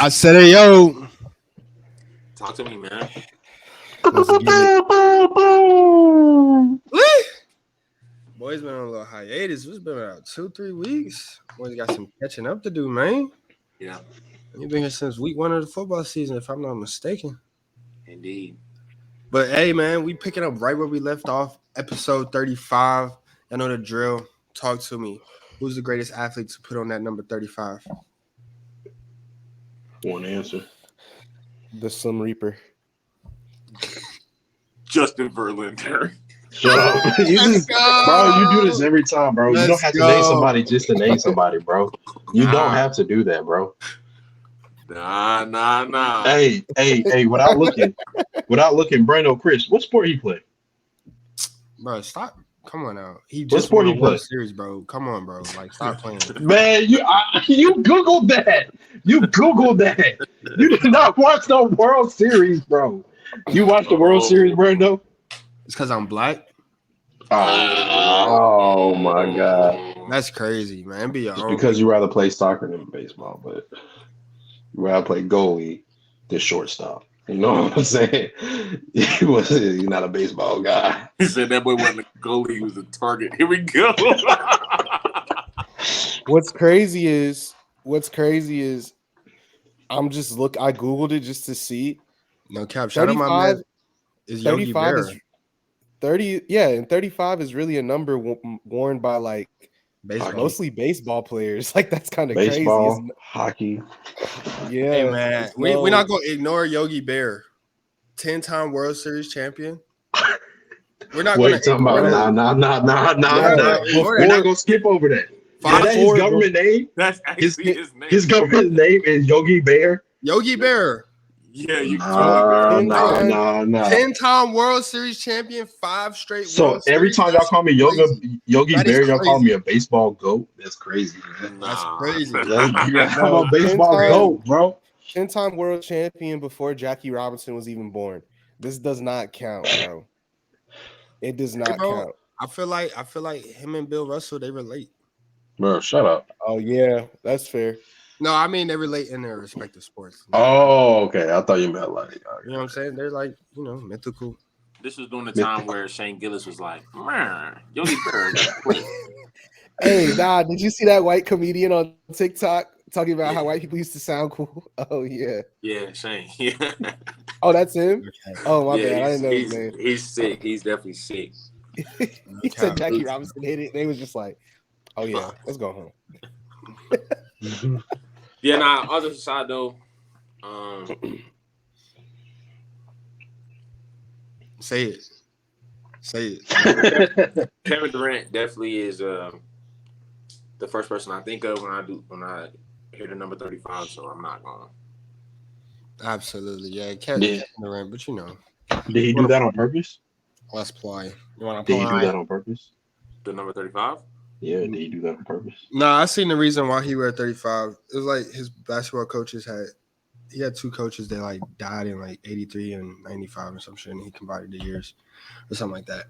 I said it, yo. Talk to me, man. Let's get it. Boys been on a little hiatus. It's been about 2-3 weeks. Boys got some catching up to do, man. Yeah, You've been here since week 1 of the football season, if I'm not mistaken. indeed. But hey, man, we picking up right where we left off. Episode 35. I know the drill. Talk to me. Who's the greatest athlete to put on that number 35? One answer. The Slim Reaper. Justin Verlander. Shut up. Bro, you do this every time, bro. You don't have to name somebody just to name somebody, bro. You don't have to do that, bro. Nah. Hey, without looking, Brando Chris, what sport he play? Bro, stop. Come on now. He What just sport won he a World play? Series, bro. Come on, bro. Like, stop playing. Man, you Googled that. You Googled that. You did not watch the World Series, bro. You watched the World Series, Brando? It's because I'm black? Oh my God. That's crazy, man. Be your Just own. because you rather play soccer than baseball, but you rather play goalie than shortstop. You know what I'm saying? You're not a baseball guy. He said that boy wasn't a goalie, he was a target. Here we go. What's crazy is I Googled it just to see. No cap. Shout out my man. Is Yogi 35 Berra. is 30. Yeah, and 35 is really a number worn by like Baseball. mostly baseball players. Like that's kind of Baseball, crazy. hockey. Yeah, Hey, man. We're not going to ignore Yogi Berra. 10-time World Series champion. We're not going to ignore that. Nah. We're not going to skip over that. Is that his government name? That's actually his name. His government name is Yogi Berra? Yogi Berra. Yeah, you Nah. 10-time World Series champion, 5 straight. So World every Series, time y'all call me Yogi Berra, y'all call me a baseball goat. That's crazy, man. That's crazy. I'm a baseball goat, bro. 10-time world champion before Jackie Robinson was even born. This does not count, bro. It does not count. I feel like him and Bill Russell, they relate. Bro, shut up. Oh yeah, that's fair. No, I mean they relate in their respective sports. Oh, okay. I thought you meant like, you know what I'm saying? They're like, mythical. This was during the time where Shane Gillis was like, Yogi Berra. Hey, did you see that white comedian on TikTok talking about how white people used to sound cool? Oh yeah. Yeah, Shane. Yeah. Oh, that's him? Okay. Oh my bad. I didn't know his name. He's sick. He's definitely sick. He said Jackie Robinson hit it. They was just like, oh yeah, let's go home. Yeah, other side though. Say it. Kevin Durant definitely is the first person I think of when I hear the number 35. So I'm not going. Absolutely, yeah. Kevin Durant, but Did he do that on purpose? Let's play. Did he do that on purpose? The number 35. Yeah, did he do that on purpose? No, I seen the reason why he wear 35. It was like his basketball coaches he had 2 coaches that like died in like 83 and 95 or some shit, and he combined the years or something like that.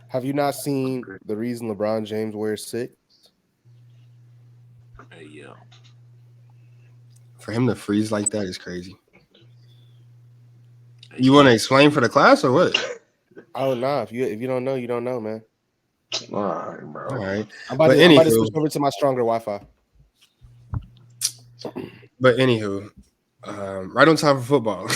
Have you not seen the reason LeBron James wears 6? Yeah. For him to freeze like that is crazy. You want to explain for the class or what? Oh no! If you don't know, you don't know, man. All right, bro. All right. I'm about to switch over to my stronger Wi-Fi. But anywho, right on time for football.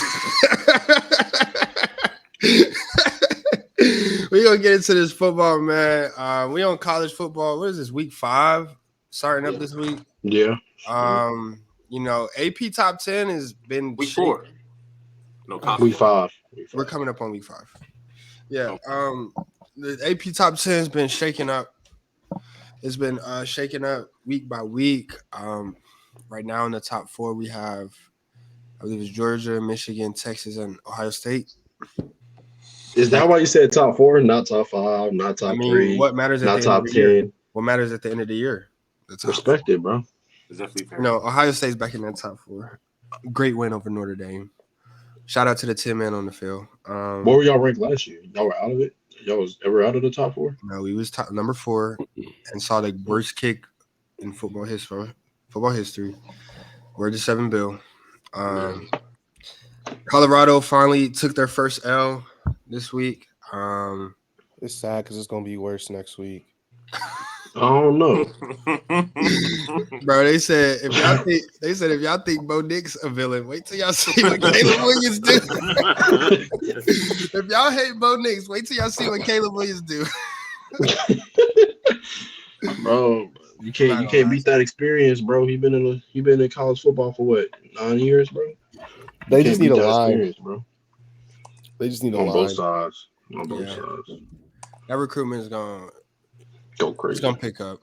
We're going to get into this football, man. We on college football. What is this, week 5? Starting up this week? Yeah. AP top 10 has been week 4. No, week 5. We're coming up on week 5. Yeah. The AP top 10 has been shaking up. It's been shaking up week by week. Right now in the top 4, we have, I believe it's Georgia, Michigan, Texas, and Ohio State. Is that why you said top 4, not top 5, not top 3? What matters at not the end top of the 10? Year? What What matters at the end of the year? Respect it, bro. Is definitely fair. No, Ohio State's back in that top 4. Great win over Notre Dame. Shout out to the 10 men on the field. What were y'all ranked last year? Y'all were out of it? Y'all was ever out of the top 4? No, we was top number 4 and saw the worst kick in football history. Word to 7 Bill. Colorado finally took their first L this week. It's sad because it's gonna be worse next week. I don't know. Bro, they said if y'all think Bo Nix a villain, wait till y'all see what Caleb Williams do. If y'all hate Bo Nix, wait till y'all see what Caleb Williams do. Bro, you can't beat that experience, bro. He been in college football for what, 9 years, bro. They just need a line, bro. They just need a on line. both sides. On both Yeah. sides. That recruitment is gonna Go crazy. It's gonna pick up.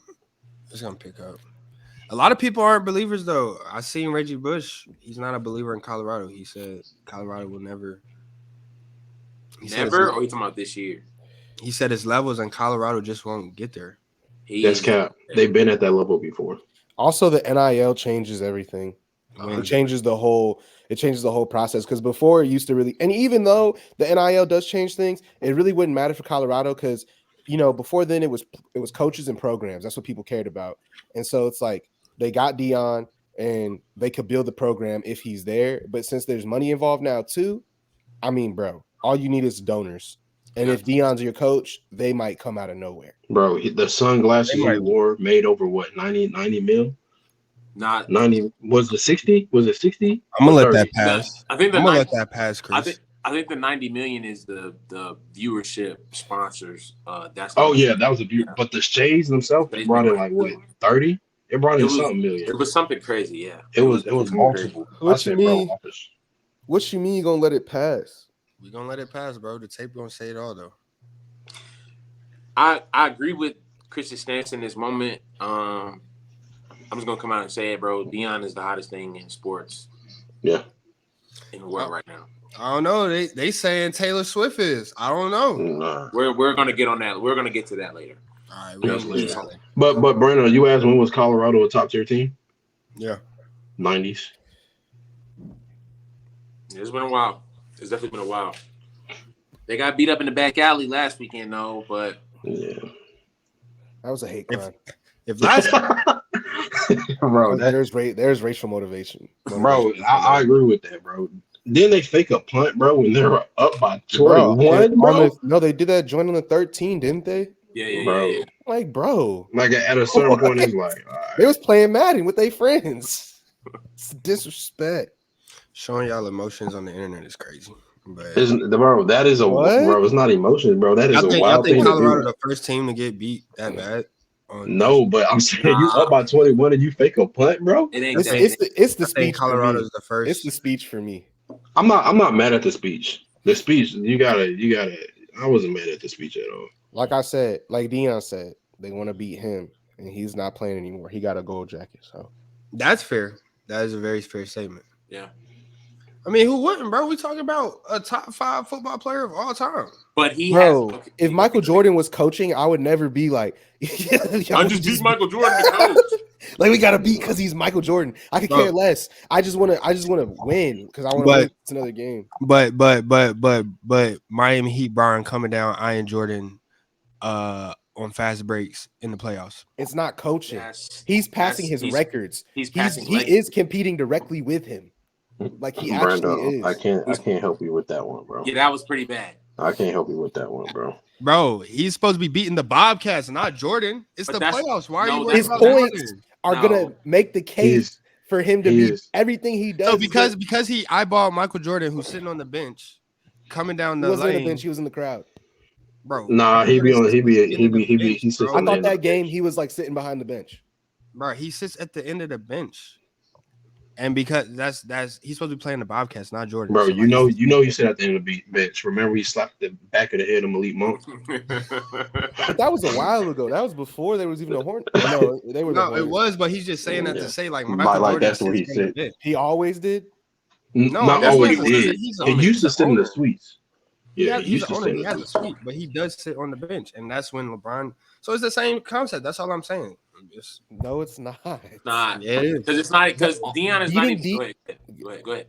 It's gonna pick up. A lot of people aren't believers though. I seen Reggie Bush. He's not a believer in Colorado. He said Colorado will never. Never? Or are you talking about this year? He said his levels in Colorado just won't get there. That's cap. They've been at that level before. Also, the NIL changes everything. It changes the whole process because before it used to really, and even though the NIL does change things, it really wouldn't matter for Colorado because before then it was coaches and programs. That's what people cared about. And so it's like they got Deion and they could build the program if he's there. But since there's money involved now too, I mean, bro, all you need is donors. And if Deion's your coach, they might come out of nowhere. Bro, the sunglasses he wore made over what, 90 mil? Not 90. Was it 60? Was it 60? I'm gonna let that pass. I think I'm gonna let that pass, Chris. I think the 90 million is the viewership sponsors. That's that was a view. Yeah. But the shades themselves brought in like what, 30? It brought in something million. It was something crazy, yeah. It was multiple. What you mean? What you mean you gonna let it pass? We gonna let it pass, bro. The tape gonna say it all though. I agree with Chris's stance in this moment. I'm just gonna come out and say it, bro. Deion is the hottest thing in sports. Yeah. In the world right now. I don't know. They saying Taylor Swift is. I don't know. Nah. We're gonna get on that. We're gonna get to that later. All right. We're gonna get to that later. But Brandon, you asked when was Colorado a top tier team? Yeah. 90s. It's been a while. It's definitely been a while. They got beat up in the back alley last weekend, though. But yeah, that was a hate crime. If last, bro, there's racial motivation. Bro, I agree with that, bro. Then they fake a punt, bro, when they were up by 21, bro. No, they did that joint on the 13, didn't they? Yeah, bro. Yeah. Like, bro. Like at a certain point, it's like, all right. They was playing Madden with their friends. It's disrespect. Showing y'all emotions on the internet is crazy. But bro, that is bro. It's not emotions, bro. That is a wild thing. Colorado the first team to get beat that bad. No, but I'm saying you up by 21 and you fake a punt, bro. It's the speech. Colorado's the first. It's the speech for me. I'm not mad at the speech. The speech, you gotta. I wasn't mad at the speech at all. Like I said, like Deion said, they want to beat him, and he's not playing anymore. He got a gold jacket, so that's fair. That is a very fair statement. Yeah. I mean, who wouldn't, bro? We talking about a top 5 football player of all time. But if Michael Jordan was coaching, I would never be like, I just beat Michael Jordan to coach. Like we gotta beat because he's Michael Jordan. I could care less. I just want to win because I want to win. It's another game. But Miami Heat Brian coming down, Iron Jordan, on fast breaks in the playoffs. It's not coaching. He's passing his records. He is competing directly with him. Like he actually is. I can't help you with that one, bro. Yeah, that was pretty bad. I can't help you with that one, bro. Bro, he's supposed to be beating the Bobcats, not Jordan. It's the playoffs. Why are you worried his about points Jordan? Are gonna make the case for him to be everything he does. So because he eyeballed Michael Jordan, who's sitting on the bench, coming down the lane. He wasn't on the bench. He was in the crowd. Bro, nah, he sits. I thought that game he was like sitting behind the bench. Bro, he sits at the end of the bench. And because that's he's supposed to be playing the Bobcats, not Jordan. Bro, so you sit at the end of the bench. Remember he slapped the back of the head of Malik Monk? But that was a while ago. That was before there was even a Hornet. No, they were. No, it was, but he's just saying that to say like Michael Jordan. That's where he said. He always did. No, not always did. He used to sit in the suites. Yeah, he's the owner. He has a suite, but he does sit on the bench, and that's when LeBron. So it's the same concept. That's all I'm saying. No, it's not. Nah, yeah, it is. Because it's not because Deion is not even. Go ahead.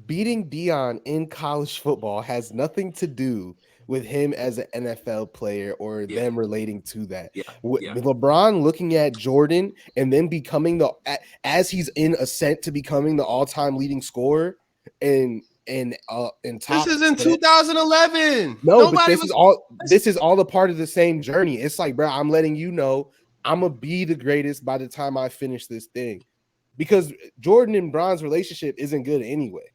Beating Deion in college football has nothing to do with him as an NFL player or Yeah. them relating to that. Yeah. With Yeah. LeBron looking at Jordan and then becoming as he's in ascent to becoming the all-time leading scorer and top. This is in 2011. No, but Nobody this is all a part of the same journey. It's like, bro, I'm letting you know I'm gonna be the greatest by the time I finish this thing. Because Jordan and Bron's relationship isn't good anyway.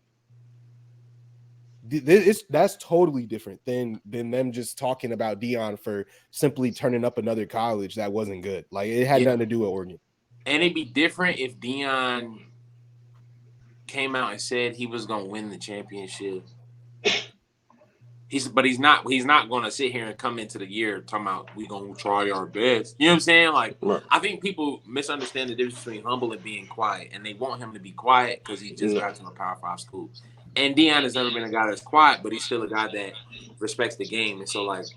That's totally different than them just talking about Deion for simply turning up another college that wasn't good. Like it had nothing to do with Oregon. And it'd be different if Deion came out and said he was gonna win the championship. He's not gonna sit here and come into the year talking about we gonna try our best. You know what I'm saying? Like Right. I think people misunderstand the difference between humble and being quiet, and they want him to be quiet because he just got to a Power 5 school. And Deion has never been a guy that's quiet, but he's still a guy that respects the game. And so, like,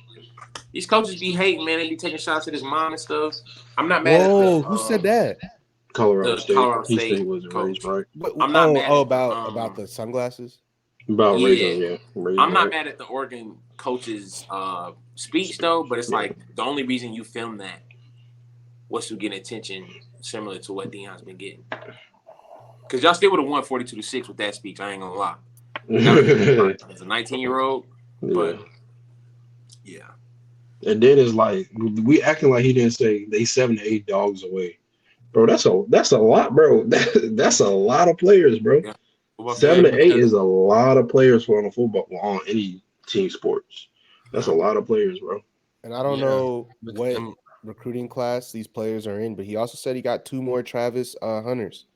these coaches be hating, man. They be taking shots at his mom and stuff. I'm not mad at who said that? Colorado State. Colorado He State was raised right. I'm not mad about the sunglasses. About Yeah. raising, I'm not mad at the Oregon coach's speech, though, but it's like the only reason you filmed that was to get attention similar to what Deion's been getting. Because y'all still would have won 42-6 with that speech. I ain't going to lie. As a 19-year-old, but yeah. And then it's like we acting like he didn't say they 7 to 8 dogs away, bro. That's a lot, bro. That's a lot of players, bro. Yeah. 7 to 8 is a lot of players for on a football on any team sports. That's a lot of players, bro. And I don't know what recruiting class these players are in, but he also said he got 2 more Travis Hunters.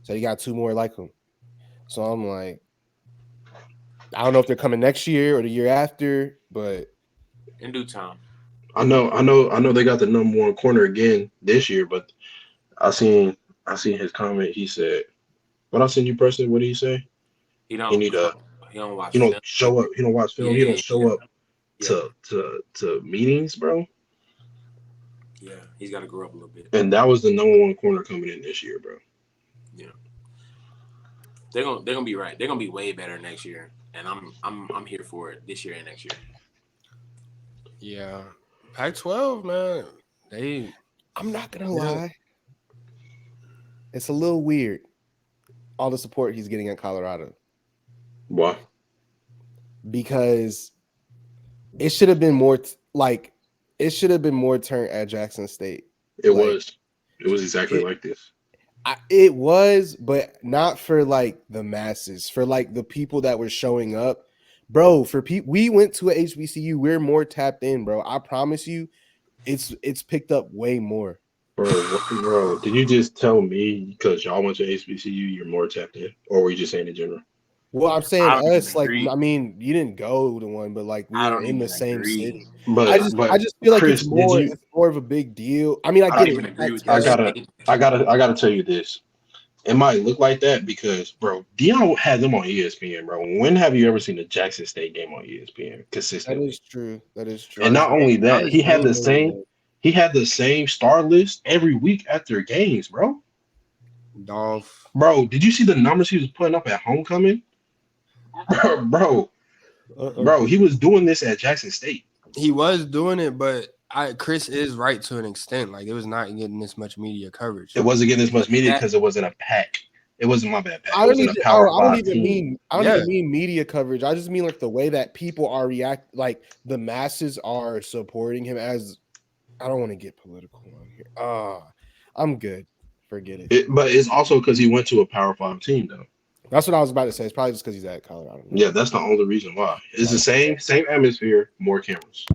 So he got 2 more like him. So I'm like, I don't know if they're coming next year or the year after, but in due time. I know they got the number 1 corner again this year, but I seen his comment. He said, "What I send you, person? What did he say? He don't watch. He don't show up. He don't watch film. He don't show up Yeah. to meetings, bro. Yeah, he's got to grow up a little bit. And that was the number 1 corner coming in this year, bro. Yeah, they're gonna be right. They're gonna be way better next year, and I'm here for it this year and next year. Yeah, Pac-12, man. I'm not gonna lie, it's a little weird. All the support he's getting at Colorado. Why? Because it should have been more turned at Jackson State. It was exactly like this. It was, but not for like the masses, for like the people that were showing up, bro. For people, we went to a HBCU. We're more tapped in, bro. I promise you, it's picked up way more, bro. Did you just tell me because y'all went to HBCU, you're more tapped in, or were you just saying in general? Well, I'm saying us, like, I mean, you didn't go to one, but like we were in the same city. But I just feel like Chris, it's more of a big deal. I mean, I get it. Agree with I gotta tell you this. It might look like that because, bro, Deion had them on ESPN, bro. When have you ever seen a Jackson State game on ESPN consistently? That is true. And not only that, he had the same star list every week at their games, bro. Dolph. Bro, did you see the numbers he was putting up at homecoming? Bro, he was doing this at Jackson State. He was doing it, but Chris is right to an extent. Like, it was not getting this much media coverage. It wasn't getting this much media because it wasn't a pack. It wasn't my bad pack. I don't even mean media coverage. I just mean like the way that people are like the masses are supporting him as. I don't want to get political on here. I'm good. Forget it. But it's also because he went to a Power 5 team, though. That's what I was about to say. It's probably just because he's at Colorado. Yeah, that's the only reason why. It's the same atmosphere, more cameras.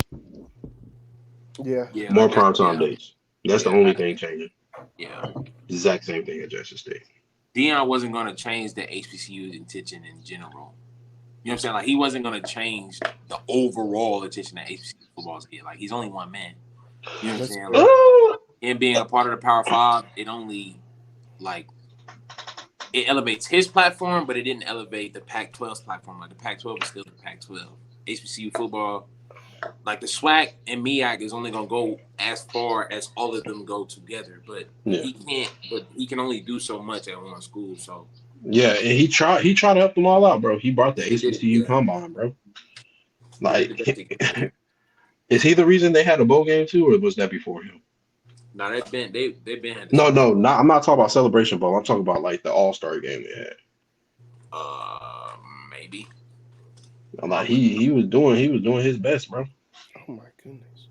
Yeah. More primetime days. That's the only thing changing. Yeah. Exact same thing at Jackson State. Deion wasn't going to change the HBCU's attention in general. You know what I'm saying? Like, he wasn't going to change the overall attention that HBCU football get. Like, he's only one man. You know what I'm saying? Like, him being a part of the Power 5, it only, like, it elevates his platform, but it didn't elevate the Pac-12's platform. Like, the Pac-12 is still the Pac-12. HBCU football, like, the SWAC and MEAC is only going to go as far as all of them go together. But he can only do so much at one school. So yeah, and he tried to help them all out, bro. He brought the HBCU combine, bro. Like, is he the reason they had a bowl game too, or was that before him? No, they've been had No, not. I'm not talking about Celebration Bowl. I'm talking about like the All-Star game they had. Maybe. Like he was doing his best, bro. Oh my goodness.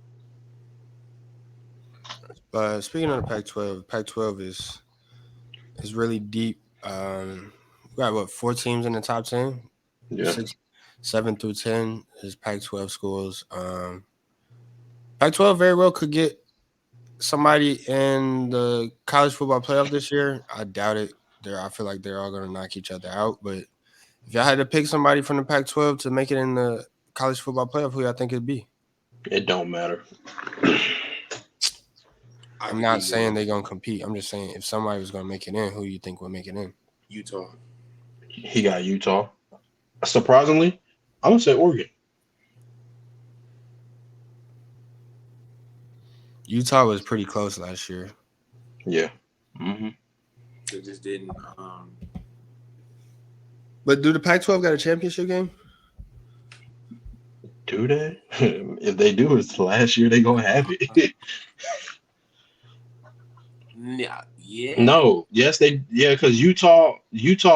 But speaking of the Pac-12, Pac-12 is really deep. We got what 4 teams in the top 10. Yeah. 7 through 10 is Pac-12 schools. Pac-12 very well could get somebody in the college football playoff this year. I doubt it. I feel like they're all going to knock each other out. But if y'all had to pick somebody from the Pac-12 to make it in the college football playoff, who y'all think it'd be? It don't matter. I'm not saying they're going to compete. I'm just saying if somebody was going to make it in, who you think would make it in? Utah. He got Utah. Surprisingly, I'm going to say Oregon. Utah was pretty close last year. Yeah. Mm-hmm. They just didn't. But do the Pac-12 got a championship game? Do they? If they do, it's last year they gonna have it. Yeah. No. Yes, they. Yeah, because Utah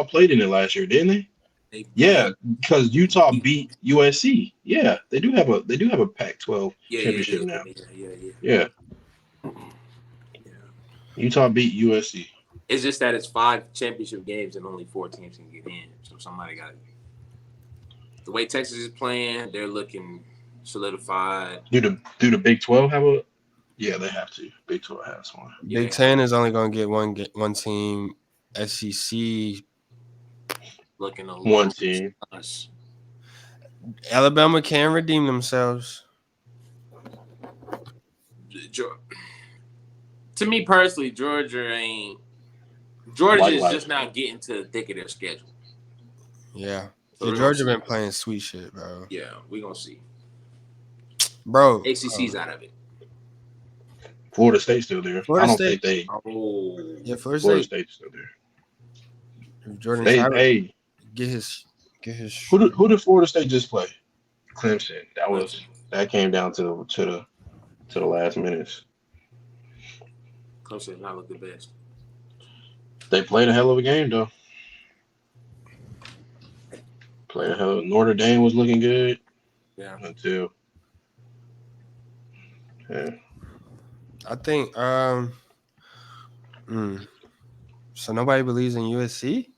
played in it last year, didn't they? Yeah, because Utah beat USC. Yeah, they do have a Pac-12 championship now. Yeah. Utah beat USC. It's just that it's 5 championship games and only 4 teams can get in. So somebody got it. The way Texas is playing, they're looking solidified. Do the Big 12 have a? Yeah, they have to. Big 12 has one. Big 10 is only going to get one team. SEC looking a one team. Us. Alabama can redeem themselves. To me personally, Georgia is just now getting to the thick of their schedule. Yeah. So Georgia been playing sweet shit, bro. Yeah, we're going to see. Bro. ACC's out of it. Florida State's still there. Florida State. Think they. Yeah, Florida State's still there. If Jordan get his. Who did Florida State just play? Clemson. That came down to the last minutes. Clemson not look the best. They played a hell of a game though. Notre Dame was looking good. Yeah. Until. Yeah. I think. So nobody believes in USC.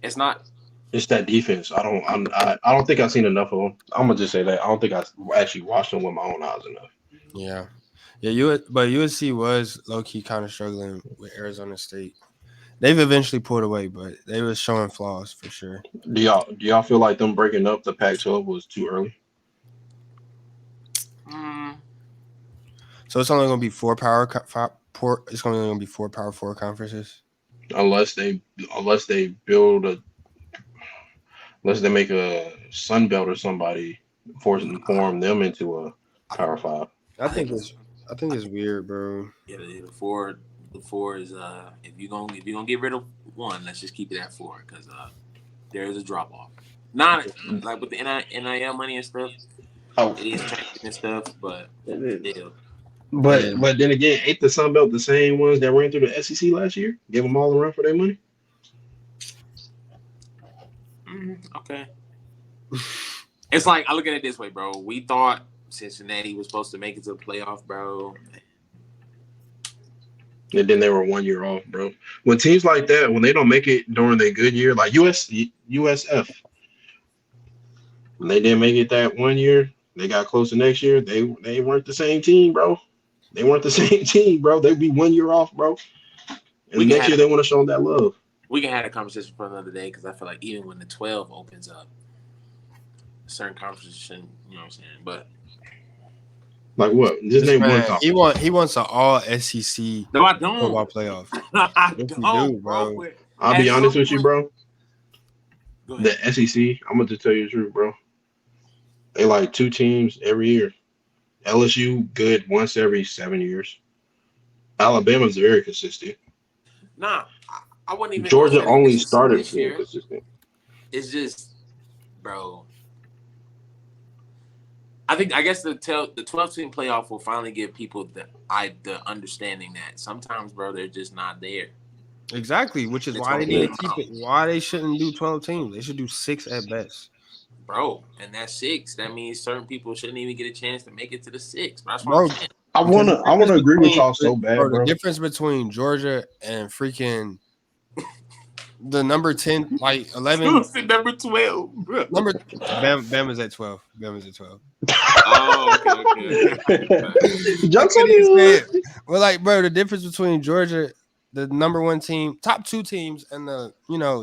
It's not. It's that defense. I don't think I've seen enough of them. I'm gonna just say that I don't think I actually watched them with my own eyes enough. Yeah. But USC was low key kind of struggling with Arizona State. They've eventually pulled away, but they were showing flaws for sure. Do y'all feel like them breaking up the Pac-12 was too early? So it's only going to be 4 Power 4 conferences. Unless they make a Sun Belt or somebody form them into a Power 5. I think it's weird, bro. Yeah, the four is if you're gonna get rid of one, let's just keep it at 4 because there is a drop off. Not like with the NIL money and stuff. Oh, it is changing and stuff, but still. But then again, ain't the Sun Belt the same ones that ran through the SEC last year? Give them all a run for their money. Okay. It's like I look at it this way, bro. We thought Cincinnati was supposed to make it to the playoff, bro. And then they were 1 year off, bro. When teams like that, when they don't make it during their good year, like USF, when they didn't make it that 1 year, they got close to next year. They weren't the same team, bro. They weren't the same team, bro. They'd be 1 year off, bro. And next year they want to show them that love. We can have a conversation for another day because I feel like even when the 12 opens up, certain conversation, you know what I'm saying? But like what? Just name one conference. He wants an all SEC football playoff. I don't, bro. I'll be honest with you, bro. The SEC, I'm gonna just tell you the truth, bro. They like 2 teams every year. LSU good once every 7 years. Alabama's very consistent. Nah, I wouldn't even. Georgia only started being consistent. It's just, bro. I guess the 12-team playoff will finally give people the understanding that sometimes, bro, they're just not there. Exactly, which is It's why gonna they need be to keep it. Why they shouldn't do 12 teams. They should do 6 at best. Bro, and that's 6. That means certain people shouldn't even get a chance to make it to the 6. But that's what Bro, I'm saying. I wanna agree with y'all so bad, bro. The difference between Georgia and freaking the number 10, like 11, number 12. Bro. Bama's at 12. Bama's at 12. Oh, okay. Jokes on you. Well, like, bro, the difference between Georgia, the number 1 team, top 2 teams, and the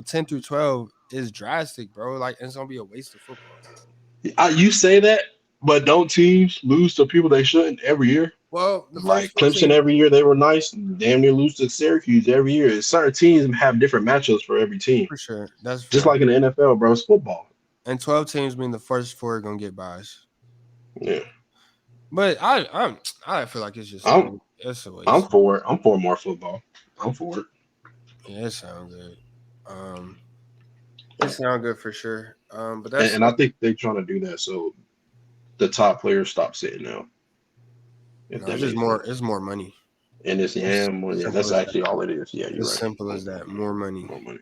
10 through 12 is drastic, bro. Like, it's gonna be a waste of football. You say that, but don't teams lose to people they shouldn't every year? Well, the Like first Clemson team, every year, they were nice. Damn near lose to Syracuse every year. Certain teams have different matchups for every team. for sure. That's Just fair. like in the NFL, bro. It's football. And 12 teams mean the first 4 are gonna get buys. Yeah. But I feel like it's just it's a waste. I'm for it. I'm for more football. I'm for it. Yeah, it sounds good. It sounds good for sure. But that's And I think they're trying to do that so the top players stop sitting out. it's just more. It's more money. And it's that's actually all it is. Yeah, you're As right. simple as that. More money. More money.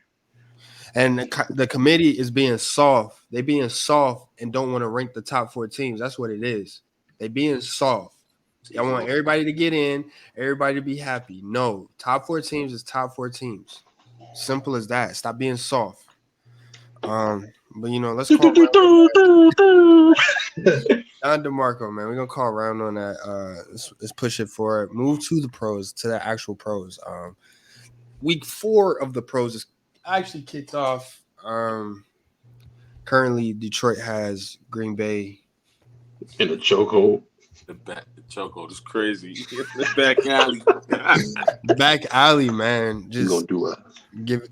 And the committee is being soft. They being soft and don't want to rank the top 4 teams. That's what it is. They being soft. Y'all want everybody to get in, everybody to be happy. No, top 4 teams is top 4 teams. Simple as that. Stop being soft. But let's call Don DeMarco, man. We're gonna call around on that. Let's push it forward. Move to the pros, to the actual pros. Week 4 of the pros is actually kicked off. Currently, Detroit has Green Bay in the chokehold. The chokehold is crazy. The back alley. Back alley, man. Just gonna do it. Giving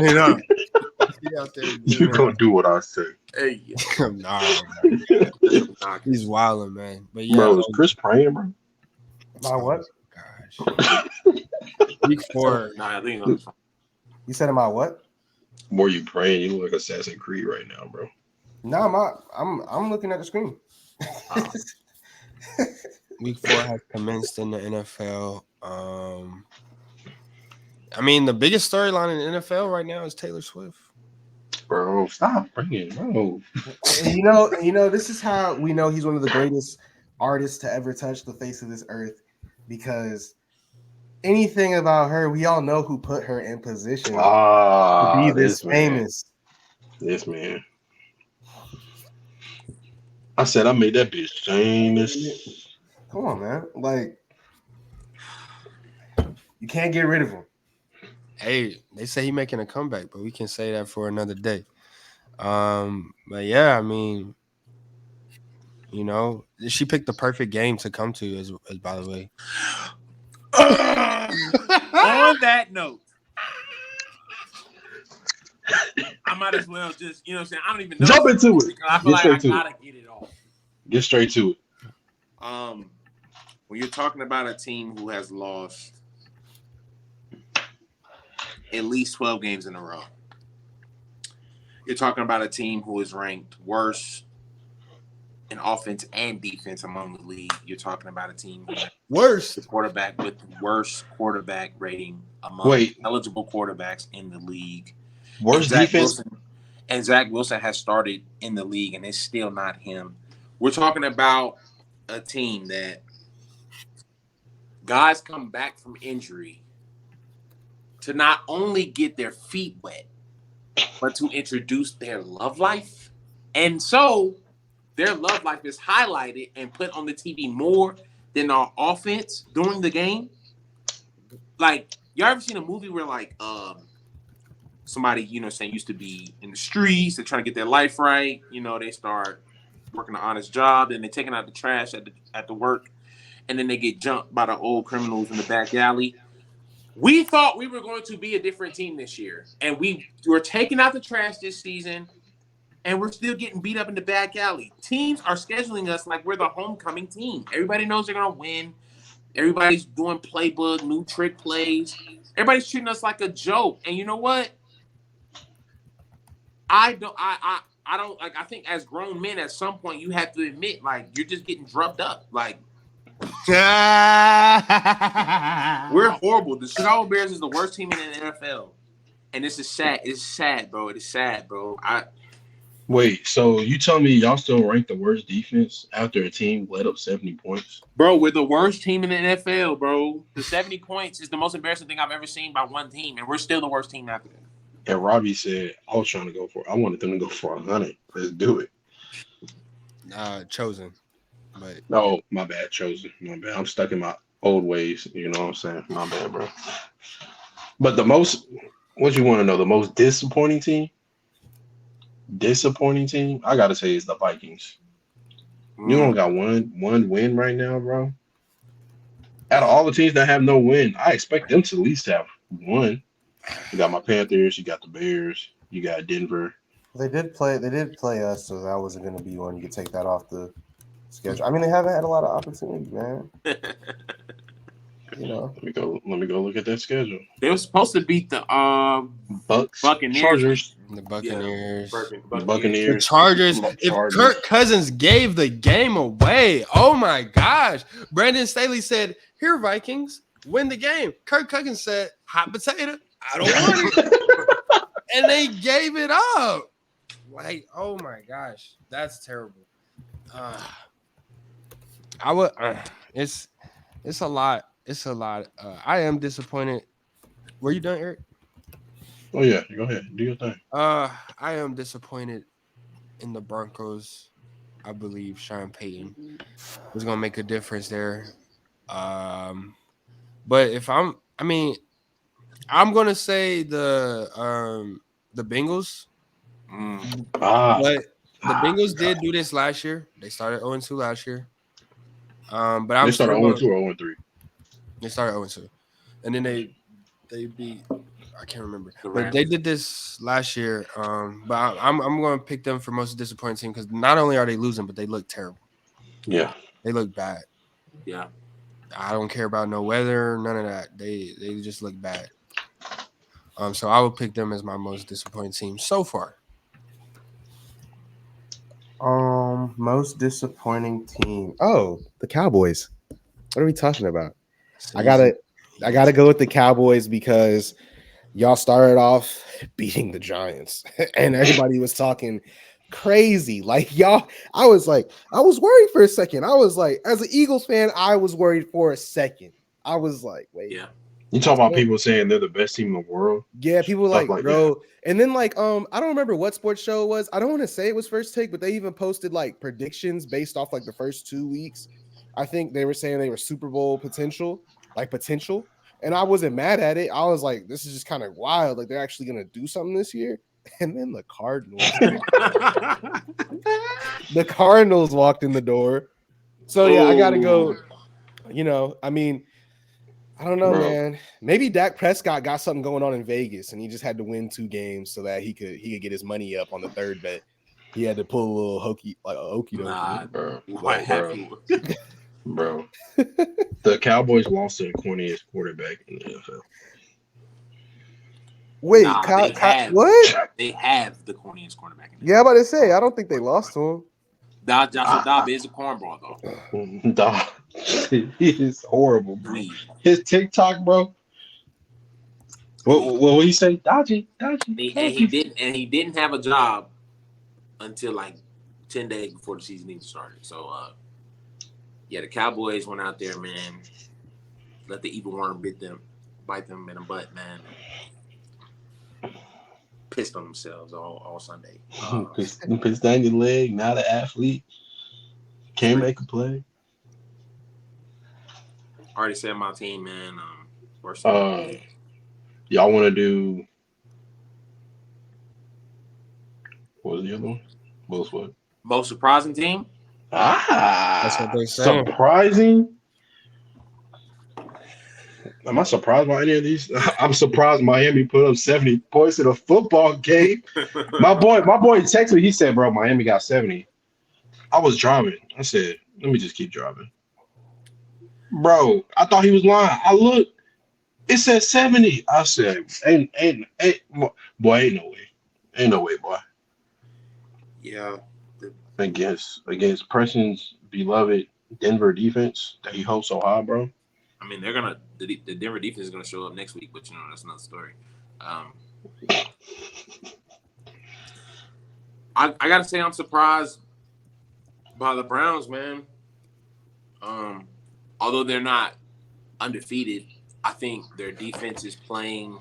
it up. You gonna do what I say? Hey, nah, he's wilding, man. But yeah, bro, is Chris praying, bro? My what? Gosh. Week 4. Nah, I think it You said about what? More you praying? You look like Assassin's Creed right now, bro. No, I'm looking at the screen. Week 4 has commenced in the NFL. I mean, the biggest storyline in the NFL right now is Taylor Swift. Bro, stop bringing it. No. And this is how we know he's one of the greatest artists to ever touch the face of this earth, because anything about her, we all know who put her in position to be this famous. This man. I said I made that bitch famous. Come on, man. Like, you can't get rid of him. Hey, they say he's making a comeback, but we can say that for another day. But yeah, I mean, she picked the perfect game to come to, as by the way. On that note, I might as well just, I don't even know. Jump into it. I feel like I gotta get it off. Get straight to it. When you're talking about a team who has lost at least 12 games in a row, you're talking about a team who is ranked worst in offense and defense among the league. You're talking about a team who worst the quarterback with the worst quarterback rating among eligible quarterbacks in the league. Worst defense. Zach Wilson has started in the league, and it's still not him. We're talking about a team that guys come back from injury to not only get their feet wet, but to introduce their love life. And so their love life is highlighted and put on the TV more than our offense during the game. Like, y'all ever seen a movie where, like, somebody, used to be in the streets, they're trying to get their life right, they start working an honest job, then they're taking out the trash at the work, and then they get jumped by the old criminals in the back alley. We thought we were going to be a different team this year, and we were taking out the trash this season, and we're still getting beat up in the back alley. Teams are scheduling us like we're the homecoming team. Everybody knows they're going to win. Everybody's doing playbook, new trick plays. Everybody's treating us like a joke. And you know what? I don't like. I think as grown men, at some point, you have to admit, like, you're just getting drugged up. Like, we're horrible. The Chicago Bears is the worst team in the NFL, and this is sad. It's sad, bro. It is sad, bro. Wait, so you tell me y'all still rank the worst defense after a team let up 70 points? Bro, we're the worst team in the NFL, bro. The 70 points is the most embarrassing thing I've ever seen by one team, and we're still the worst team after that. And Robbie said, I wanted them to go for 100. Let's do it. Chosen. But no, my bad, Chosen. My bad. I'm stuck in my old ways. You know what I'm saying? My bad, bro. But what you want to know? The most disappointing team? I gotta say is the Vikings. You don't got one win right now, bro. Out of all the teams that have no win, I expect them to at least have one. You got my Panthers, you got the Bears, you got Denver. They did play us, so that wasn't going to be one. You could take that off the schedule. I mean, they haven't had a lot of opportunity, man. You know. Let me go look at that schedule. They were supposed to beat the Buccaneers. Chargers. The Buccaneers. Yeah, Buccaneers. The Chargers. If Kirk Cousins gave the game away, oh my gosh. Brandon Staley said, "Here, Vikings, win the game." Kirk Cousins said, "Hot potato, I don't want it." And they gave it up. Like, oh my gosh, that's terrible. It's a lot. It's a lot. I am disappointed. Were you done, Eric? Oh yeah, go ahead, do your thing. I am disappointed in the Broncos. I believe Sean Payton is gonna make a difference there. But if I'm gonna say the Bengals. But the Bengals did do this last year. They started 0-2 last year. But they started 0-2 or 0-3. They started 0-2, and then they beat. I can't remember, but they did this last year. But I'm going to pick them for most disappointing team because not only are they losing, but they look terrible. Yeah, they look bad. Yeah, I don't care about no weather, none of that. They just look bad. So I would pick them as my most disappointing team so far. Most disappointing team. Oh, the Cowboys. What are we talking about? I gotta go with the Cowboys because y'all started off beating the Giants and everybody was talking crazy. Like y'all, I was worried for a second. I was like, as an Eagles fan, I was worried for a second. I was like, wait. Yeah. You talk about people saying they're the best team in the world. Yeah, people were like, bro. And then I don't remember what sports show it was. I don't want to say it was First Take, but they even posted like predictions based off like the first 2 weeks. I think they were saying they were Super Bowl potential. And I wasn't mad at it. I was like, this is just kind of wild. Like they're actually gonna do something this year. And then the Cardinals walked in the door. So yeah, I gotta go. You know, I mean, I don't know, man. Maybe Dak Prescott got something going on in Vegas, and he just had to win 2 games so that he could get his money up on the third bet. He had to pull a little okey dokey. Nah, bro. Bro. The Cowboys lost to the corniest quarterback in the NFL. Wait, what? They have the corniest quarterback in the NFL. Yeah, I'm about to say, I don't think they lost to him. Dobb is a cornball, though. Dobb. He is horrible, bro. His TikTok, bro. What he say? Dodgy. He didn't have a job until like 10 days before the season even started. So, yeah, the Cowboys went out there, man. Let the evil worm bite them in the butt, man. Pissed on themselves all Sunday. Pissed down your leg. Not an athlete. Can't make a play. Already said my team, man. Y'all want to do? What was the other one? What? Most surprising team? That's what they say. Surprising? Am I surprised by any of these? I'm surprised Miami put up 70 points in a football game. My boy texted me. He said, bro, Miami got 70. I was driving. I said, let me just keep driving. Bro, I thought he was lying. I looked. It said 70. I said, ain't boy, ain't no way. Ain't no way, boy. Yeah. Against Preston's beloved Denver defense that he holds so high, bro. I mean, the Denver defense is gonna show up next week, but that's another story. I gotta say I'm surprised by the Browns, man. Although they're not undefeated, I think their defense is playing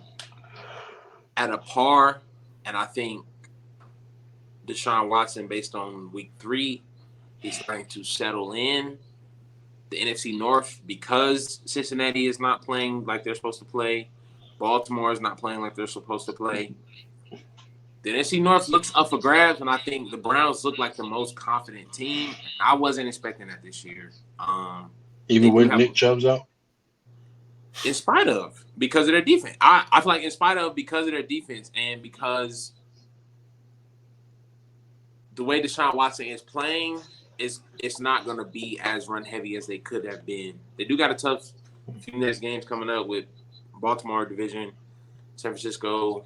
at a par, and I think Deshaun Watson, based on week 3, he's starting to settle in. The NFC North, because Cincinnati is not playing like they're supposed to play, Baltimore is not playing like they're supposed to play. The NFC North looks up for grabs, and I think the Browns look like the most confident team. I wasn't expecting that this year. Even with Nick Chubb's out? In spite of, because of their defense. I feel like in spite of, because of their defense, and because the way Deshaun Watson is playing, it's not going to be as run heavy as they could have been. They do got a tough few next games coming up with Baltimore division, San Francisco.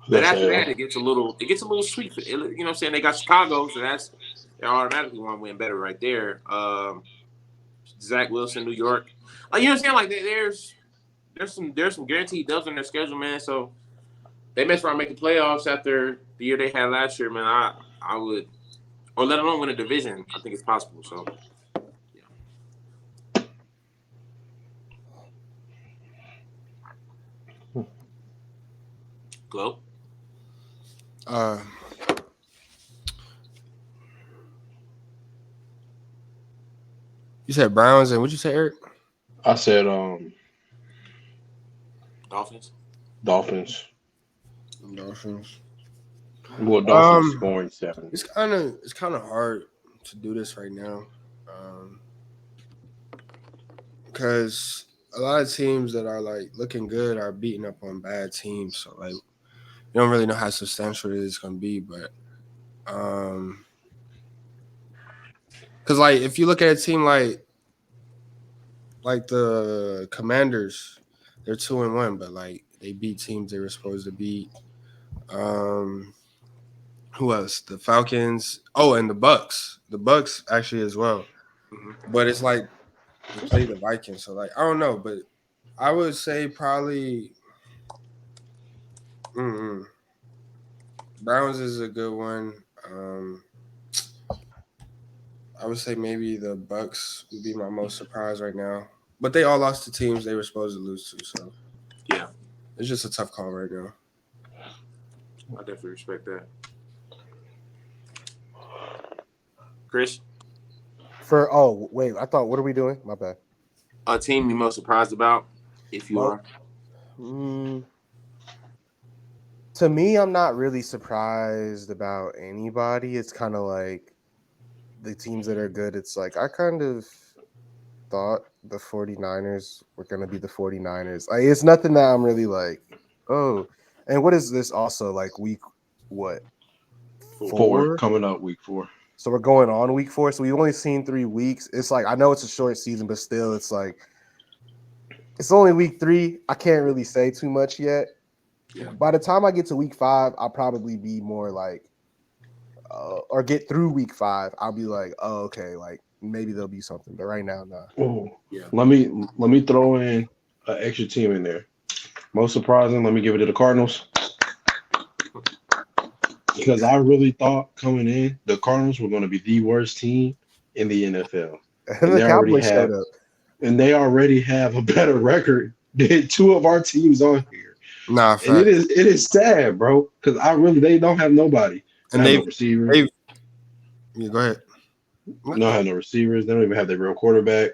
But after that, it gets a little sweet. You know what I'm saying? They got Chicago, so they're automatically one win better right there. Zach Wilson, New York. You know what I'm saying? Like there's some guaranteed dubs on their schedule, man. So they mess around making playoffs after the year they had last year, man. I would, or let alone win a division. I think it's possible. So yeah. Glow. You said Browns, and what'd you say, Eric? I said Dolphins. Well, Dolphins scoring 7. It's kind of hard to do this right now, because a lot of teams that are like looking good are beating up on bad teams. So like, you don't really know how substantial it is going to be, but because like if you look at a team like the Commanders, they're 2-1, but like they beat teams they were supposed to beat. Who else? The Falcons. Oh, and the Bucks. The Bucks actually as well. Mm-hmm. But it's like they play the Vikings, so like I don't know, but I would say probably Browns is a good one. I would say maybe the Bucks would be my most surprise right now. But they all lost to teams they were supposed to lose to, so yeah. It's just a tough call right now. I definitely respect that. Chris? Wait, I thought, what are we doing? My bad. A team you most surprised about, if you are? To me, I'm not really surprised about anybody. It's kind of like the teams that are good. It's like I kind of thought the 49ers were going to be the 49ers. Like, it's nothing that I'm really like, oh. And what is this also, like week, what? 4 coming up week 4. So we're going on week 4. So we've only seen 3 weeks. It's like, I know it's a short season, but still, it's like, it's only week 3. I can't really say too much yet. Yeah. By the time I get to week 5, I'll probably be more like, or get through week 5, I'll be like, oh, okay, like maybe there'll be something. But right now, nah. Oh, yeah. Let me throw in an extra team in there. Most surprising, let me give it to the Cardinals. Because I really thought coming in, the Cardinals were going to be the worst team in the NFL. And the Cowboys showed up. And they already have a better record than 2 of our teams on here. Nah, and it is sad, bro. Because they don't have nobody. And they have no receivers. Yeah, go ahead. They don't have no receivers. They don't even have their real quarterback.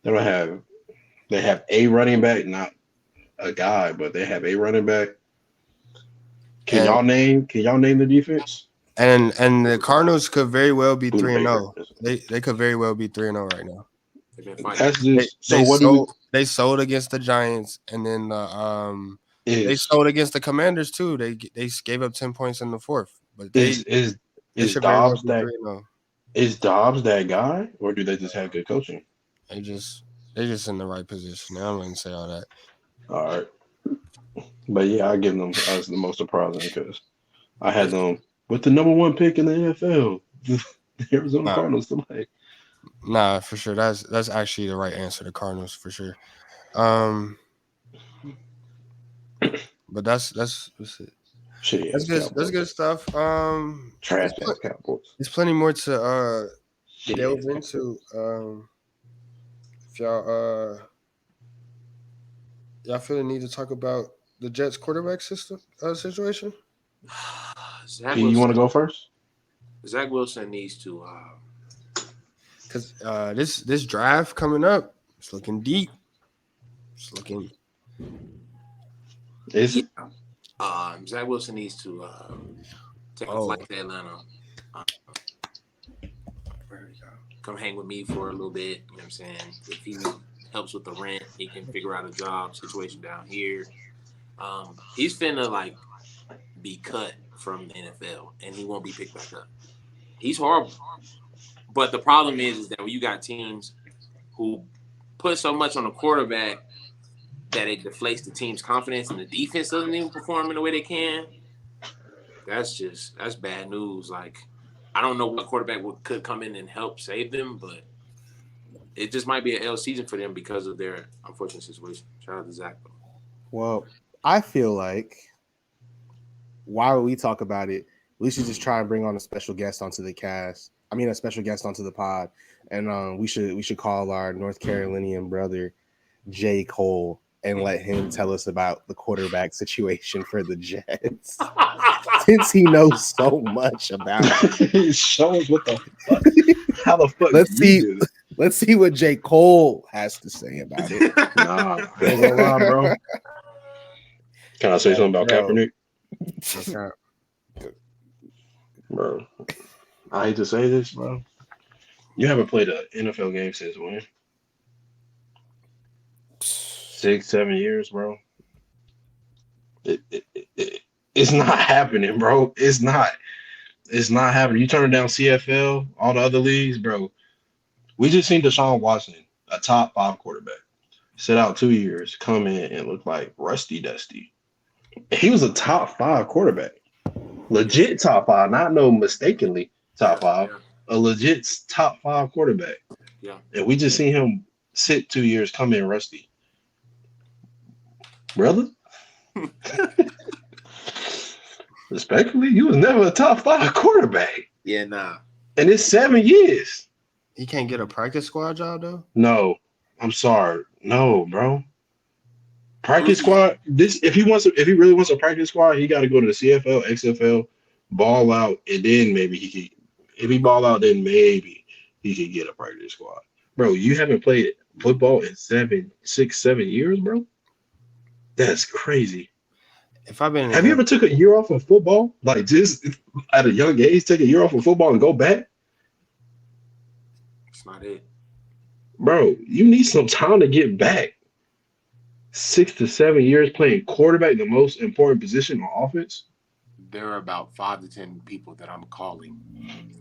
They have a running back, not a guy, but they have a running back. Can y'all name the defense? And the Cardinals could very well be 3-0. They could very well be 3-0 right now. That's just they sold against the Giants, and then they sold against the Commanders too. They gave up 10 points in the 4th. But is Dobbs that guy, or do they just have good coaching? They just in the right position. I wouldn't say all that. All right. But yeah, I give them as the most surprising because I had them with the number 1 pick in the NFL, the Arizona Cardinals tonight. Nah, for sure. That's actually the right answer. The Cardinals for sure. But that's it. Shitty That's ass good. Cowboys. That's good stuff. Trash ass Cowboys. There's plenty more to Shitty delve ass into. If y'all feel the need to talk about the Jets quarterback situation. Zach You want to go first? Zach Wilson needs to. Because this draft coming up, it's looking deep. It's looking. Is it? Zach Wilson needs to take a flight to Atlanta. Come hang with me for a little bit. You know what I'm saying? If he helps with the rent, he can figure out a job situation down here. He's finna be cut from the NFL, and he won't be picked back up. He's horrible. But the problem is that when you got teams who put so much on the quarterback that it deflates the team's confidence and the defense doesn't even perform in the way they can, that's bad news. I don't know what quarterback could come in and help save them, but it just might be an L season for them because of their unfortunate situation. Shout out to Zach. Well, I feel like while we talk about it, we should just try and bring on a special guest onto the cast. I mean, a special guest onto the pod, and we should call our North Carolinian brother J. Cole and let him tell us about the quarterback situation for the Jets, since he knows so much about it. Show us what the fuck. How the fuck? Let's see what J. Cole has to say about it. Nah, I ain't gonna lie, bro. Can I say something about Kaepernick? Bro, I hate to say this, bro. You haven't played an NFL game since when? 6-7 years, bro. It's not happening, bro. It's not happening. You turn down CFL, all the other leagues, bro. We just seen Deshaun Watson, a top 5 quarterback, sit out 2 years, come in and look like Rusty Dusty. He was a top 5 quarterback. Legit top 5, not no mistakenly top 5. Yeah. A legit top 5 quarterback. Yeah. And we just seen him sit 2 years, come in rusty. Brother? Respectfully, you was never a top 5 quarterback. Yeah, nah. And it's 7 years. He can't get a practice squad job though? No. I'm sorry. No, bro. Practice squad. If he really wants a practice squad, he got to go to the CFL, XFL, ball out, and then maybe he could. If he ball out, then maybe he could get a practice squad. Bro, you haven't played football in 7 years, bro. That's crazy. Have you ever took a year off of football? Like just at a young age, take a year off of football and go back? That's not it. Bro, you need some time to get back. 6 to 7 years playing quarterback, the most important position on offense. There are about 5 to 10 people that I'm calling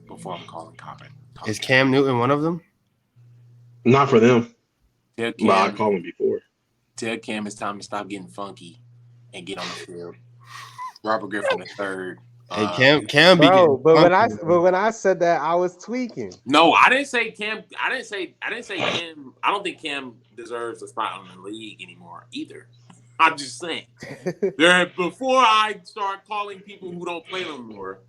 before I'm calling Coppin. Is Cam Newton one of them? Not for them. But I called him before. Tell Cam it's time to stop getting funky and get on the field. Robert Griffin III. Hey, Cam be bro, but when I said that, I was tweaking. No, I didn't say Cam. I didn't say Cam. I don't think Cam deserves a spot in the league anymore either. I'm just saying. Before I start calling people who don't play no more,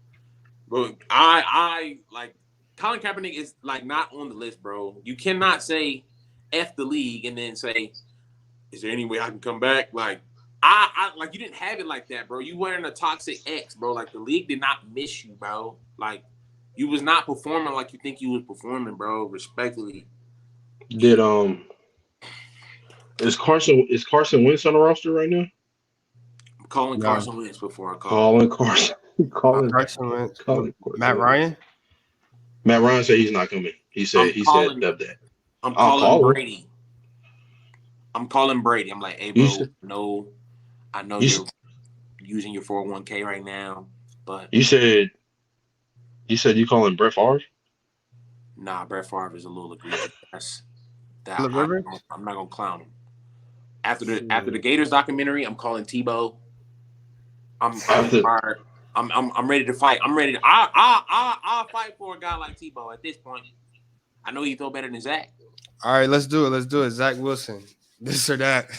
but I like Colin Kaepernick is not on the list, bro. You cannot say F the league and then say, is there any way I can come back? I you didn't have it like that, bro. You wearing a toxic X, bro. The league did not miss you, bro. You was not performing like you think you was performing, bro. Respectfully. Is Carson Wentz on the roster right now? I'm calling Carson Wentz before I call. Carson Wentz. Matt Ryan. Matt Ryan said he's not coming. He said dub that. I'm calling Brady. I'm calling Brady. I'm like, hey, bro, I know you're using your 401k right now, but you said you calling Brett Favre? Nah, Brett Favre is a little egregious. I'm not gonna clown him. After the Gators documentary, I'm calling Tebow. I'm I'm ready to fight. I'm ready. I'll fight for a guy like Tebow at this point. I know he throw better than Zach. All right, let's do it. Zach Wilson, this or that.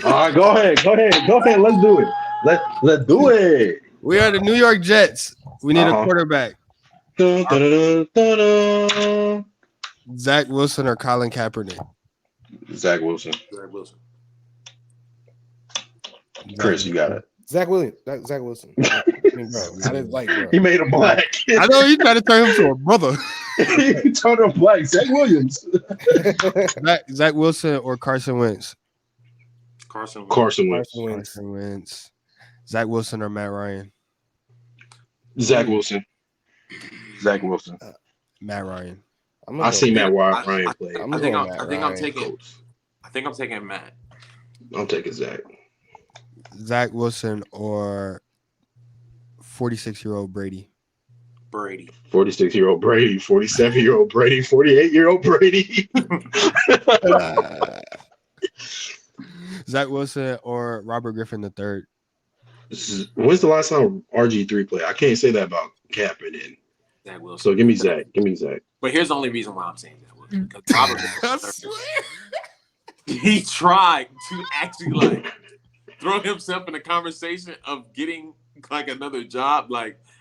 All right, go ahead. Let's do it. Let's do it. We are the New York Jets. We need a quarterback. Dun, dun, dun, dun, dun. Zach Wilson or Colin Kaepernick? Zach Wilson. Chris, you got it. Zach Wilson. I mean, bro, I didn't like, bro. He made him black. I know you trying to turn him to a brother. He turned him black. Zach Williams. Zach Wilson or Carson Wentz? Carson Wentz. Zach Wilson or Matt Ryan? Zach Wilson. Matt Ryan. I see Matt Ryan play. I think I'm taking Matt. I'm taking Zach. Zach Wilson or 46-year-old Brady? 46-year-old Brady, 47-year-old Brady, 48-year-old Brady. Zach Wilson or Robert Griffin III? When's the last time RG3 played? I can't say that about Cap and then. Zach Wilson. So give me Zach. But here's the only reason why I'm saying Zach Wilson. Because Robert Griffin III, he tried to actually throw himself in a conversation of getting another job.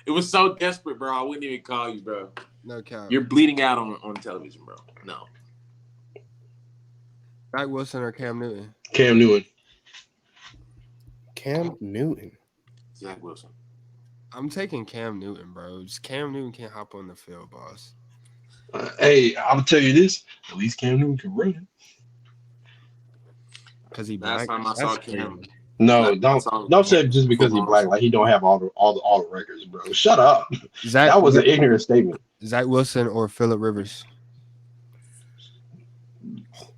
It was so desperate, bro. I wouldn't even call you, bro. No cap. You're bleeding out on television, bro. No. Zach Wilson or Cam Newton? Cam Newton. Zach Wilson. I'm taking Cam Newton, bro. Just Cam Newton can't hop on the field, boss. Hey, I'm gonna tell you this. At least Cam Newton can run. Because he Last black. time I saw Cam. No, don't say just because he's black, like he don't have all the records, bro. Shut up. That was an ignorant statement. Zach Wilson or Phillip Rivers?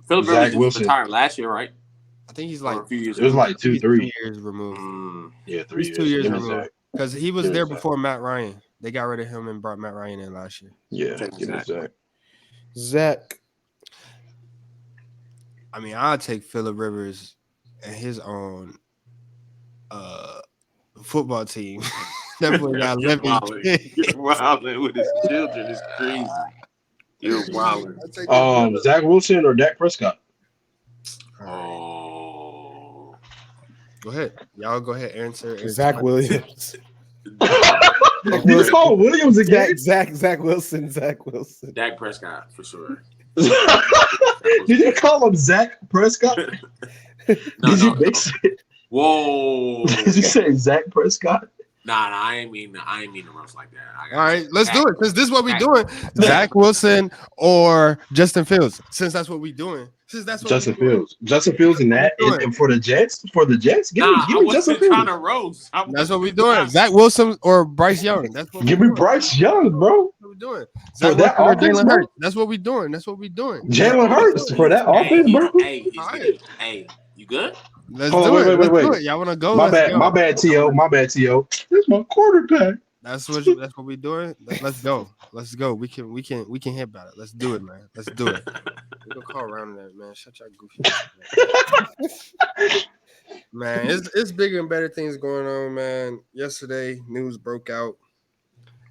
Phillip Rivers just retired last year, right? I think he's a few years. It was like 3 years removed. Yeah, 3 years. 2 years removed. Because he was there before Matt Ryan. They got rid of him and brought Matt Ryan in last year. Yeah, give me Zach. Zach. I mean, I'll take Phillip Rivers and his own football team. Definitely got living. You're wilding with his children. It's crazy. You're wilding. Zach Wilson or Dak Prescott? Oh. Go ahead. Y'all go ahead. Answer. Zach Williams. Did you call Williams again? Zach Wilson. Dak Prescott, for sure. Did you call him Zach Prescott? Did you mix it? Whoa. Did you say Zach Prescott? Nah, I ain't mean to roast like that. All right, let's do it. Because this is what we're doing. Zach Wilson or Justin Fields. Since that's what we're doing. Justin Fields and that. And for the Jets, give me Justin Fields. Trying to roast. That's what we're doing. Zach Wilson or Bryce Young. That's what give me Bryce Young, bro. That's what we're doing. For that offense, Jalen Hurts. That's what we're doing. Jalen Hurts for that offense, bro. Hey, you good? Let's do it. Wait. Y'all want to go? My bad, T.O. This is my quarterback. That's what we're doing. Let's go. We can hit about it. Let's do it, man. Let's do it. We're gonna call around that, man. Shut your goofy ass, man. It's bigger and better things going on, man. Yesterday, news broke out.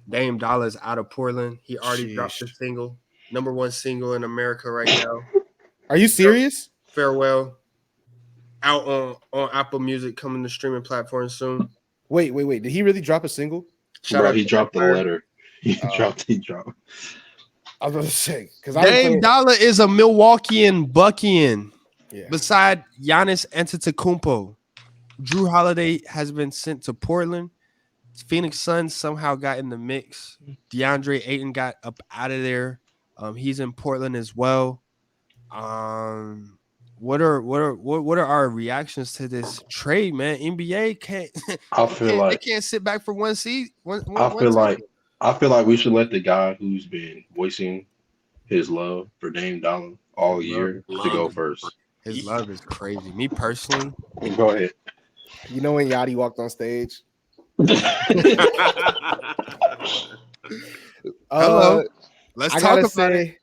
Dame Dolla's out of Portland. He already dropped the single, #1 single in America right now. Are you serious? Farewell. Out on Apple Music, coming to streaming platforms soon. Wait. Did he really drop a single? He dropped the letter. He dropped. I was going to say because Dame Dollar is a Milwaukeean Buckian. Yeah. Beside Giannis Antetokounmpo, Drew Holiday has been sent to Portland. Phoenix Suns somehow got in the mix. DeAndre Ayton got up out of there. He's in Portland as well. What are our reactions to this trade, man? NBA can't. They can't sit back for one season. I feel like we should let the guy who's been voicing his love for Dame Dollar all year to go first. His love is crazy. Me personally, go ahead. You know when Yachty walked on stage? Hello. Let's talk about it.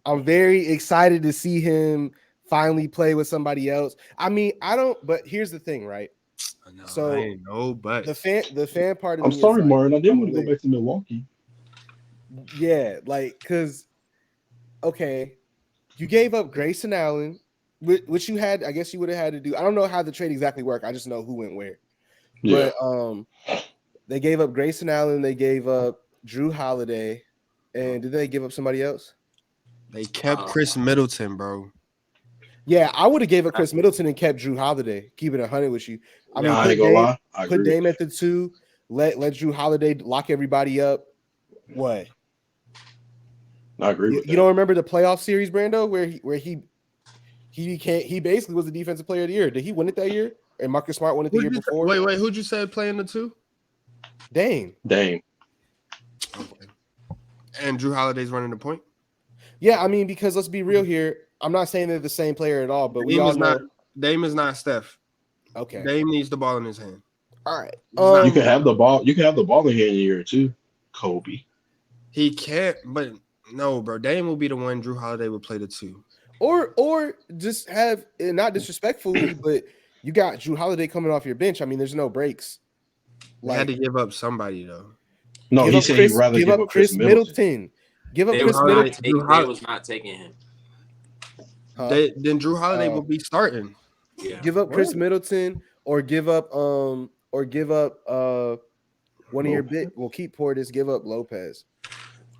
I'm very excited to see him finally play with somebody else. I mean, but here's the thing, right? No, So, I ain't no but. the fan part of I'm me sorry, is like, Martin. I didn't I'm want to go lit. back to Milwaukee. Yeah, like, because, okay, you gave up Grayson Allen, which you had, I guess you would have had to do. I don't know how the trade exactly worked. I just know who went where. Yeah. But they gave up Grayson Allen, they gave up Drew Holiday, and did they give up somebody else? They kept Chris Middleton, bro. Yeah, I would have gave up Chris Middleton and kept Drew Holiday. Keep it 100 with you. I mean, I ain't gonna lie. I put agree. Dame at the 2. Let Drew Holiday lock everybody up. What? I agree with that. You don't remember the playoff series, Brando, where he basically was the defensive player of the year. Did he win it that year? And Marcus Smart won it the year before? Wait, who'd you say playing the 2? Dame. Dame. Okay. And Drew Holiday's running the point? Yeah, I mean, because let's be real here. I'm not saying they're the same player at all, but we all know. Dame is not Steph. Okay. Dame needs the ball in his hand. All right. You can have the ball. You can have the ball in hand in a year too. Kobe. He can't, but no, bro. Dame will be the one. Drew Holiday will play the 2. Or just have, not disrespectfully, but you got Drew Holiday coming off your bench. I mean, there's no breaks. They had to give up somebody though. No, he said he'd rather give up Chris Middleton. Give up Chris Middleton. They was not taking him. Then Drew Holiday will be starting. Yeah. Give up Chris Middleton or give up one of your bit. We'll keep Portis. Give up Lopez.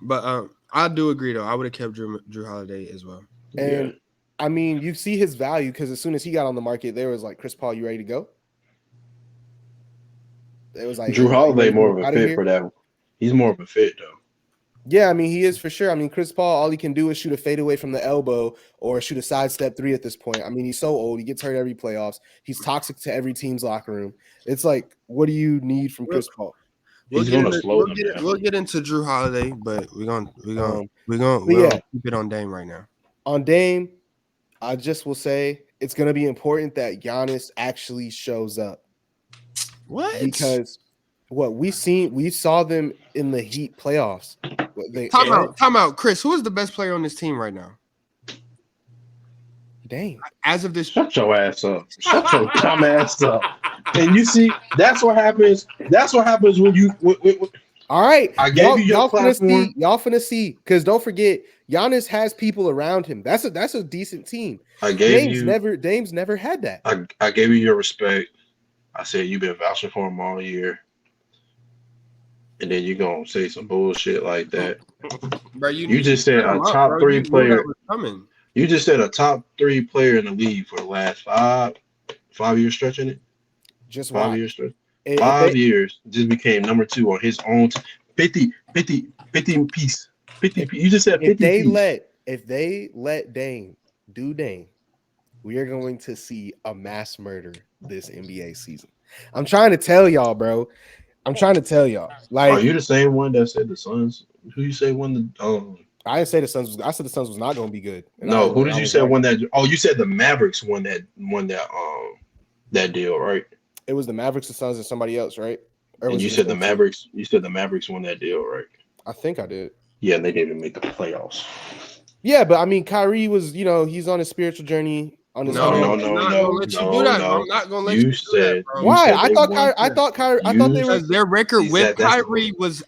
But I do agree though. I would have kept Drew Holiday as well. And I mean, you see his value because as soon as he got on the market, there was like, Chris Paul, you ready to go? It was like Drew Holiday more of a fit for that. He's more of a fit though. Yeah, I mean, he is for sure. I mean, Chris Paul, all he can do is shoot a fadeaway from the elbow or shoot a sidestep 3 at this point. I mean, he's so old. He gets hurt every playoffs. He's toxic to every team's locker room. It's like, what do you need from Chris Paul? We'll get into Drew Holiday, but we're gonna keep it on Dame right now. On Dame, I just will say it's gonna be important that Giannis actually shows up. What? Because what we saw them in the Heat playoffs. Time out, Chris. Who is the best player on this team right now? Dame. As of this, shut your ass up. Shut your dumb ass up. And you see, that's what happens. That's what happens when you. All right, I gave you your platform. Y'all finna see, because don't forget, Giannis has people around him. That's a decent team. Dame's never had that. I gave you your respect. I said you've been vouching for him all year, and then you're gonna say some bullshit like that. Bro, you just said a top 3 player. You just said a top 3 player in the league for the last 5 years stretching it. Just 5 years stretch. 5 years just became number 2 on his own 50 piece. 50 piece. You just said 50 if they let Dame do Dame, we are going to see a mass murder this NBA season. I'm trying to tell y'all, bro. Like, are you the same one that said the Suns? Who you say won the I didn't say the Suns. I said the Suns was not going to be good. No, who did you say won that? Oh, you said the Mavericks won that deal, right? It was the Mavericks, the Suns, and somebody else, right? And you said the Mavericks. You said the Mavericks won that deal, right? I think I did. Yeah, and they didn't make the playoffs. Yeah, but I mean, Kyrie was, he's on his spiritual journey. On his I'm not gonna let you do that. I'm not gonna let you do that, bro. Why? I thought they were. Their record with Kyrie was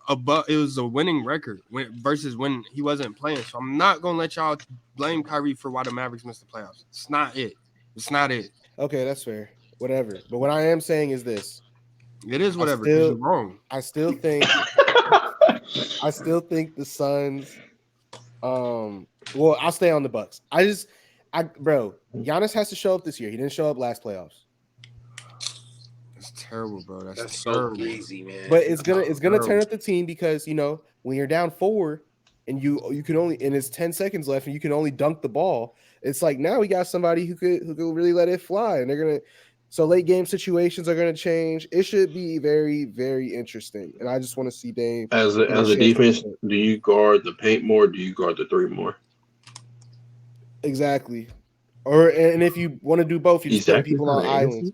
above. It was a winning record versus when he wasn't playing. So I'm not gonna let y'all blame Kyrie for why the Mavericks missed the playoffs. It's not it. Okay, that's fair. Whatever. But what I am saying is this. It is whatever. You're wrong. I still think the Suns. Well, I'll stay on the Bucks. Bro, Giannis has to show up this year. He didn't show up last playoffs. That's terrible, bro. That's so crazy, man. But it's gonna turn up the team because when you're down 4 and you can only, and it's 10 seconds left and you can only dunk the ball. It's like now we got somebody who could really let it fly, and they're gonna. So late game situations are gonna change. It should be very, very interesting, and I just want to see Dame as a defense. Do you guard the paint more? Or do you guard the 3 more? Exactly. And if you want to do both, you just put people on islands.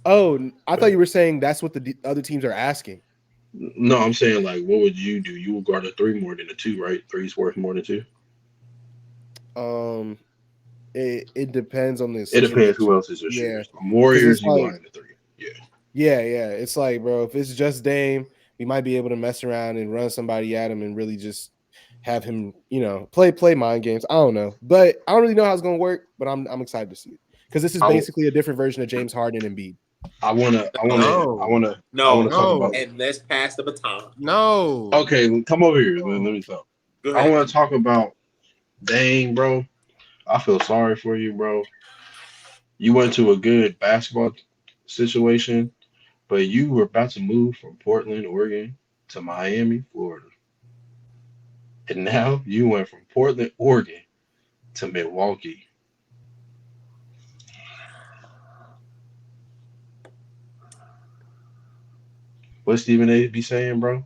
Oh, I thought you were saying that's what the other teams are asking. No, I'm saying, like, what would you do? You would guard a 3 more than a 2, right? 3's worth more than 2. it depends on the It situation. depends who else is your shooters. Warriors, you going in the 3. Yeah. It's like, bro, if it's just Dame, we might be able to mess around and run somebody at him and really just have him, play mind games. I don't know, but I don't really know how it's gonna work. But I'm excited to see it because this is basically a different version of James Harden and Embiid. I wanna talk about. And let's pass the baton. No. Okay, come over here. Let me talk. I want to talk about Dame, bro. I feel sorry for you, bro. You went to a good basketball situation, but you were about to move from Portland, Oregon to Miami, Florida. And now you went from Portland, Oregon to Milwaukee. What Stephen A be saying, bro?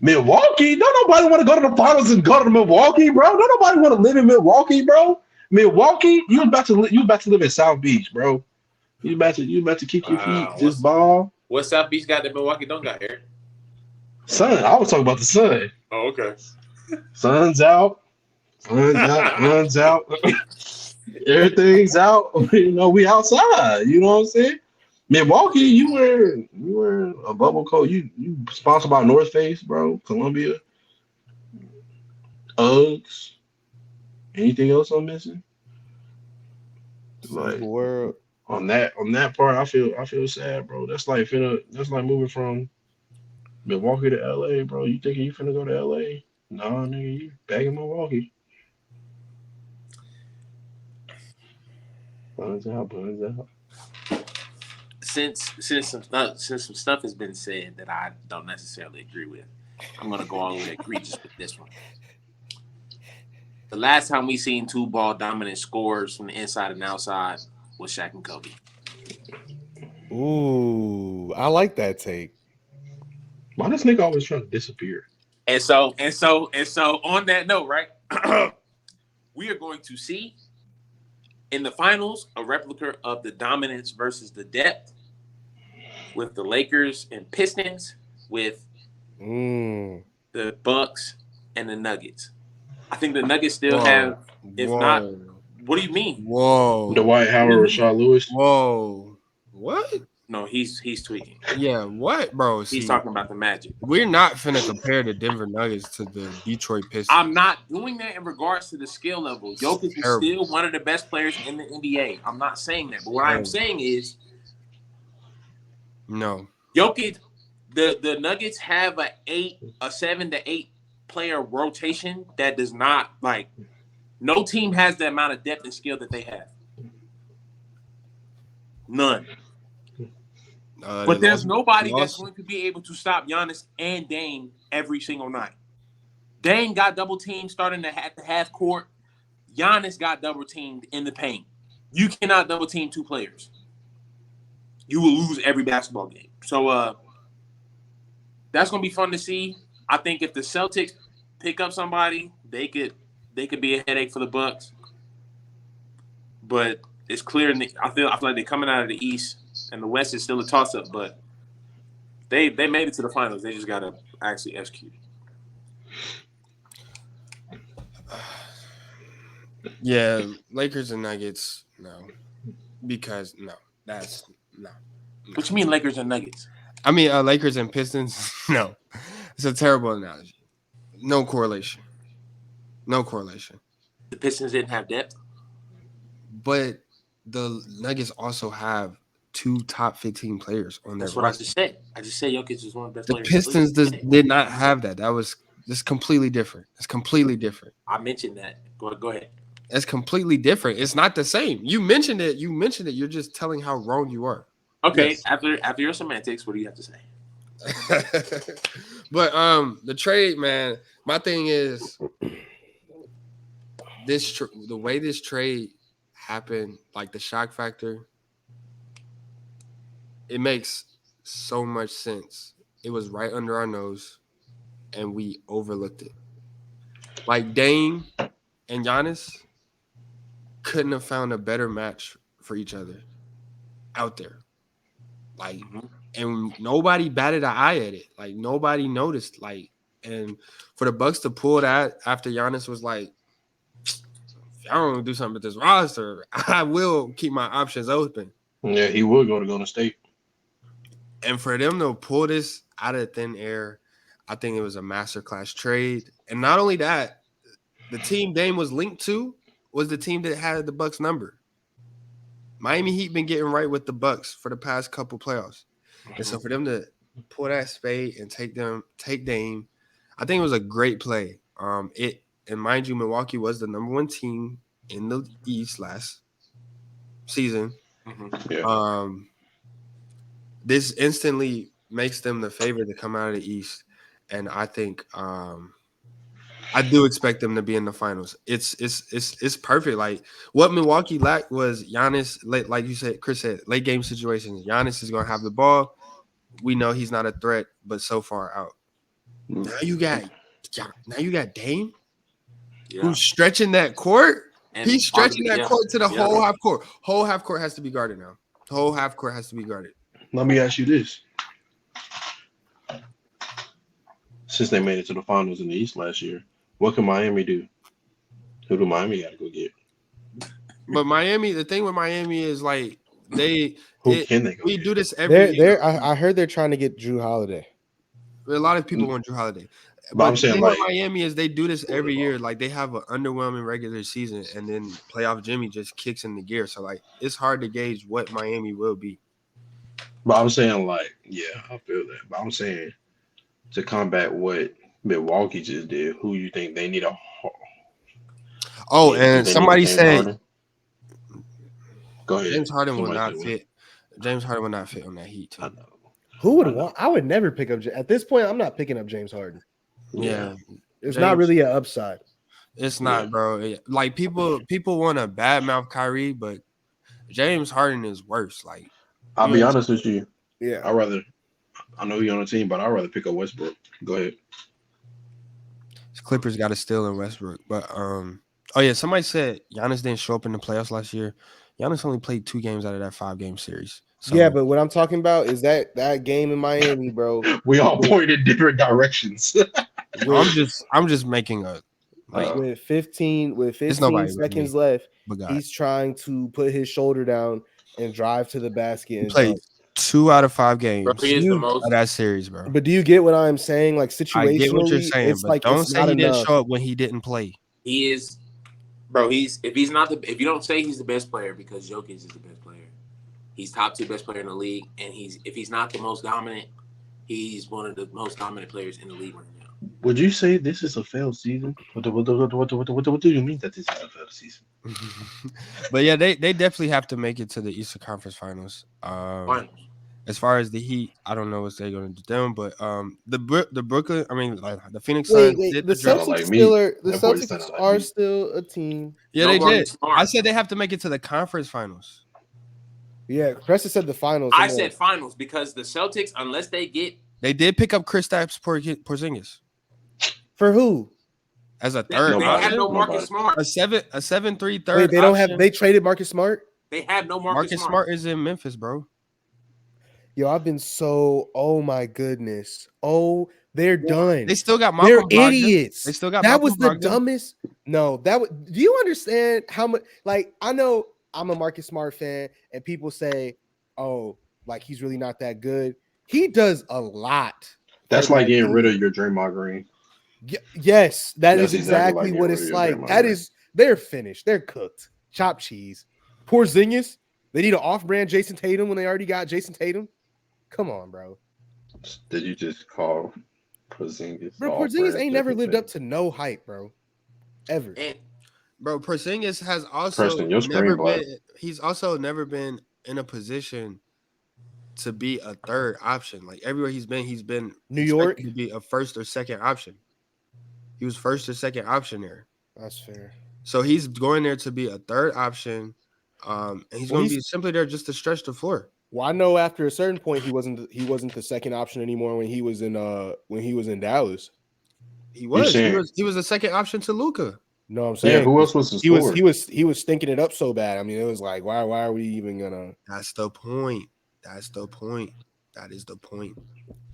Milwaukee? Don't nobody want to go to the finals and go to Milwaukee, bro. Don't nobody want to live in Milwaukee, bro. Milwaukee, you about to live in South Beach, bro. You about to kick your feet, just ball. What South Beach got that Milwaukee don't got here? Sun. I was talking about the sun. Oh, okay. Sun's out. Sun's out. Everything's out. We outside. You know what I'm saying? Milwaukee, you wear a bubble coat. You sponsored by North Face, bro. Columbia. Uggs. Anything else I'm missing? Like World. on that part, I feel sad, bro. That's like moving from Milwaukee to LA, bro. You thinking you finna go to LA? Nah, nigga, you back in Milwaukee. Buns out. Since some stuff has been said that I don't necessarily agree with, I'm gonna go all the way egregious with this one. The last time we seen 2 ball dominant scores from the inside and outside was Shaq and Kobe. Ooh, I like that take. Why this nigga always trying to disappear? And so on that note, right? We are going to see in the finals a replica of the dominance versus the depth with the Lakers and Pistons, with the Bucks and the Nuggets. I think the Nuggets still have, if not, what do you mean? Whoa. Dwight Howard, Rashard Lewis. Whoa. What? No, he's tweaking. Yeah, what, bro? He's talking about the Magic. We're not finna compare the Denver Nuggets to the Detroit Pistons. I'm not doing that in regards to the skill level. Jokic is still one of the best players in the NBA. I'm not saying that. But what I'm saying is, no. Jokic, the Nuggets have a 7 to 8 player rotation that does not, like, no team has the amount of depth and skill that they have. None. But there's nobody that's going to be able to stop Giannis and Dame every single night. Dame got double teamed starting at the half court. Giannis got double teamed in the paint. You cannot double team 2 players. You will lose every basketball game. So that's going to be fun to see. I think if the Celtics pick up somebody, they could be a headache for the Bucks. But it's clear. I feel like they're coming out of the East, and the West is still a toss-up. But they made it to the finals. They just got to actually execute. Yeah, Lakers and Nuggets, no. Because, no. That's, no. What you mean Lakers and Nuggets? I mean, Lakers and Pistons, no. It's a terrible analogy. No correlation. The Pistons didn't have depth? But the Nuggets also have 2 top 15 players on their roster. That's what I just said. I just said Jokic is one of the best players. The Pistons did not have that. That was just completely different. It's completely different. I mentioned that. Go ahead. It's completely different. It's not the same. You mentioned it. You're just telling how wrong you are. Okay. Yes. After your semantics, what do you have to say? But the trade, man, my thing is the way this trade happened, like the shock factor, it makes so much sense. It was right under our nose, and we overlooked it. Like Dame and Giannis couldn't have found a better match for each other out there. Like, and nobody batted an eye at it. Like, nobody noticed. Like, and for the Bucks to pull that after Giannis was like, I don't want to do something with this roster, I will keep my options open. Yeah, he would go to Golden State. And for them to pull this out of thin air, I think it was a masterclass trade. And not only that, the team Dame was linked to was the team that had the Bucks number. Miami Heat been getting right with the Bucks for the past couple playoffs. And so for them to pull that spade and take Dame, I think it was a great play. And mind you, Milwaukee was the number 1 team in the East last season. Yeah. This instantly makes them the favorite to come out of the East, and I think I do expect them to be in the finals. It's perfect. Like what Milwaukee lacked was Giannis. Like you said, Chris said, late game situations. Giannis is going to have the ball. We know he's not a threat, but so far out. Now you got Dame, who's stretching that court. And he's stretching that court to the whole half court. Whole half court has to be guarded now. The whole half court has to be guarded. Let me ask you this. Since they made it to the finals in the East last year, what can Miami do? Who do Miami got to go get? But Miami, the thing with Miami is like we do this every year. I heard they're trying to get Drew Holiday. A lot of people want Drew Holiday. But I'm saying, like, Miami is they do this every year. Like they have an underwhelming regular season, and then playoff Jimmy just kicks in the gear. So like it's hard to gauge what Miami will be. But I'm saying, like, yeah, I feel that. But I'm saying to combat what Milwaukee just did, who you think they need a? And somebody said, Harden? Go ahead. James Harden will not fit. James Harden will not fit on that Heat team. Who would want? I would never pick up. At this point, I'm not picking up James Harden. Yeah, it's not really an upside. It's not, bro. Like people want to badmouth Kyrie, but James Harden is worse. Like I'll be honest with you. Yeah, I know you're on the team, but I'd rather pick up Westbrook. Go ahead. Clippers got to steal in Westbrook, but somebody said Giannis didn't show up in the playoffs last year. Giannis only played 2 games out of that 5-game series. So, yeah, but what I'm talking about is that game in Miami, bro. We all pointed different directions. I'm just making a with 15 seconds left. He's trying to put his shoulder down and drive to the basket. He played 2 out of 5 games of that series, bro. But do you get what I'm saying? Like situationally, I get what you're saying, it's but like don't say he didn't show up when he didn't play. He is, bro. If you don't say he's the best player because Jokic is the best player, he's top 2 best player in the league, and if he's not the most dominant, he's one of the most dominant players in the league right now. Would you say this is a failed season? What do you mean that this is a failed season? But yeah, they definitely have to make it to the Eastern Conference Finals. As far as the Heat, I don't know what they're going to do them, but the Brooklyn, the Phoenix Suns. The Celtics are still a team. Yeah, they did. I said they have to make it to the conference finals. Yeah, Preston said the finals. I said finals because the Celtics, unless they did pick up Kristaps Porzingis. For who? As a third. They have no Marcus Smart. A 7-3 third. Wait, they don't have. They traded Marcus Smart. They have no Marcus Smart is in Memphis, bro. Yo, I've been so. Oh my goodness. Oh, they're done. They still got Malcolm They're Brogdon. idiots. They still got. That Malcolm was the Brogdon. dumbest. No, do you understand how much? Like, I know I'm a Marcus Smart fan, and people say, "Oh, like he's really not that good." He does a lot. That's like getting rid of your Draymond Green. Yes, that's exactly what it's like. They're finished. They're cooked. Chopped cheese. Porzingis. They need an off-brand Jason Tatum when they already got Jason Tatum. Come on, bro. Did you just call Porzingis? Bro, Porzingis ain't never lived up to no hype, bro. Ever. Bro, Porzingis has also never been. He's also never been in a position to be a third option. Like everywhere he's been New York to be a first or second option. He was first or second option there. That's fair. So he's going there to be a third option. And he's going to be simply there just to stretch the floor. Well, I know after a certain point he wasn't the second option anymore when he was in Dallas. He was a second option to Luka. No, I'm saying who else was he was stinking it up so bad. I mean, it was like why are we even gonna? That's the point. That is the point.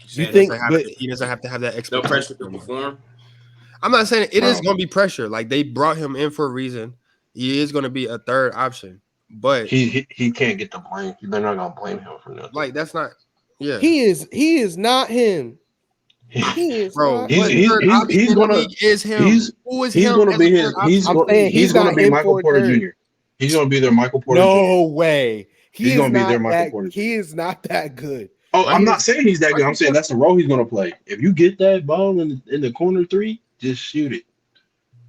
You think he doesn't have to have that extra pressure to perform? I'm not saying it is going to be pressure. Like they brought him in for a reason. he is going to be a third option, but he can't get the blame. They're not gonna blame him for nothing. like that's not. Yeah, He is not him. He is bro. not. What He's third option he's in the gonna league is him? Who is he's him? gonna as be a his third option? I'm saying he's gonna not be him Michael for a Porter third. Jr. He's gonna be their Michael Porter Jr. No way. He's gonna be their Michael Porter Jr. He is not that good. Oh, Why I'm he not is- saying he's that good. I'm why saying that's the role he's gonna play. If you get that ball in the corner three, just shoot it.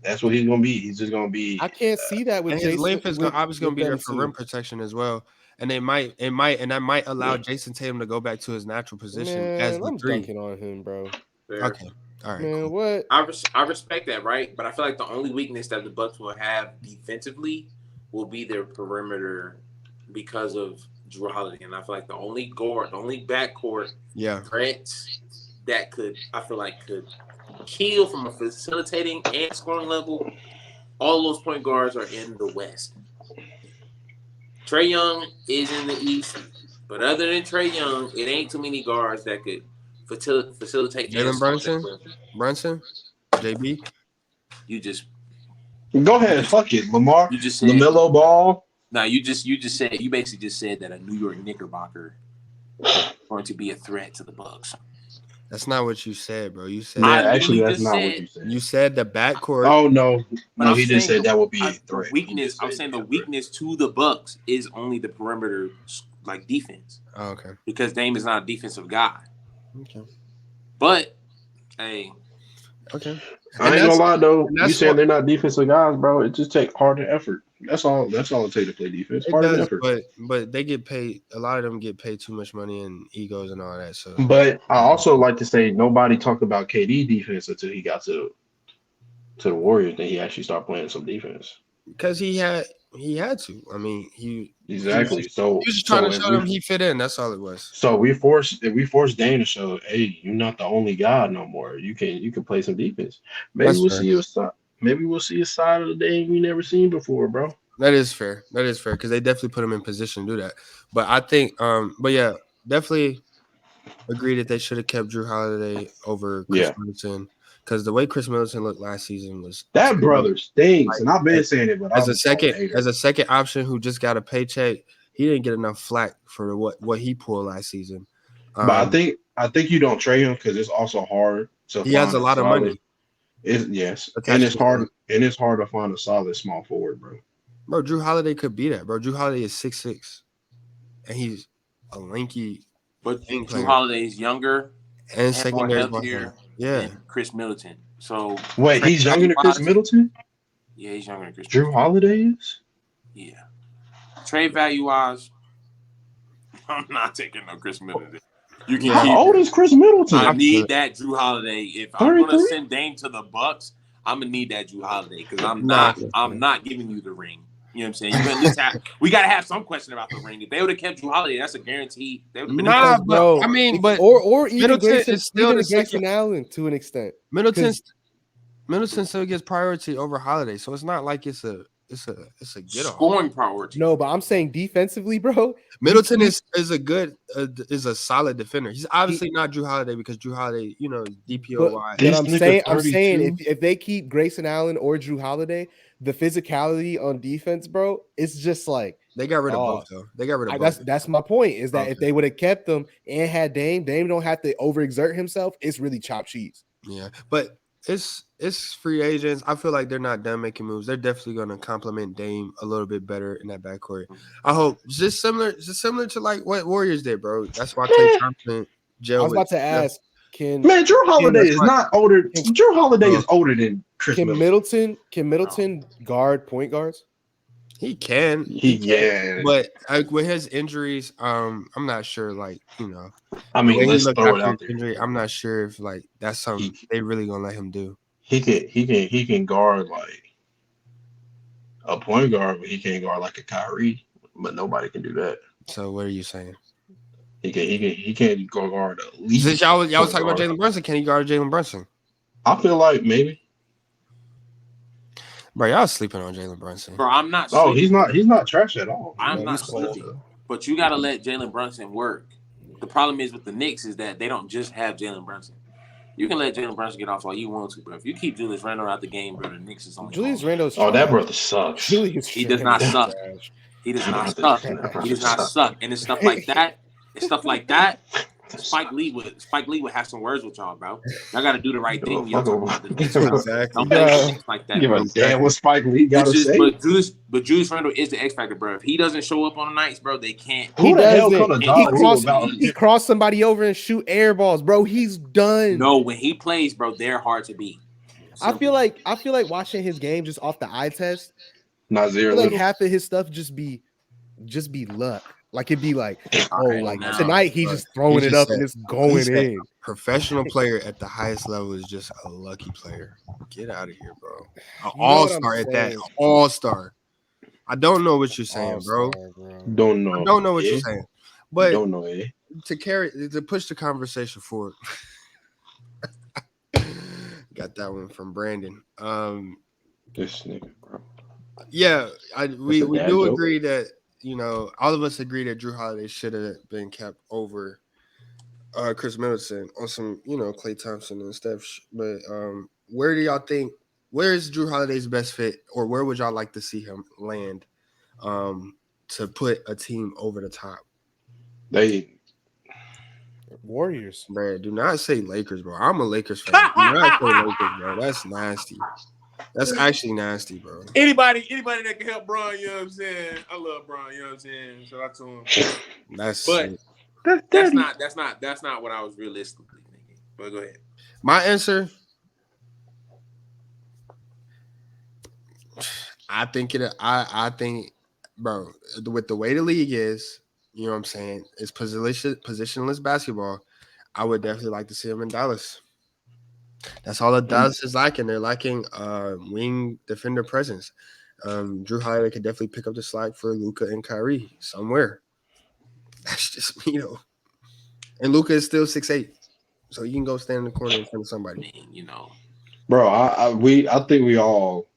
That's what he's gonna be. He's just gonna be. I can't see that with And Jason. his length is obviously going to be there them for two. rim protection as well. And that might allow Jason Tatum to go back to his natural position as Man, the I'm three. dunking on him, bro. Fair. Okay, all right. Man, Cool. what? I respect that, right? But I feel like the only weakness that the Bucks will have defensively will be their perimeter because of Drew Holiday. And I feel like the only backcourt Yeah, threats that could kill from a facilitating and scoring level, all those point guards are in the West. Trae Young is in the East, but other than Trae Young, it ain't too many guards that could facilitate. Jalen Brunson, JB. You just Go ahead, fuck it, Lamar. You just said LaMelo Ball. No, you basically just said that a New York Knickerbocker is going to be a threat to the Bucks. That's not what you said, bro. You said Yeah, I actually, literally that's just not said- what you said. you said the backcourt. Oh no, But I'm he just saying said that would be a the threat. weakness. I'm saying the weakness to the Bucks is only the perimeter, like defense, Oh, okay. because Dame is not a defensive guy. Okay. But hey, Okay. I ain't gonna lie though. and You that's saying what- they're not defensive guys, bro? It just takes hard and effort. That's all it takes to play defense. It Hard and does, effort. but they get paid. A lot of them get paid too much money and egos and all that. So But I also like to say nobody talked about KD defense until he got to the Warriors. Then he actually started playing some defense. because he had to. I mean, he Exactly. was So just trying to if show them he fit in. That's all it was. So we forced Dame to show, hey, you're not the only guy no more. You can play some defense. Maybe That's we'll fair. see a side. Maybe we'll see a side of the Dame we never seen before, bro. That is fair. Because they definitely put him in position to do that. But I think, but yeah, definitely agree that they should have kept Drew Holiday over Chris Middleton. Because the way Chris Middleton looked last season was That brother stinks, and I've been saying it, but as a second option who just got a paycheck. He didn't get enough flack for what he pulled last season. But I think you don't trade him because it's also hard to. He has a lot of money. Yes, and it's hard. And it's hard to find a solid small forward, bro. Bro, Drew Holiday could be that, bro. Drew Holiday is 6'6", and he's a lanky. but Drew Drew Holiday is younger and secondary more healthier yeah. than Chris Middleton. So Wait, he's younger than Chris Middleton? Yeah, he's younger than Chris. Drew Holiday is? Yeah. Trade value wise, I'm not taking no Chris Middleton. You can keep How old is Chris Middleton? I need that Drew Holiday. If I'm 33? gonna send Dame to the Bucks, I'm gonna need that Drew Holiday because I'm not giving you the ring. You know what I'm saying? You at least we gotta have some question about the ring. If they would have kept Drew Holiday, that's a guarantee. They would have been Nah, Bro, but I mean, but or even Middleton Grayson, is still the Grayson second. Allen to an extent. Middleton still gets priority over Holiday, so it's not like it's a get off. scoring priority. No, but I'm saying defensively, bro. Middleton is a solid defender. He's obviously not Drew Holiday because Drew Holiday, DPOY. But I'm nigga saying 32? if they keep Grayson Allen or Drew Holiday, the physicality on defense, bro, it's just like They got rid of both though. They got rid of both. that's my point. Is that if Okay. they would have kept them and had Dame don't have to overexert himself. It's really chopped cheese. Yeah, but it's free agents. I feel like they're not done making moves. They're definitely going to complement Dame a little bit better in that backcourt. I hope just similar to like what Warriors did, bro. That's why Klay Thompson I was about to ask, can Drew Holiday is not older. Drew Holiday is older than Chris Can Middleton guard point guards? He can. Yeah. But with his injuries, I'm not sure. Like I the mean, way he let's looked throw it after out his there. injury, I'm not sure if like that's something they really gonna let him do. He can guard like a point guard, but he can't guard like a Kyrie. But nobody can do that. So what are you saying? He can't go guard at least. Since y'all was point talking about guard. Jalen Brunson, can he guard Jalen Brunson? I feel like maybe. Bro, y'all sleeping on Jalen Brunson. Bro, I'm not. Oh, sleeping. he's not trash at all. I'm Man, not he's cold. sleeping. But you got to let Jalen Brunson work. The problem is with the Knicks is that they don't just have Jalen Brunson. You can let Jalen Brunson get off all you want to, bro. If you keep Julius Randle out the game, bro, the Knicks is only Julius going. Randle's Oh, trash. that brother sucks. Julius He does not Randle's suck. trash. He does not That suck. brother He does not sucks. suck. And it's stuff like that. It's stuff like that. Spike Lee would have some words with y'all, bro. Y'all got to do the right thing. Y'all talking about the Knicks, bro. Exactly. Don't play with the Knicks like that, Give bro. a damn what Spike Lee got to say. But Julius Randle is the X factor, bro. If he doesn't show up on the nights, bro, they can't. Who the hell doesn't. kind of dog rule about He crossed somebody over and shoot air balls, bro. He's done. No, when he plays, bro, they're hard to beat. I feel like watching his game just off the eye test. not I zero? feel like Little. half of his stuff just be luck. Like it'd be like, Alright, like now, tonight he's just throwing it up and it's going in. Professional player at the highest level is just a lucky player. Get out of here, bro. An You know all-star what I'm at that. saying? All-star. I don't know what you're saying, bro. All-star, bro. Don't know. I don't know what you're saying. But Don't know, eh? to push the conversation forward. Got that one from Brandon. This nigga, bro. Yeah, we a dad do joke. agree that, you know, all of us agree that Drew Holiday should have been kept over Chris Middleton on some, you know, Klay Thompson and stuff. But where do y'all think, where is Drew Holiday's best fit, or where would y'all like to see him land to put a team over the top? They Warriors. Man, do not say Lakers, bro. I'm a Lakers fan. Do not say Lakers, bro. That's nasty. That's actually nasty, bro. Anybody that can help Bron, you know what I'm saying? I love Bron, you know what I'm saying? Shout out to him. That's But that's not what I was realistically thinking. But go ahead. my answer. I think, bro, with the way the league is, you know what I'm saying, it's positionless basketball. I would definitely like to see him in Dallas. That's all that Dallas is lacking. They're lacking wing defender presence. Drew Holiday could definitely pick up the slack for Luka and Kyrie somewhere. That's just, you know. And Luka is still 6'8", so you can go stand in the corner in front of I somebody. mean, you know. bro, I think we all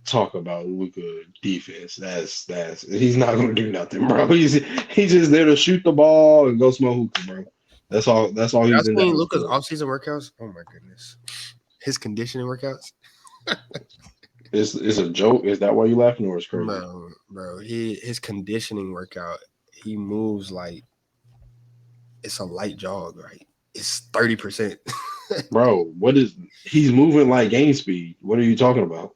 talk about Luka defense. That's he's not gonna do nothing, bro. He's just there to shoot the ball and go smoke hookah, bro. That's all Y'all he's in seen there Luka's for. offseason workouts? Oh my goodness. His conditioning workouts? It's a joke. Is that why you laughing, or it's crazy? Bro, his conditioning workout, he moves like it's a light jog, right? It's 30%. Bro, he's moving like game speed. What are you talking about?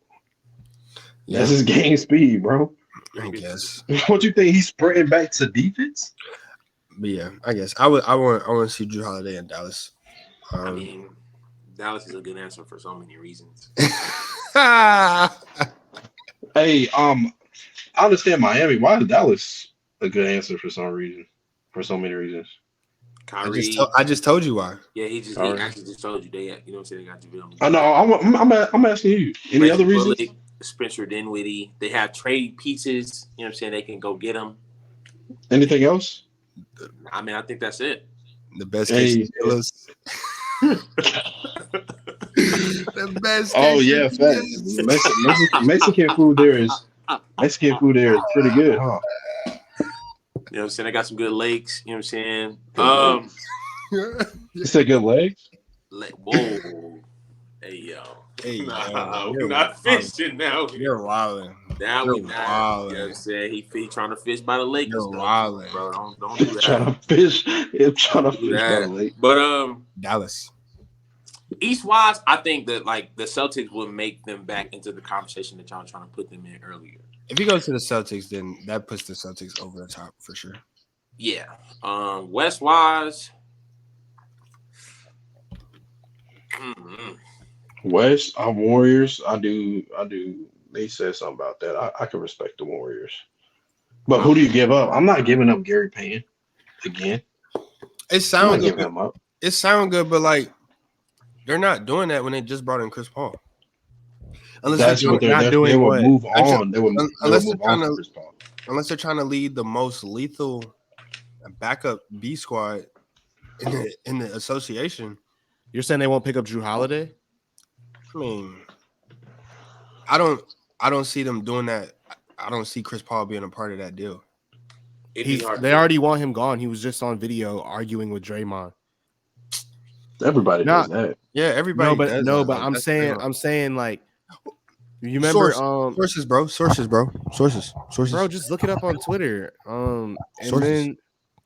Yeah, That's his game speed, bro. I guess. What you think he's sprinting back to defense? But yeah, I guess I want to see Drew Holiday in Dallas. I mean, Dallas is a good answer for so many reasons. Hey, I understand Miami. Why is Dallas a good answer for some reason? For so many reasons. Kyrie. I just told you why. Yeah, he actually just told you they, you know what I'm saying, they got you. I know. I'm asking you. Any other reasons? Bullock, Spencer Dinwiddie. They have trade pieces. You know what I'm saying? They can go get them. Anything else? I mean, I think that's it. The best case Steelers. The best. Oh yeah, facts. Mexican food there is pretty good, huh? You know what I'm saying? They got some good lakes. You know what I'm saying? You said good legs? Whoa. Hey, yo. Hey, we're not fishing now. You're wilding. Now You're we not. You know wilding. what I'm saying? He trying to fish by the lake. You're wilding. Bro, don't do that. Trying to fish by the lake. But Dallas. East-wise, I think that like the Celtics would make them back into the conversation that y'all trying to put them in earlier. If you go to the Celtics, then that puts the Celtics over the top for sure. Yeah. West-wise. West, Warriors. I do. They said something about that. I can respect the Warriors, but who do you give up? I'm not giving up Gary Payton again. It sounds Give good. him up. It sounds good, but like they're not doing that when they just brought in Chris Paul. That's what they're not doing. They will move on. They will move on to Chris Paul. Unless they're trying to lead the most lethal backup B squad in the association. You're saying they won't pick up Drew Holiday? I mean, I don't see them doing that. I don't see Chris Paul being a part of that deal. They already want him gone. He was just on video arguing with Draymond. Everybody does that. Yeah, everybody does that. but Like, I'm saying like, you remember sources, bro. Sources. Bro, just look it up on Twitter. And then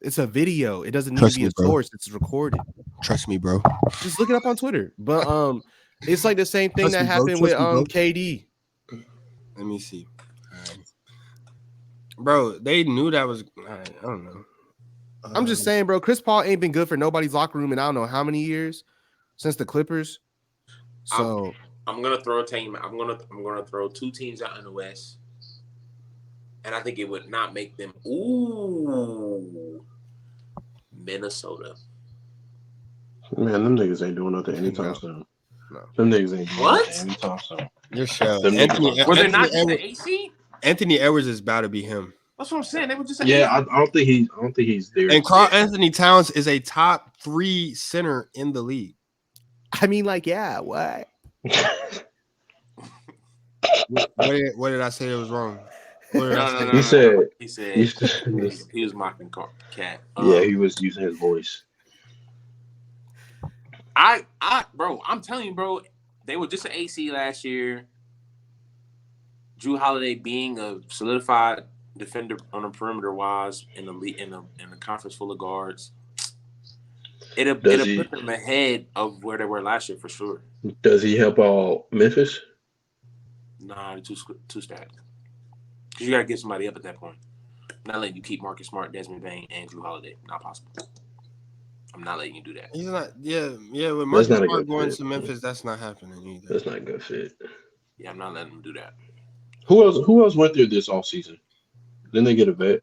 it's a video. It doesn't need to be a source. It's recorded. Trust me, bro. Just look it up on Twitter. But it's like the same thing that happened with KD. Let me see. Bro, they knew that was. I don't know. I'm just saying, bro. Chris Paul ain't been good for nobody's locker room in I don't know how many years since the Clippers. So I'm gonna throw a team. I'm gonna throw two teams out in the West, and I think it would not make them. Ooh, Minnesota. Man, them niggas ain't doing nothing anytime soon. No. Them niggas ain't doing nothing anytime soon. You're sure. Was it not just the AC? Anthony Edwards is about to be him. That's what I'm saying. They were just I don't think he's there. And Karl Anthony Towns is a top 3 center in the league. I mean, like, yeah, what? What did I say that was wrong? No. He said he was mocking Cat. Yeah, he was using his voice. Bro, I'm telling you, bro, they were just an AC last year. Drew Holiday being a solidified defender on the perimeter wise in the conference full of guards. It'll put them ahead of where they were last year for sure. Does he help all Memphis? Nah, too stacked. Because you gotta get somebody up at that point. I'm not letting you keep Marcus Smart, Desmond Bane, and Drew Holiday. Not possible. I'm not letting you do that. He's not. Yeah. With Marcus Smart going to Memphis, that's not happening either. That's not a good fit. Yeah, I'm not letting him do that. Who else went through this offseason? Didn't they get a vet?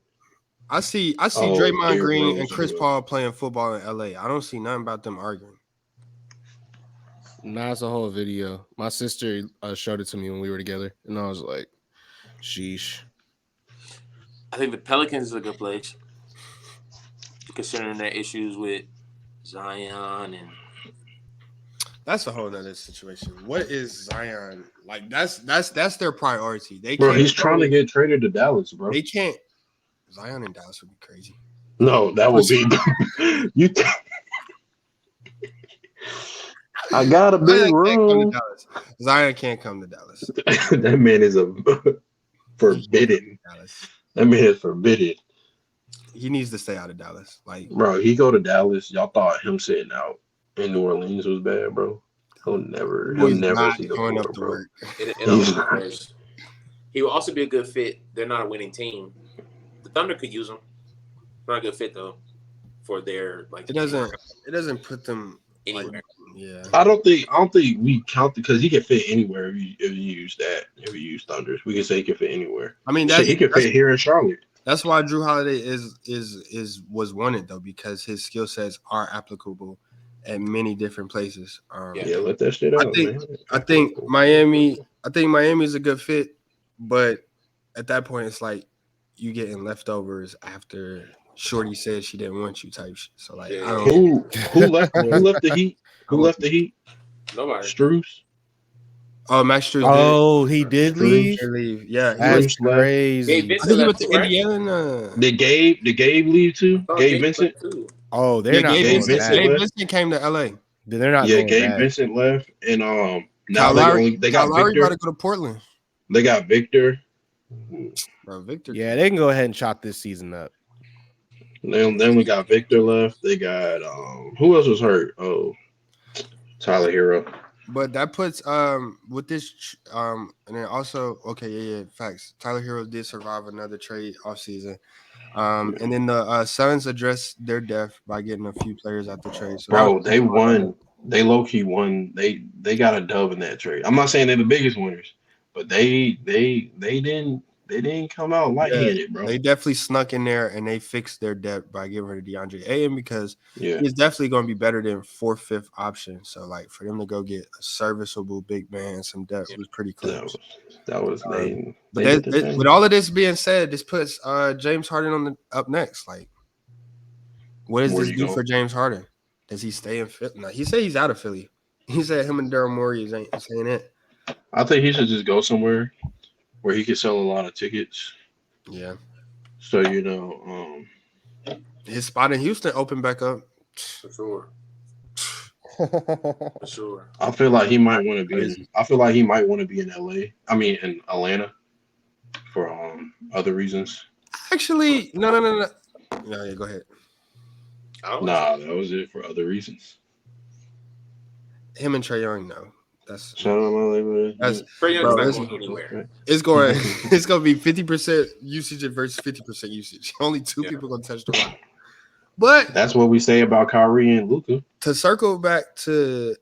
I see Draymond Green and Chris Paul playing football in LA. I don't see nothing about them arguing. Nah, it's a whole video. My sister showed it to me when we were together, and I was like, sheesh. I think the Pelicans is a good place, considering their issues with Zion and. That's a whole nother situation. What is Zion like? That's their priority. He's trying to get traded to Dallas, bro. They can't. Zion in Dallas would be crazy. No, that would be. I got a big room. Zion can't come to Dallas. That man is forbidden. That man is forbidden. He needs to stay out of Dallas. Like, bro, he go to Dallas. Y'all thought him sitting out in New Orleans was bad, bro. He'll never see the going floor, up to bro. work. He will also be a good fit. They're not a winning team. The Thunder could use him. Not a good fit though for their like. It doesn't put them anywhere. Like, yeah. I don't think we count because he can fit anywhere if you use that. If you use Thunders, we can say he can fit anywhere. I mean, he can fit here in Charlotte. That's why Drew Holiday was wanted though, because his skill sets are applicable at many different places. Let that shit out. I think Miami is a good fit, but at that point it's like you getting leftovers after Shorty said she didn't want you type shit. So like, I don't. Who left the Heat? Who left the Heat? Nobody. Strus. Oh, Max Strus. Oh, he did leave. Yeah, that's crazy. Gabe I think he went to right? Indiana. Did Gabe leave too? Gabe Vincent. Oh, they're not. Gabe Vincent came to LA. They're not. Yeah, Gabe Vincent left, and now they got Lowry Victor. about to go to Portland. They got Victor. Bro, Victor. Yeah, they can go ahead and chop this season up. Then we got Victor left. They got who else was hurt? Oh, Tyler Hero. But that puts with this and then also facts. Tyler Hero did survive another trade offseason. And then the Suns addressed their depth by getting a few players out the trade. So bro, they won. They low key won. They got a dub in that trade. I'm not saying they're the biggest winners, but they didn't come out light-handed, bro. They definitely snuck in there and they fixed their depth by giving her to DeAndre Ayton because he's definitely going to be better than 4th, 5th option. So like for them to go get a serviceable big man and some depth was pretty close. That was but with all of this being said, this puts James Harden up next. Like, what does this do for James Harden? Does he stay in Philly? No, he said he's out of Philly. He said him and Daryl Morey ain't it. I think he should just go somewhere where he can sell a lot of tickets. Yeah. So, his spot in Houston opened back up. For sure. For sure. I feel like he might want to be in. I feel like he might want to be in LA. I mean, in Atlanta, for other reasons. Actually, no. No, yeah, go ahead. Nah, that was it for other reasons. Him and Trae Young, no. That's Shout out my label. that's Trae Young's bro, not going anywhere. it's going to be 50% usage versus 50% usage. Only two people gonna touch the rock. But That's what we say about Kyrie and Luka. to circle back to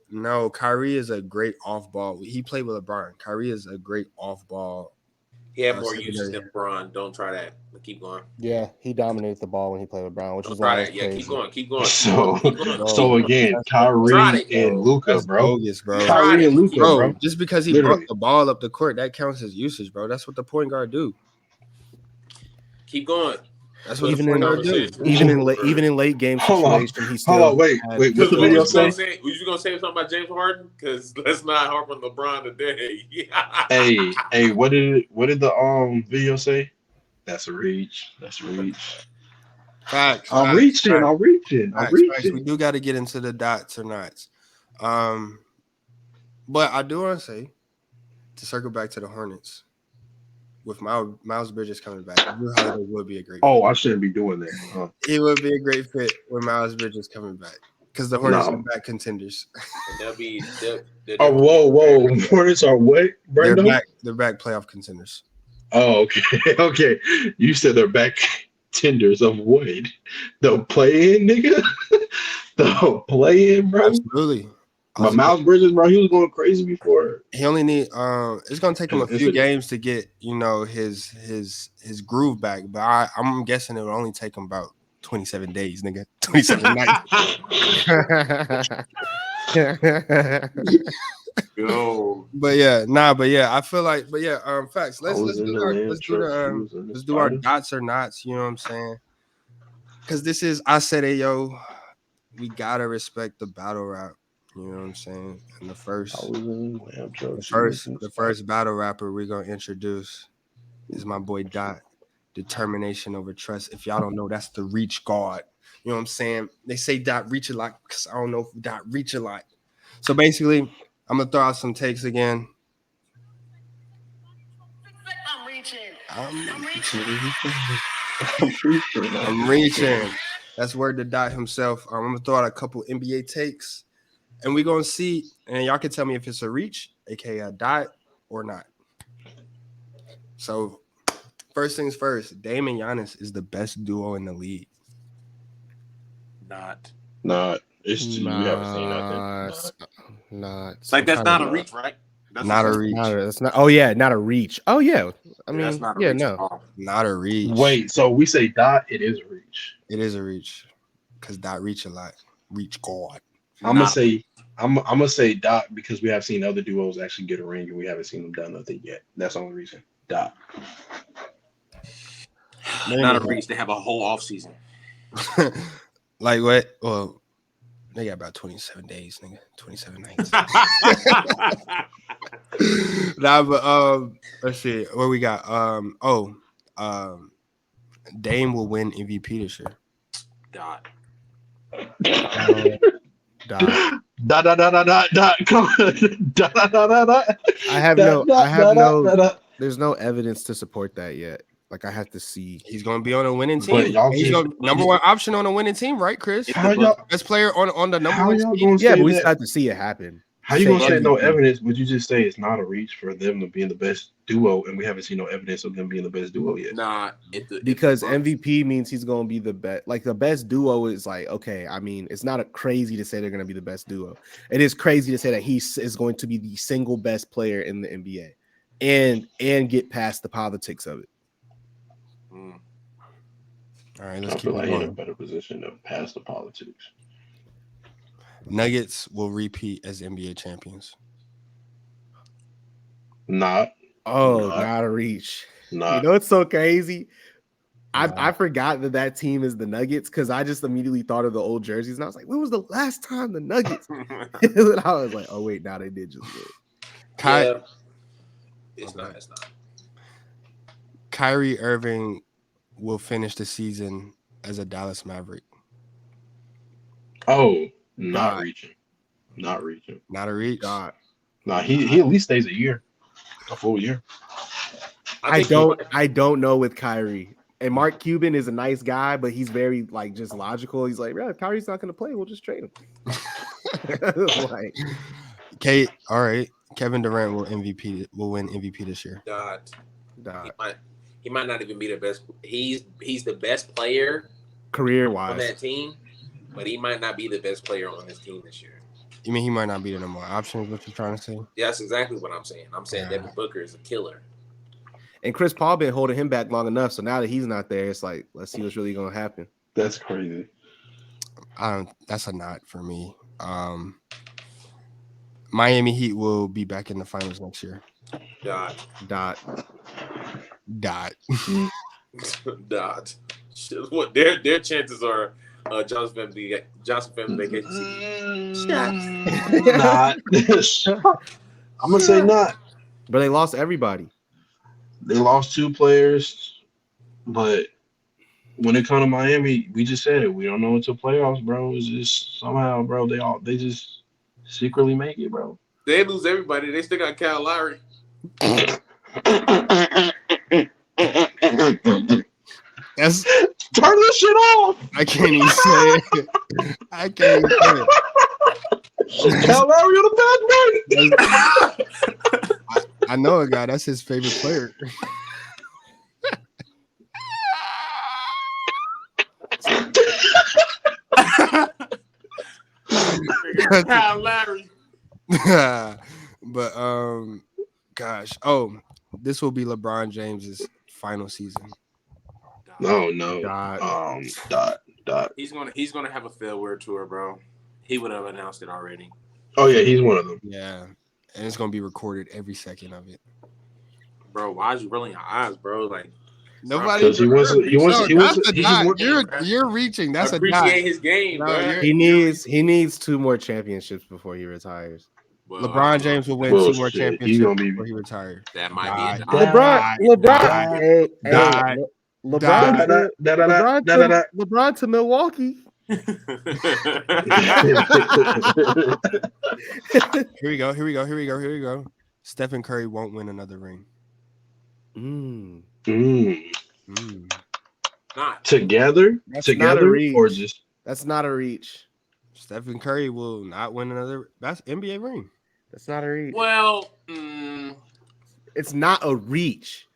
Kyrie is a great off ball. He played with LeBron. Kyrie is a great off ball. He had more usage than LeBron. Don't try that. But keep going. Yeah, he dominated the ball when he played with Brown, which Don't is try why that. Yeah, crazy. keep going. So again, Kyrie and Luka, That's bro. bogus, bro. Kyrie and Luka, bro. Just because he brought the ball up the court, that counts as usage, bro. That's what the point guard do. Keep going. That's what the point guard do. Even in late game situation, he still. Hold on, wait. What's the video say? Was you gonna say something about James Harden? Because let's not harp on LeBron today. Hey, what did the video say? That's a reach. Facts. I'm reaching. We do got to get into the dots or nots. But I do want to say, to circle back to the Hornets, with Miles Bridges coming back, Drew Holiday would be a great fit. I shouldn't be doing that. Huh? He would be a great fit with Miles Bridges coming back because the Hornets are back contenders. They'll be. Whoa! Hornets are what? Brando? They're back playoff contenders. Oh, okay. You said they're back tenders of what? The play-in, nigga? The play-in, bro? Absolutely. But Miles Bridges, bro, he was going crazy before. He only need it's gonna take him a few games to get, his groove back. But I'm guessing it will only take him about 27 days, nigga. 27 nights. Yo. But yeah, I feel like, facts. Let's do our dots or nots, you know what I'm saying? Because this is, I said, hey, yo, we gotta respect the battle rap, you know what I'm saying? And the first battle rapper we're gonna introduce is my boy Dot. Determination over trust. If y'all don't know, that's the reach guard. You know what I'm saying? They say Dot reach a lot because I don't know if Dot reach a lot. So basically, I'm gonna throw out some takes again. I'm reaching. That's word to Dot himself. I'm gonna throw out a couple NBA takes, and we're gonna see, and y'all can tell me if it's a reach, aka a Dot, or not. So, first things first, Dame and Giannis is the best duo in the league. Not. It's you haven't seen nothing. Not. Like that's not a reach, right? That's not a reach. That's not. Oh yeah, not a reach. Oh yeah. I mean, that's not a yeah, reach no, not a reach. Wait, so we say Dot, it is a reach. It is a reach because Dot reach a lot. Reach God. I'm gonna say Dot because we have seen other duos actually get a ring and we haven't seen them done nothing yet. That's the only reason. Dot. Not a reach. They have a whole off season. Like what? Well, they got about 27 days, nigga. 27 nights. But let's see what we got. Dame will win MVP this year. Dot. Come on. I have no. There's no evidence to support that yet. Like I have to see. He's gonna be on a winning team. He's number one option on a winning team, right, Chris? Best player on the number one team. Yeah, but we just have to see it happen. How you gonna say no evidence? Would you just say it's not a reach for them to be in the best duo, and we haven't seen no evidence of them being the best duo yet? Nah, because MVP means he's gonna be the best. Like the best duo is like, okay, I mean, it's not crazy to say they're gonna be the best duo. It is crazy to say that he is going to be the single best player in the NBA, and get past the politics of it. All right, let's keep in a better position to pass the politics. Nuggets will repeat as NBA champions. Not a reach. It's so crazy. I forgot that team is the Nuggets because I just immediately thought of the old jerseys and I was like, when was the last time the Nuggets? And I was like, oh wait, now they did just do it. It's not. Kyrie Irving will finish the season as a Dallas Maverick. Oh, not reaching. Not reaching. Not a reach. God. Nah, he at least stays a full year. I don't know with Kyrie. And Mark Cuban is a nice guy, but he's very like just logical. He's like, yeah, Kyrie's not going to play. We'll just trade him. Like, Kate, all right. Kevin Durant will win MVP this year. He might not even be the best. He's the best player career-wise on that team, but he might not be the best player on this team this year. You mean he might not be the number one option? Is what you're trying to say? Yeah, that's exactly what I'm saying. I'm saying Devin Booker is a killer. And Chris Paul been holding him back long enough, so now that he's not there, it's like, let's see what's really going to happen. That's crazy. That's a not for me. Miami Heat will be back in the finals next year. Dot. What their chances are? Johnson family vacation. Not. I'm gonna say not. But they lost everybody. They lost 2 players, but when it comes to Miami, we just said it. We don't know until playoffs, bro. It's just somehow, bro. They just secretly make it, bro. They lose everybody. They still got Kyle Lowry. That's turn this shit off. I can't even say it. I can't even say it. Kyle Lowry on a bad night. I know a guy. That's his favorite player. Kyle Lowry. But gosh, this will be LeBron James's final season. No. Dot. He's gonna have a farewell tour, bro. He would have announced it already. Oh yeah, he's one of them. Yeah, and it's gonna be recorded every second of it. Bro, why is you rolling your eyes, bro? Like nobody. He wants. You're reaching. That's appreciate his game, bro. He needs 2 more championships before he retires. Well, LeBron James will win 2 more championships before he retires. That might be LeBron to Milwaukee. Here we go. Stephen Curry won't win another ring. Not together or just that's not a reach. Stephen Curry will not win another NBA ring. That's not a reach. Well, it's not a reach.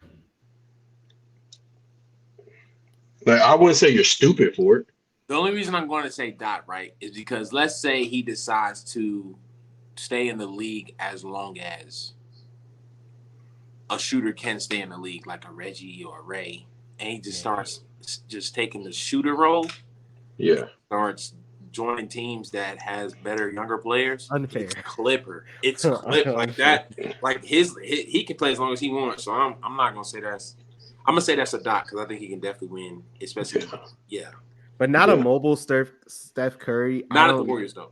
Like, I wouldn't say you're stupid for it. The only reason I'm going to say Dot, right, is because let's say he decides to stay in the league as long as a shooter can stay in the league, like a Reggie or a Ray, and he just starts just taking the shooter role. Yeah. Starts joining teams that has better younger players. Unfair. It's Clipper. It's Clipper. Like that. Like he can play as long as he wants. So I'm not gonna say that's. I'm gonna say that's a Dot because I think he can definitely win, especially But not a mobile Steph Curry. Not at the Warriors though.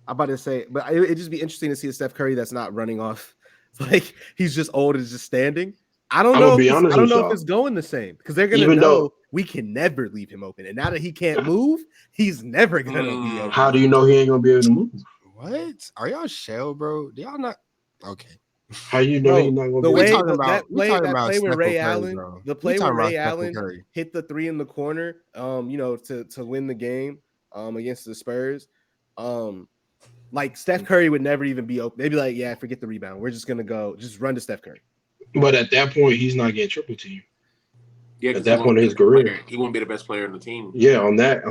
I'm about to say, but it'd just be interesting to see a Steph Curry that's not running off. Like he's just old and just standing. I don't know if it's going the same because they're gonna know we can never leave him open. And now that he can't move, he's never gonna be open. How do you know he ain't gonna be able to move? What? Are y'all shell, bro? Do y'all not? Okay. How you know he's not gonna the be way able that about play with Ray Curry, Allen, bro. the play where Ray Allen Curry hit the 3 in the corner, to win the game, against the Spurs, like Steph Curry would never even be open. They'd be like, yeah, forget the rebound. We're just gonna go, just run to Steph Curry. But at that point, he's not getting triple team. Yeah, at that point in his career, he won't be the best player in the team. Yeah, on that.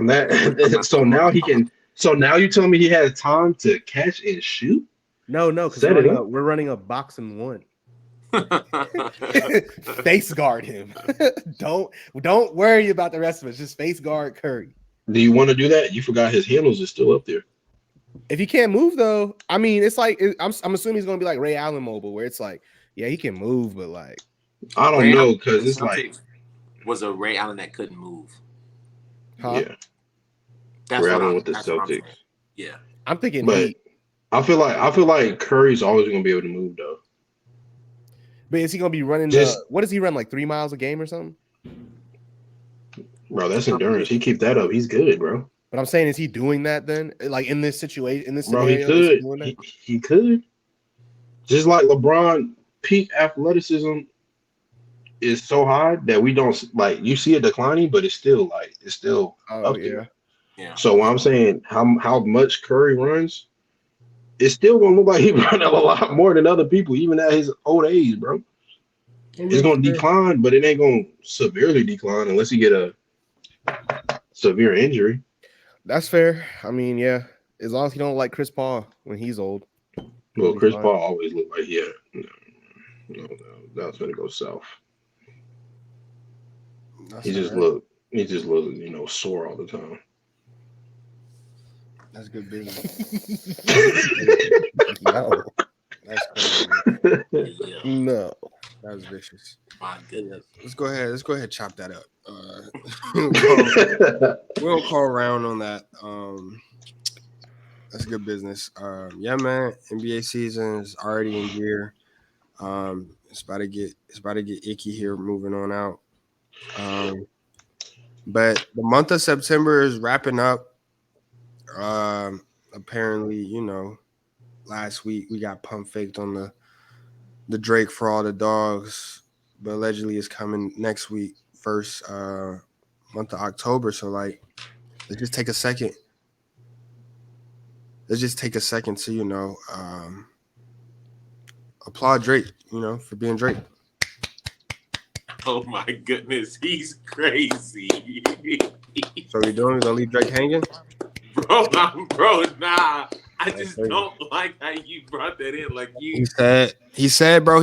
So now he can. So now you telling me he has time to catch and shoot? No, because we're running a box and 1. Face guard him. Don't worry about the rest of us. Just face guard Curry. Do you want to do that? You forgot his handles is still up there. If he can't move though, I mean, it's like I'm assuming he's gonna be like Ray Allen mobile, where it's like, yeah, he can move, but like I don't know because it's like was a Ray Allen that couldn't move. Huh? Yeah, that's Ray Allen with the Celtics. Yeah, I'm thinking, but I feel like Curry's always gonna be able to move though. But is he gonna be running? What does he run, like 3 miles a game or something? Bro, that's endurance. He keep that up. He's good, bro. But I'm saying, is he doing that then? Like in this situation, in this Bro, he scenario, is he could. doing that? He could. Just like LeBron, peak athleticism is so high that we don't like. You see it declining, but it's still Oh up yeah. there. Yeah. So when I'm saying how much Curry runs, it still gonna look like he run a lot more than other people, even at his old age, bro. It's gonna decline, but it ain't gonna severely decline unless you get a severe injury. That's fair. I mean, yeah. As long as he don't like Chris Paul when he's old. Well, be Chris fine. Paul always looked like no, that's gonna go south. He just looked, sore all the time. That's good business. No. That's crazy. Yeah. No. That was vicious. My goodness. Let's go ahead and chop that up. We'll call around on that. That's good business. Yeah, man. NBA season is already in gear. It's about to get icky here. Moving on out. But the month of September is wrapping up. Apparently, last week we got pump faked on the Drake for all the dogs, but allegedly it's coming next week, first month of October. So let's just take a second. Let's just take a second to applaud Drake, for being Drake. Oh my goodness, he's crazy. So we're gonna leave Drake hanging? Bro, nah. I just don't like how you brought that in. Like you He said, bro,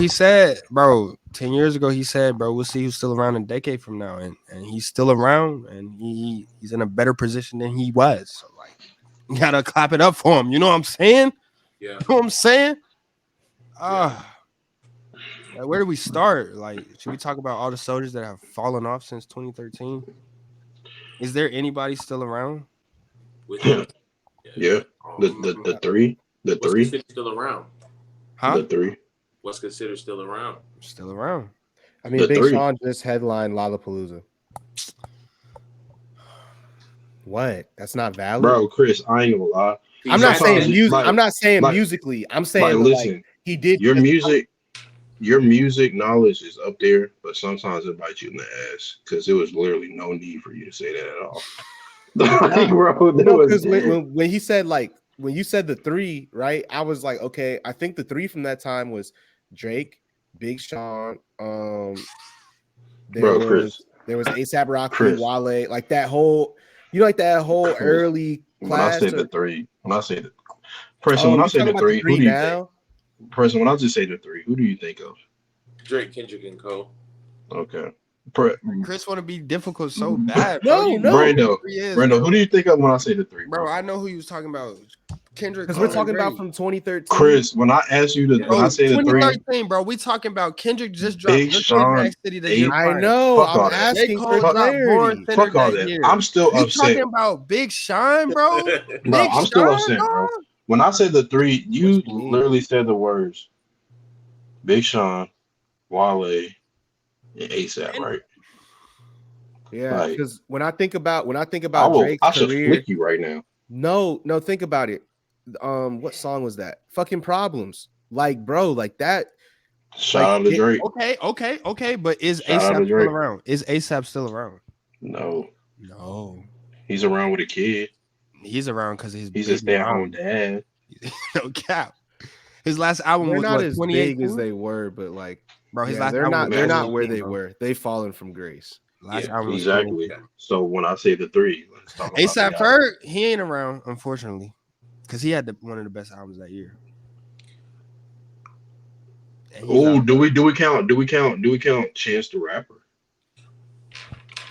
10 years ago, he said, bro, we'll see who's still around a decade from now. And he's still around, and he's in a better position than he was. So you gotta clap it up for him. You know what I'm saying? Yeah. You know what I'm saying? Where do we start? Should we talk about all the soldiers that have fallen off since 2013? Is there anybody still around? Yeah. The three. What's considered still around? Huh? The three. What's considered still around? Still around. I mean, Big Sean just headlined Lollapalooza. What? That's not valid, bro. Chris, I ain't gonna lie. I'm not saying music. I'm not saying musically. I'm saying listen. He did your music knowledge is up there, but sometimes it bites you in the ass because there was literally no need for you to say that at all. Because when he said when you said the three, right? I was like, okay, I think the three from that time was Drake, Big Sean, there was A$AP Rocky, Wale, like that whole, that whole early class. When I say the three, when I say the person, when I say the three, who do you think? Person, when I just say the three, who do you think of? Drake, Kendrick, and Cole. Okay. Chris want to be difficult so bad. No. Brando, who do you think of when I say the three? Bro, I know who you was talking about. Kendrick. Because we're talking about from 2013. Chris, when I ask you when I say the three, 2013, bro, we talking about Kendrick just dropped Big Sean. I know. I'm asking for clarity. Fuck all that. I'm still upset. You talking about Big Sean, bro? Bro, I'm still upset, bro. When I said the three, you literally said the words Big Sean, Wale, and A$AP, right? Yeah, because when I think about Drake's I should career, flick you right now. No, think about it. What song was that? Fucking Problems. Bro, that. Shout out to Drake. Okay. But is A$AP still around? Is A$AP still around? No. He's around with a kid. He's around because he's a stay-at-home dad. No cap. His last album was not as 28 big as they were, but bro, his last album they're not where they were. They've fallen from grace. Last album was exactly. So when I say the three, let's talk about A$AP Ferg, he ain't around, unfortunately, because he had one of the best albums that year. Oh, do we count Chance the Rapper?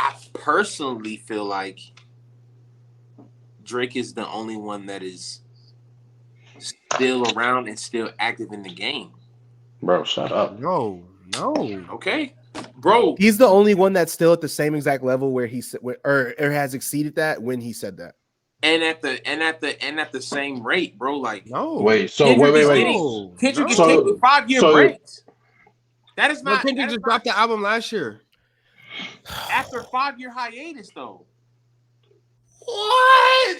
I personally feel like Drake is the only one that is still around and still active in the game. Bro, shut up. No. Okay, bro. He's the only one that's still at the same exact level where he or has exceeded that when he said that. And at the same rate, bro. No. Wait. So Kendrick wait. Kendrick is taking 5-year breaks. That is not. Kendrick just dropped the album last year. After 5-year hiatus, though. What?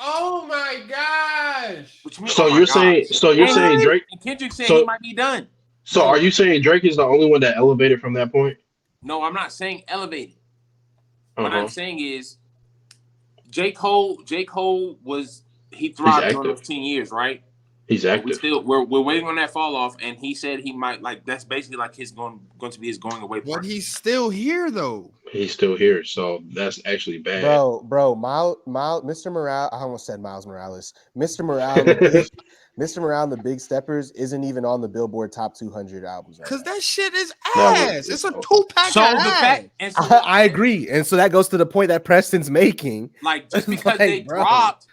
Oh my gosh! What you mean? So Oh my you're gosh. saying, so you're saying Drake. And Kendrick said So- he might be done. So are you saying Drake is the only one that elevated from that point? No, I'm not saying elevated. What Uh-huh. I'm saying is J. Cole was he thrived during active. those 10 years, right? He's And active. we're waiting on that fall off, and he said he might like that's basically like his going to be his going away But party. he's still here though. He's still here, so that's actually bad. Bro, Mr. Morale. I almost said Miles Morales. Mr. Morale, Mr. Morale, and the Big Steppers isn't even on the Billboard Top 200 albums. Right Because now. that shit is That ass. It's a 2-pack. So the fact, and so I agree, and so that goes to the point that Preston's making. like just because they dropped,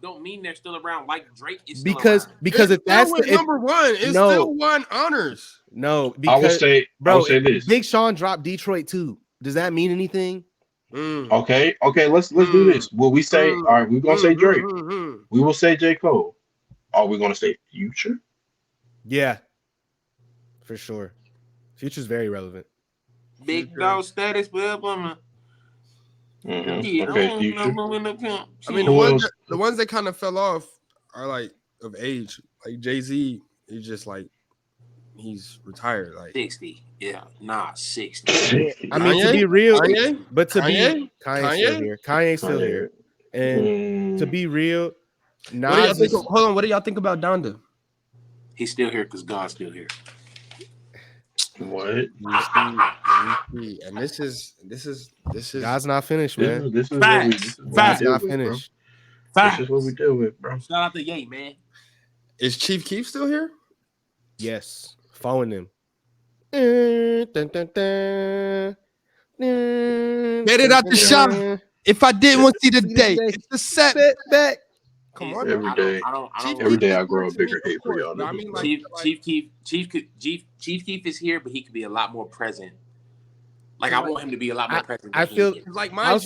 don't mean they're still around. Like Drake is still because around. because if that's the, number one, it's no. still won honors. No, because I will say this. Big Sean dropped Detroit too. Does that mean anything? Okay, let's do this. Will we say all right? We're gonna say Drake. We will say J. Cole. Are we gonna say Future? Yeah, for sure. Future's very relevant. Big dog status, blah, blah, blah. Yeah, Okay, Future. I mean, the ones that kind of fell off are like of age. Like Jay-Z, he's just like he's retired. Like 60. Yeah, 60. I mean, Kanye? to be real, Kanye? but to Kanye? be Kanye's still here. Kanye's still here. And to be real, what do y'all Nas think? is, Hold on, what do y'all think about Donda? He's still here because God's still here. What? You see, and this is God's not finished, man. This is Facts. what we God's deal not with, bro. finished. This is what we deal with, bro. Shout out to Ye, man. is Chief Keef still here? Yes, following them. Get it out the shop. If I didn't want to see the day, it's the set back. Come on, Every day. I don't Every day I grow a bigger hate for y'all. I mean, like, Chief Keef is here, but he could be a lot more present. Like I want him to be a lot more present. I feel like I'll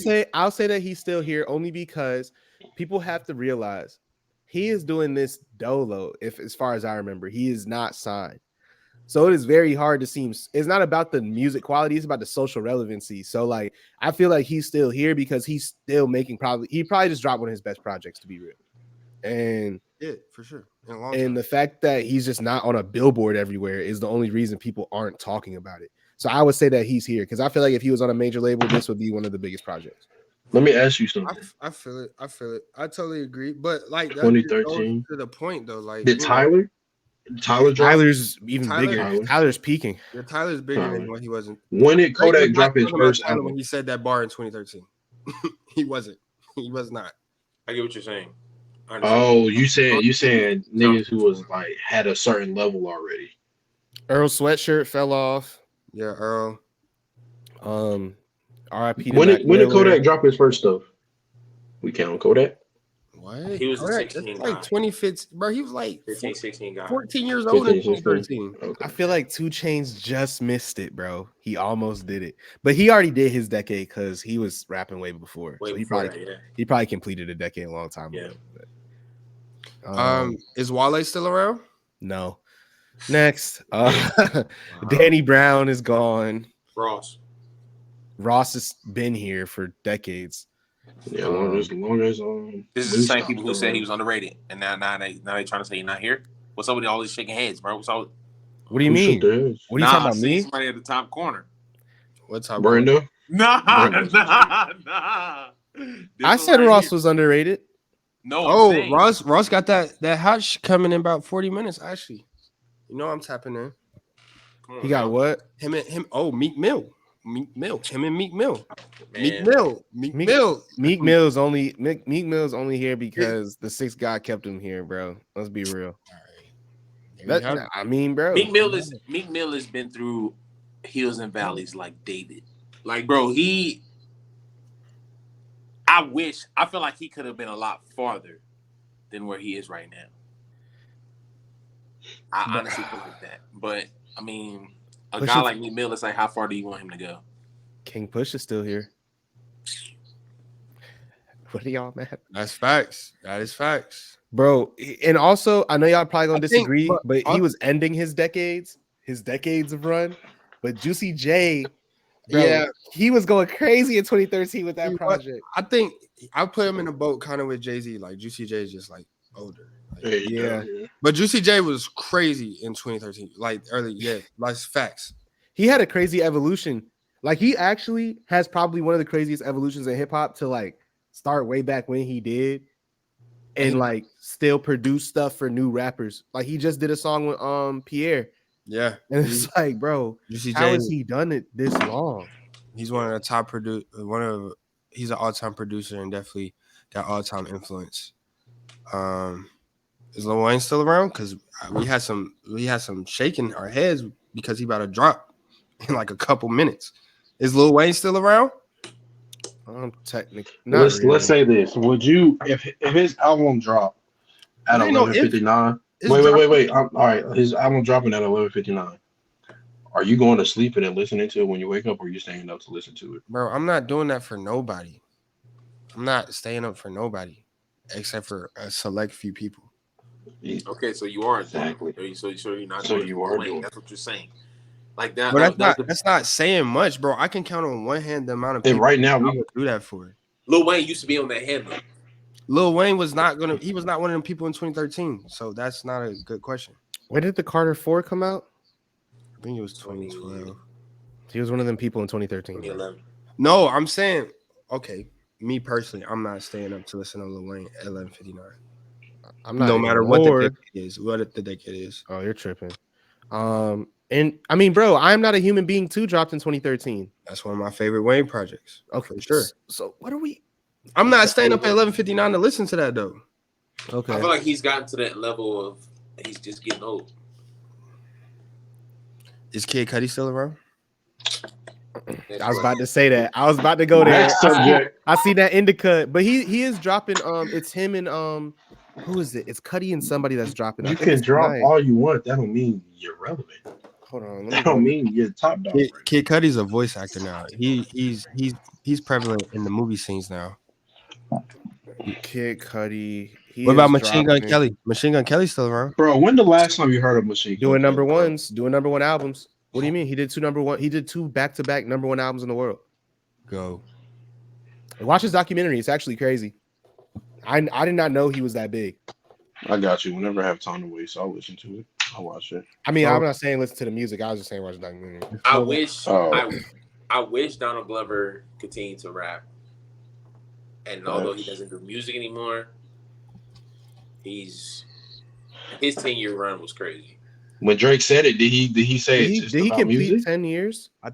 say that he's still here only because people have to realize he is doing this dolo. If as far as I remember, he is not signed. So it is very hard to seem. It's not about the music quality; it's about the social relevancy. So, like, I feel like he's still here because he's still making he probably just dropped one of his best projects, to be real. And yeah, for sure. And the fact that he's just not on a billboard everywhere is the only reason people aren't talking about it. So I would say that he's here because I feel like if he was on a major label, this would be one of the biggest projects. Let me ask you something. I feel it. I totally agree. But like 2013 to the point though, like did Tyler drop? Tyler's even bigger. Tyler. Tyler's peaking. Yeah, Tyler's bigger than what he wasn't. When did Kodak drop his first album? album? When he said that bar in 2013, he wasn't. He was not. I get what you're saying. Oh, you saying niggas who was like had a certain level already. Earl Sweatshirt fell off. Yeah, Earl. R.I.P. When did Kodak drop his first stuff? We count Kodak. What? He was a 16 guy. like 2015, bro. He was like 15, 16 guy. 14 years old in 2013. Okay. I feel like 2 Chainz just missed it, bro. He almost did it, but he already did his decade because he was rapping way before. So he probably completed a decade a long time ago. But, is Wale still around? No. Next, Danny Brown is gone. Ross has been here for decades. Yeah, long as this is the same people who said he was underrated, and now they trying to say he's not here. What's up with all these shaking heads, bro? What do you mean? What are you talking about? Me? Somebody at the top corner. What's up, Brenda? Nah. I said Ross was underrated. No. Ross got that hot coming in about 40 minutes. Actually, you know I'm tapping in. He got what? Him. Oh, Meek Mill. Him and Meek Mill. Man. Meek Mill. Meek Mill's only here because the 6th guy kept him here, bro. Let's be real. I mean, bro. Meek Mill has been through hills and valleys like David. Like, bro, I feel like he could have been a lot farther than where he is right now. I honestly feel like that. But I mean, a guy like Meek Mill, it's like, how far do you want him to go? King Push is still here. What are y'all mad? That's facts. That is facts, bro. And also, I know y'all probably gonna disagree, but he was ending his decades of run. But Juicy J Bro, Yeah, he was going crazy in 2013 with that he- project. I think I put him in a boat kind of with Jay-Z. Like Juicy J is just like older. Like, There you go, Yeah. but Juicy J was crazy in 2013. Like early, yeah, like facts. He had a crazy evolution. Like he actually has probably one of the craziest evolutions in hip hop to like start way back when he did and like still produce stuff for new rappers. Like he just did a song with Pierre. Yeah, And it's like, bro, Juicy how J. has he done it this long? He's one of the top he's an all-time producer and definitely got all-time influence. Is Lil Wayne still around? Because we had some shaking our heads because he about to drop in like a couple minutes. Is Lil Wayne still around? Technically, Let's say this: would you, if his album dropped at There ain't no 11:59? It's Wait. All right, his album dropping at 11:59. Are you going to sleep and then listening to it when you wake up, or are you staying up to listen to it? Bro, I'm not doing that for nobody. I'm not staying up for nobody except for a select few people. Okay, so you are Exactly. So you're not. So doing you it are Wayne. doing. That's what you're saying. Like that. But that's not saying much, bro. I can count on one hand the amount of And people right now I we would do that for. Lil Wayne used to be on that handle. Lil Wayne was not one of them people in 2013. So that's not a good question. when did the Carter 4 come out? I think it was 2012. He was one of them people in 2013. 2011. No, I'm saying, okay, me personally, I'm not staying up to listen to Lil Wayne at 11:59. I'm not No matter what the anymore. decade is, what the decade is. Oh, you're tripping. And I mean, bro, I Am Not a Human Being 2 dropped in 2013. That's one of my favorite Wayne projects. Okay, for sure. So what are we? I'm not staying up at 11:59 to listen to that though. Okay. I feel like he's gotten to that level of he's just getting old. Is Kid Cudi still around? I was about to say that. I was about to go there. Next subject. I see that indica, but he is dropping. It's him and who is it? It's Cudi and somebody that's dropping. I You think can it's drop tonight. all you want. That don't mean you're relevant. Hold on. Let That me don't go. mean you're top dog. Kid Cudi's a voice actor now. He's prevalent in the movie scenes now. Kid Cudi. What about Machine Gun Kelly? Machine Gun Kelly's still around. Bro, when the last time you heard of Machine Gun Doing number Kelly, bro? ones, doing number one albums. What do you mean? He did 2 number one. He did 2 back-to-back number one albums in the world. Go. Watch his documentary. It's actually crazy. I did not know he was that big. I got you. Whenever I have time to waste, I'll listen to it. I'll watch it. I mean, I'm not saying listen to the music. I was just saying watch the documentary. I wish Donald Glover continued to rap. And although he doesn't do music anymore, his 10-year run was crazy. When Drake said it, did he say it's just did he about complete music? 10 years? I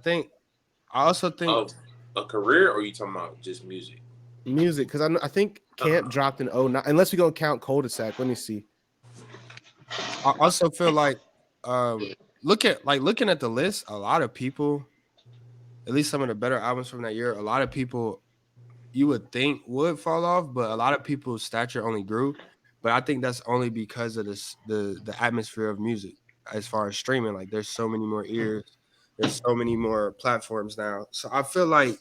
also think Of a career, or are you talking about just music? Music, because I think Camp dropped in 09. Unless we're gonna count Cul-de-sac. Let me see. I also feel like looking at the list, a lot of people, at least some of the better albums from that year, a lot of people you would think would fall off, but a lot of people's stature only grew. But I think that's only because of the atmosphere of music as far as streaming. Like there's so many more ears, there's so many more platforms now. So I feel like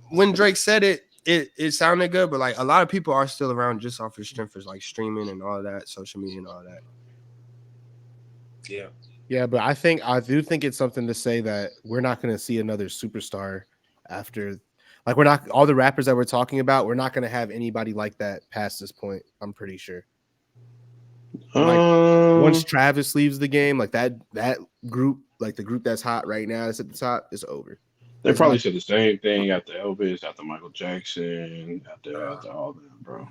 when Drake said it sounded good, but like a lot of people are still around just off the strength of like streaming and all that, social media and all that. Yeah. Yeah, but I do think it's something to say that we're not going to see another superstar after. Like we're not all the rappers that we're talking about. We're not going to have anybody like that past this point. I'm pretty sure. Like once Travis leaves the game, like that group, like the group that's hot right now, that's at the top, is over. They probably said the same thing after Elvis, after Michael Jackson, after all of them, bro.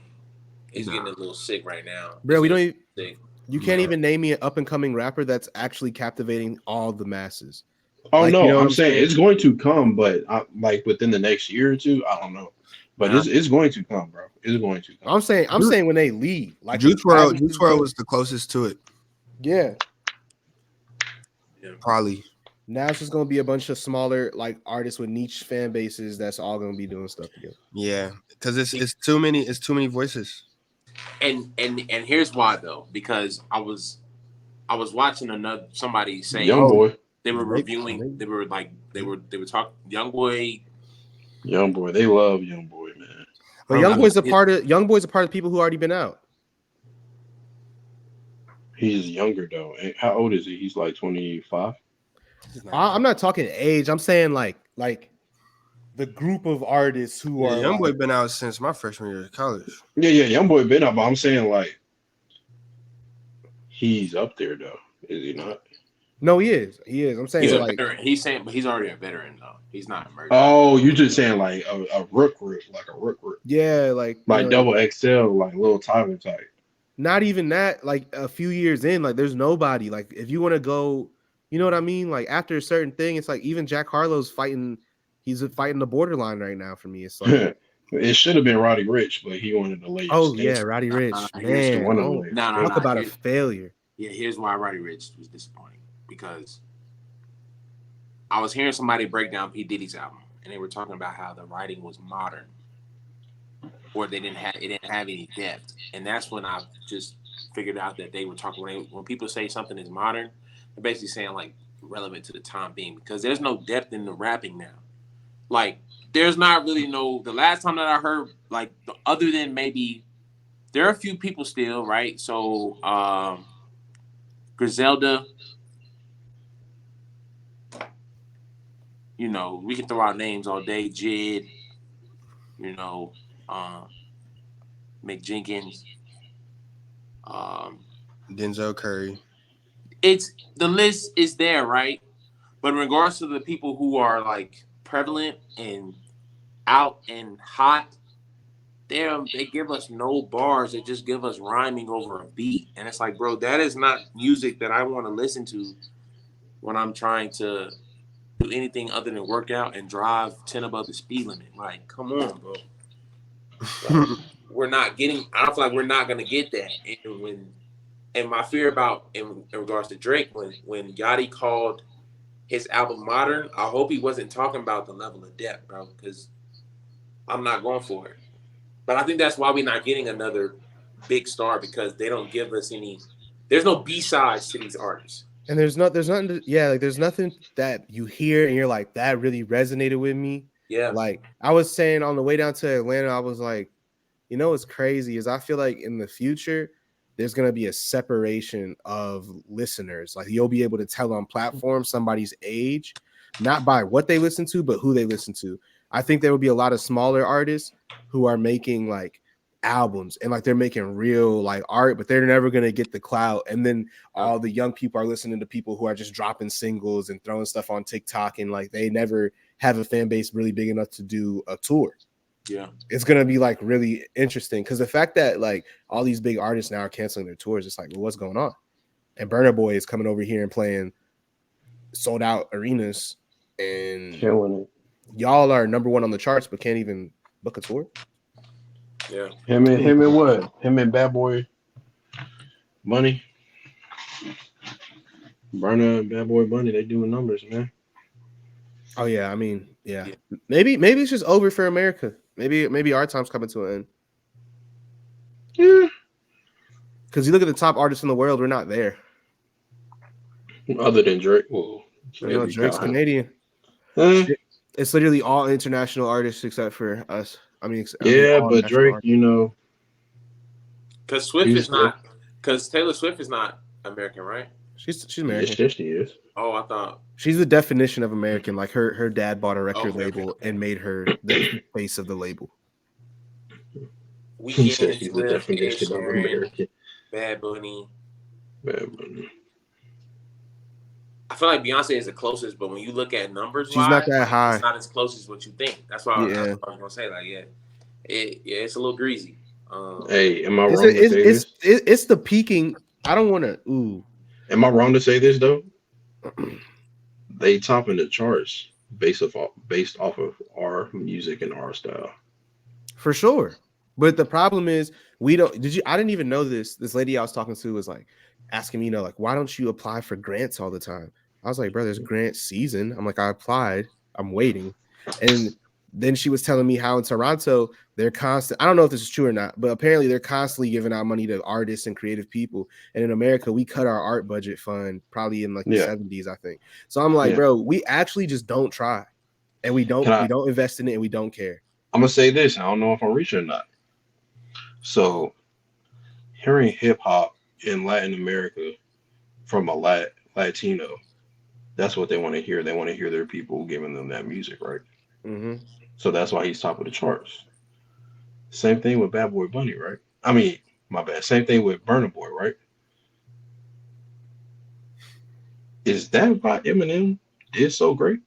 He's getting a little sick right now. Bro, we don't even, you can't even name me an up and coming rapper that's actually captivating all the masses. Oh Like, no, you know I'm what saying it's going to come, but like within the next year or two, I don't know. But it's going to come, bro. It's going to come. I'm saying when they leave, like Juice WRLD was the closest to it. Yeah. Probably. Now it's just gonna be a bunch of smaller like artists with niche fan bases that's all gonna be doing stuff together. Yeah, because it's too many voices. And here's why though, because I was watching somebody say Young Boy. They were reviewing. They were talking. Young Boy. They love Young Boy, man. But Young Boy's a part of people who already been out. He's younger though. How old is he? He's like 25. I'm not talking age. I'm saying like like the group of artists who are Young boy like, been out since my freshman year of college. Yeah, young boy been up, but I'm saying like he's up there though, is he not? no, he is. I'm saying He's a like veteran. He's saying, but he's already a veteran though. He's not emerging. Oh, you just saying like a rook, like a rook, yeah, like like double XL, like little Tyler type. Not even that, like a few years in, like there's nobody. Like if you want to go, you know what I mean? Like after a certain thing, it's like even Jack Harlow's fighting, he's fighting the borderline right now for me. It's like it should have been Roddy Rich, but he wanted to lay your oh state. yeah, Roddy Rich. Man, talk about a failure. Yeah, here's why Roddy Rich was disappointing. Because I was hearing somebody break down P. Diddy's album, and they were talking about how the writing was modern. Or it didn't have any depth, and that's when I just figured out that they were talking when people say something is modern, they're basically saying like relevant to the time being, because there's no depth in the rapping now. Like there's not really the last time that I heard like other than maybe there are a few people still, right? So Griselda, we can throw out names all day. Jid, Mick Jenkins, Denzel Curry. The list is there, right? But in regards to the people who are like prevalent and out and hot, they give us no bars. They just give us rhyming over a beat, and it's like, bro, that is not music that I want to listen to when I'm trying to do anything other than work out and drive 10 above the speed limit. Like, come on, bro. Like, I don't feel like we're not gonna get that. And my fear about in regards to Drake, when Yachty called his album modern, I hope he wasn't talking about the level of depth, bro, because I'm not going for it. But I think that's why we're not getting another big star, because they don't give us there's no B-sides to these artists. And there's nothing there's nothing that you hear and you're like, that really resonated with me. Yeah. Like I was saying on the way down to Atlanta, I was like, what's crazy is I feel like in the future, there's going to be a separation of listeners. Like you'll be able to tell on platforms somebody's age, not by what they listen to, but who they listen to. I think there will be a lot of smaller artists who are making like albums and like they're making real like art, but they're never going to get the clout. And then all the young people are listening to people who are just dropping singles and throwing stuff on TikTok, and like they never have a fan base really big enough to do a tour. Yeah, it's gonna be like really interesting because the fact that like all these big artists now are canceling their tours, it's like, well, what's going on? And Burna Boy is coming over here and playing sold out arenas, and y'all are number one on the charts, but can't even book a tour. Yeah, him and Bad Boy Bunny, Burna and Bad Boy Bunny, they doing numbers, man. Oh yeah, I mean, yeah. Maybe it's just over for America. Maybe our time's coming to an end. Yeah. Because you look at the top artists in the world, we're not there. Other than Drake. Well, Drake's Canadian. It's literally all international artists except for us. But Drake, artists. Because Taylor Swift is not American, right? She's American. Yes, she is. Oh, I thought she's the definition of American. Like her dad bought a record label and made her the face of the label. He said she's the definition of American. Bad Bunny. I feel like Beyonce is the closest, but when you look at numbers, she's not that high. It's not as close as what you think. That's why I was gonna say, like, it's a little greasy. Hey, am I wrong to say this? It's the peaking. I don't want to. Am I wrong to say this though? They topping the charts based off of our music and our style. For sure. But the problem is I didn't even know this. This lady I was talking to was like asking me, like, why don't you apply for grants all the time? I was like, bro, there's grant season. I'm like, I applied. I'm waiting. And then she was telling me how in Toronto, they're I don't know if this is true or not, but apparently they're constantly giving out money to artists and creative people. And in America, we cut our art budget fund probably in like the 70s, I think. So I'm like, bro, we actually just don't try. And we don't invest in it, and we don't care. I'm going to say this. I don't know if I'm reaching or not. So hearing hip hop in Latin America from a Latino That's what they want to hear. They want to hear their people giving them that music, right? Mm-hmm. So that's why he's top of the charts. Same thing with Bad Boy Bunny, right? I mean, my bad. Same thing with Burna Boy, right? Is that why Eminem is so great?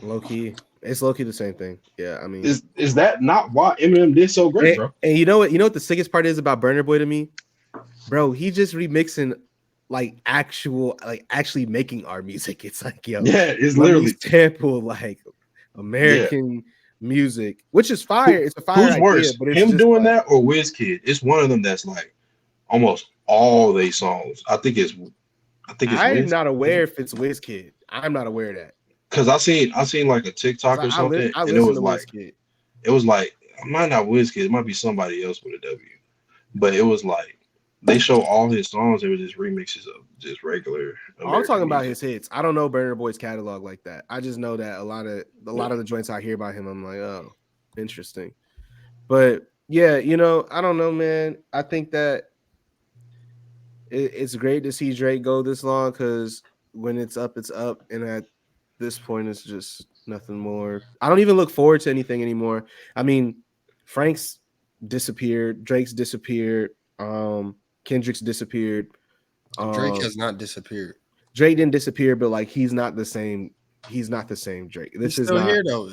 Low key, it's low key the same thing. Yeah, I mean, Is that not why Eminem did so great, bro? and you know what? You know what the sickest part is about Burna Boy to me, bro? He just remixing actually making our music. It's like, yo, Yeah, it's let me literally sample like American music, which is fire. It's a fire who's idea, worse, but it's him just doing like, that or Wizkid? It's one of them that's like almost all they songs. I think it's I'm Wiz. not aware if it's Wizkid. I'm not aware of that. Cause I seen like a TikTok or something, I and it listen was to like Wizkid. it might not Wizkid, it might be somebody else with a W, but it was like they show all his songs. They were just remixes of just regular. I'm talking about music. his hits. I don't know Burna Boy's catalog like that. I just know that a lot of the joints I hear about him, I'm like, oh, interesting. But yeah, I don't know, man. I think that it's great to see Drake go this long because when it's up, and at this point, it's just nothing more. I don't even look forward to anything anymore. I mean, Frank's disappeared, Drake's disappeared, Kendrick's disappeared. Drake has not disappeared. Drake didn't disappear, but like he's not the same. He's not the same Drake. This He's is still not here though.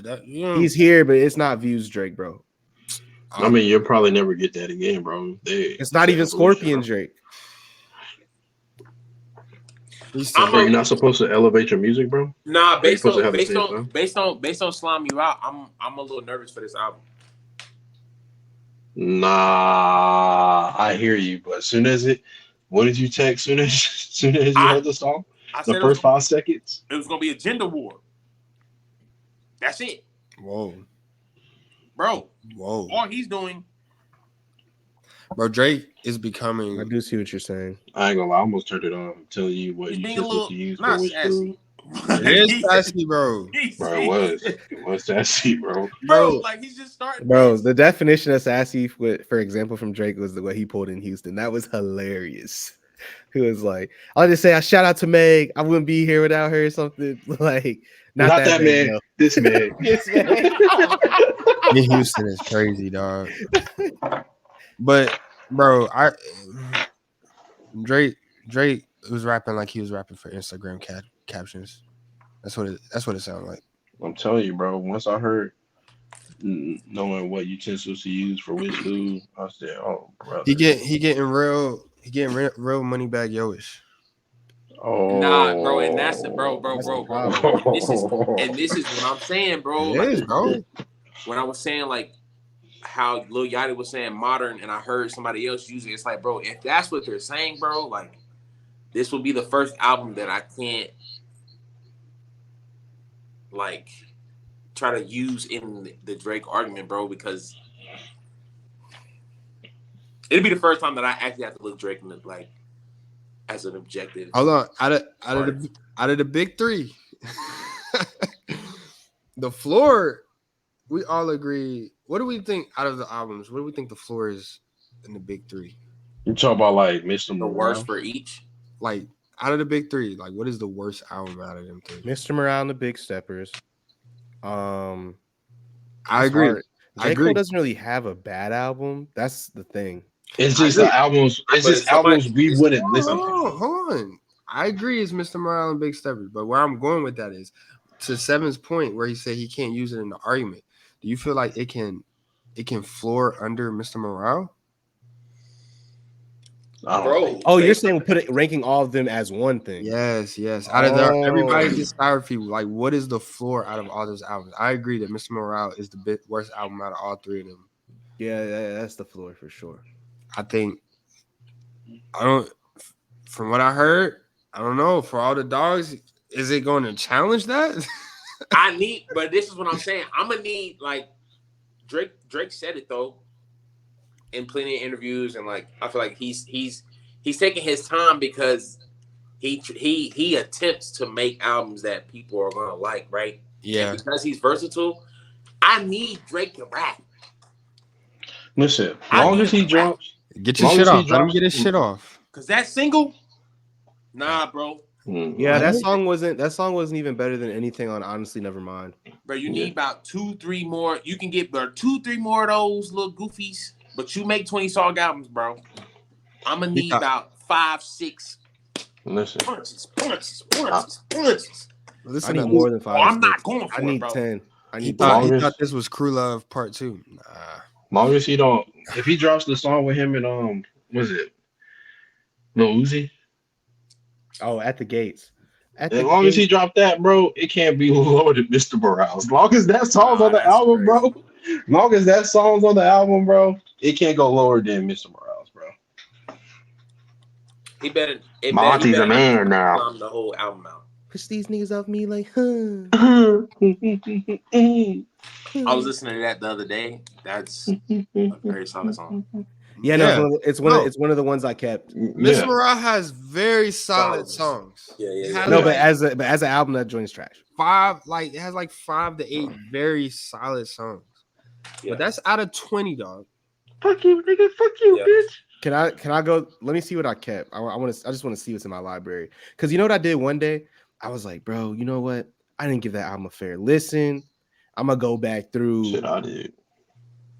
He's here, but it's not Views Drake, bro. I mean, you'll probably never get that again, bro. It's not even Scorpion Drake. You're not supposed to elevate your music, bro. Nah, based on Slime You Out, I'm a little nervous for this album. Nah, I hear you, but what did you text? Soon as you heard the song, the first 5 seconds, it was gonna be a gender war. That's it. Whoa, bro. Whoa. All he's doing, bro. Drake is becoming. I do see what you're saying. I ain't gonna lie, I almost turned it on. I'm telling you what he's you being a little to use not for which food. It is sassy, bro. Bro, it was sassy, bro. Bro, like he's just starting. Bro, the definition of sassy, for example, from Drake was the way he pulled in Houston. That was hilarious. He was like, I'll just say, I shout out to Meg. I wouldn't be here without her or something. Like, not that man. No. This man. This man. Houston is crazy, dog. But, bro, Drake was rapping like he was rapping for Instagram captions. That's what it sounded like. I'm telling you, bro. Once I heard knowing what utensils to use for which food, I said, "Oh, brother." He getting real money bag yo-ish. Oh, nah, bro, and that's it, bro. This is what I'm saying, bro. It is, bro. When I was saying like how Lil Yachty was saying modern, and I heard somebody else use it, it's like, bro, if that's what they're saying, bro, like this will be the first album that I can't like try to use in the Drake argument, bro, because it'll be the first time that I actually have to look Drake in the, like as an objective. Hold on, out of the big three, the floor, we all agree. What do we think out of the albums? What do we think the floor is in the big three? You talk about like Mr. The worst for each. Like out of the big three, like what is the worst album out of them three? Mr. Morale and the Big Steppers. I agree. J. Cole doesn't really have a bad album. That's the thing. It's just the albums. It's just albums we wouldn't listen to. Hold on. I agree. It's Mr. Morale and Big Steppers, but where I'm going with that is to Seven's point where he said he can't use it in the argument. Do you feel like it can floor under Mr. Morale? Bro. Oh, you're saying ranking all of them as one thing? Yes. Out of everybody's discography, like what is the floor out of all those albums? I agree that Mr. Morale is the worst album out of all three of them. Yeah, that's the floor for sure. From what I heard, I don't know. For all the dogs, is it going to challenge that? But this is what I'm saying. I'm gonna need like Drake said it though in plenty of interviews, and like I feel like he's taking his time because he attempts to make albums that people are gonna like, right? Yeah. And because he's versatile, I need Drake to rap. Listen, as long as he drops, get your shit off. Let him get his shit off. Cause that single, nah, bro. Yeah, that song wasn't even better than anything on Honestly Nevermind. Bro, you need about 2-3 more. You can get 2-3 more of those little goofies, but you make 20 song albums, bro. I'm gonna need about 5-6 Listen. punches. I need more than 5. I'm not going for I need it, bro. 10. He thought this was Crew Love Part 2. Nah. Long as he don't, if he drops the song with him and was it Lil Uzi? Oh, At the Gates. As long as he dropped that, bro, it can't be lower than Mr. Morale. As long as that song's on the album, bro. As long as that song's on the album, bro, it can't go lower than Mr. Morale's, bro. He better. Monty's a man now. The whole album out. Push these niggas off me like, I was listening to that the other day. That's a very solid song. Yeah, no, it's one of the ones I kept. Mr. Morale has very solid songs. Yeah. No, but as an album, that joint's trash. It has like 5 to 8 very solid songs. Yeah. But that's out of 20, dog. Fuck you, nigga. Fuck you, bitch. Can I go? Let me see what I kept. I just want to see what's in my library. Because you know what I did one day? I was like, bro, you know what? I didn't give that album a fair listen. I'm gonna go back through. Shit, I did.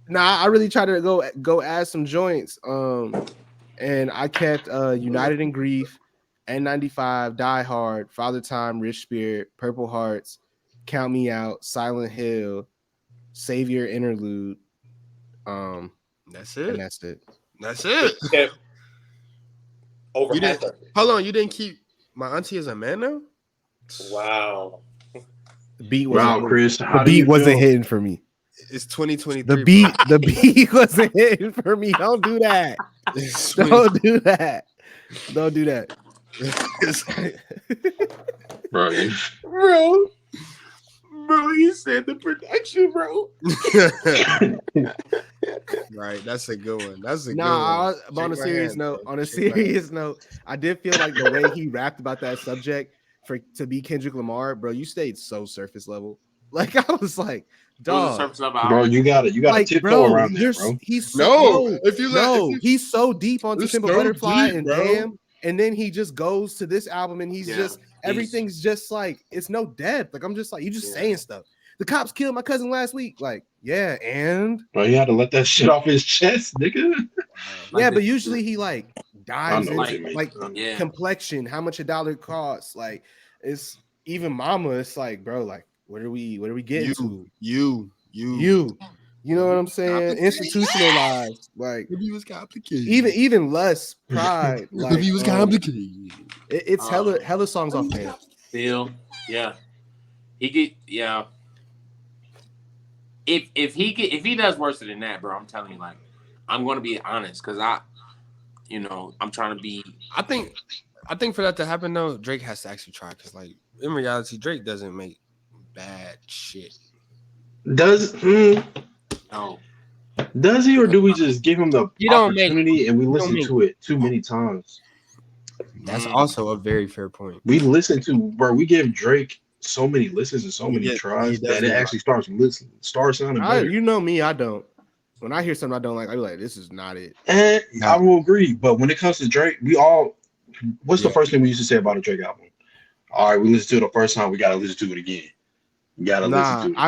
Nah, I really tried to go add some joints. And I kept United in Grief, N95, Die Hard, Father Time, Rich Spirit, Purple Hearts, Count Me Out, Silent Hill, Savior Interlude. That's it. And that's it. That's it. Yeah. Over you didn't, hold on, you didn't keep My Auntie Is a Man now? Wow. The beat wasn't hitting for me. It's 2023. The beat wasn't hitting for me. Don't do that. Don't do that. Don't do that. Bro, you said the production, bro. Right, that's a good one. That's a good one. But on a serious note, I did feel like the way he rapped about that subject to be Kendrick Lamar, bro, you stayed so surface level. Like I was like, dog, bro, you gotta like, tiptoe around that, bro. He's he's so deep on Simple Butterfly and Damn, and then he just goes to this album and he's just everything's just like it's no depth. Like I'm just like you just saying stuff. The cops killed my cousin last week. Like, yeah, and bro, you had to let that shit off his chest, nigga. Yeah, but usually he like dives into complexion, how much $1 costs. Like, it's even Mama. It's like, bro, like, what are we getting to? You. You know what I'm saying? Institutionalized, like he was complicated. Even less pride. Like he was complicated. It's hella songs off there. Still, yeah. He get If he does worse than that, bro, I'm telling you, like, I'm gonna be honest, because I'm trying to be. I think for that to happen though, Drake has to actually try, because like in reality, Drake doesn't make bad shit. Does he, or do we just give him the opportunity and we listen to it too many times? That's also a very fair point. We we give Drake so many listens and so many tries that it actually starts sounding better. You know me, I don't. When I hear something I don't like, I be like, this is not it. And I will agree, but when it comes to Drake, what's the first thing we used to say about a Drake album? All right, we listened to it the first time, we gotta listen to it again. Listen to it. I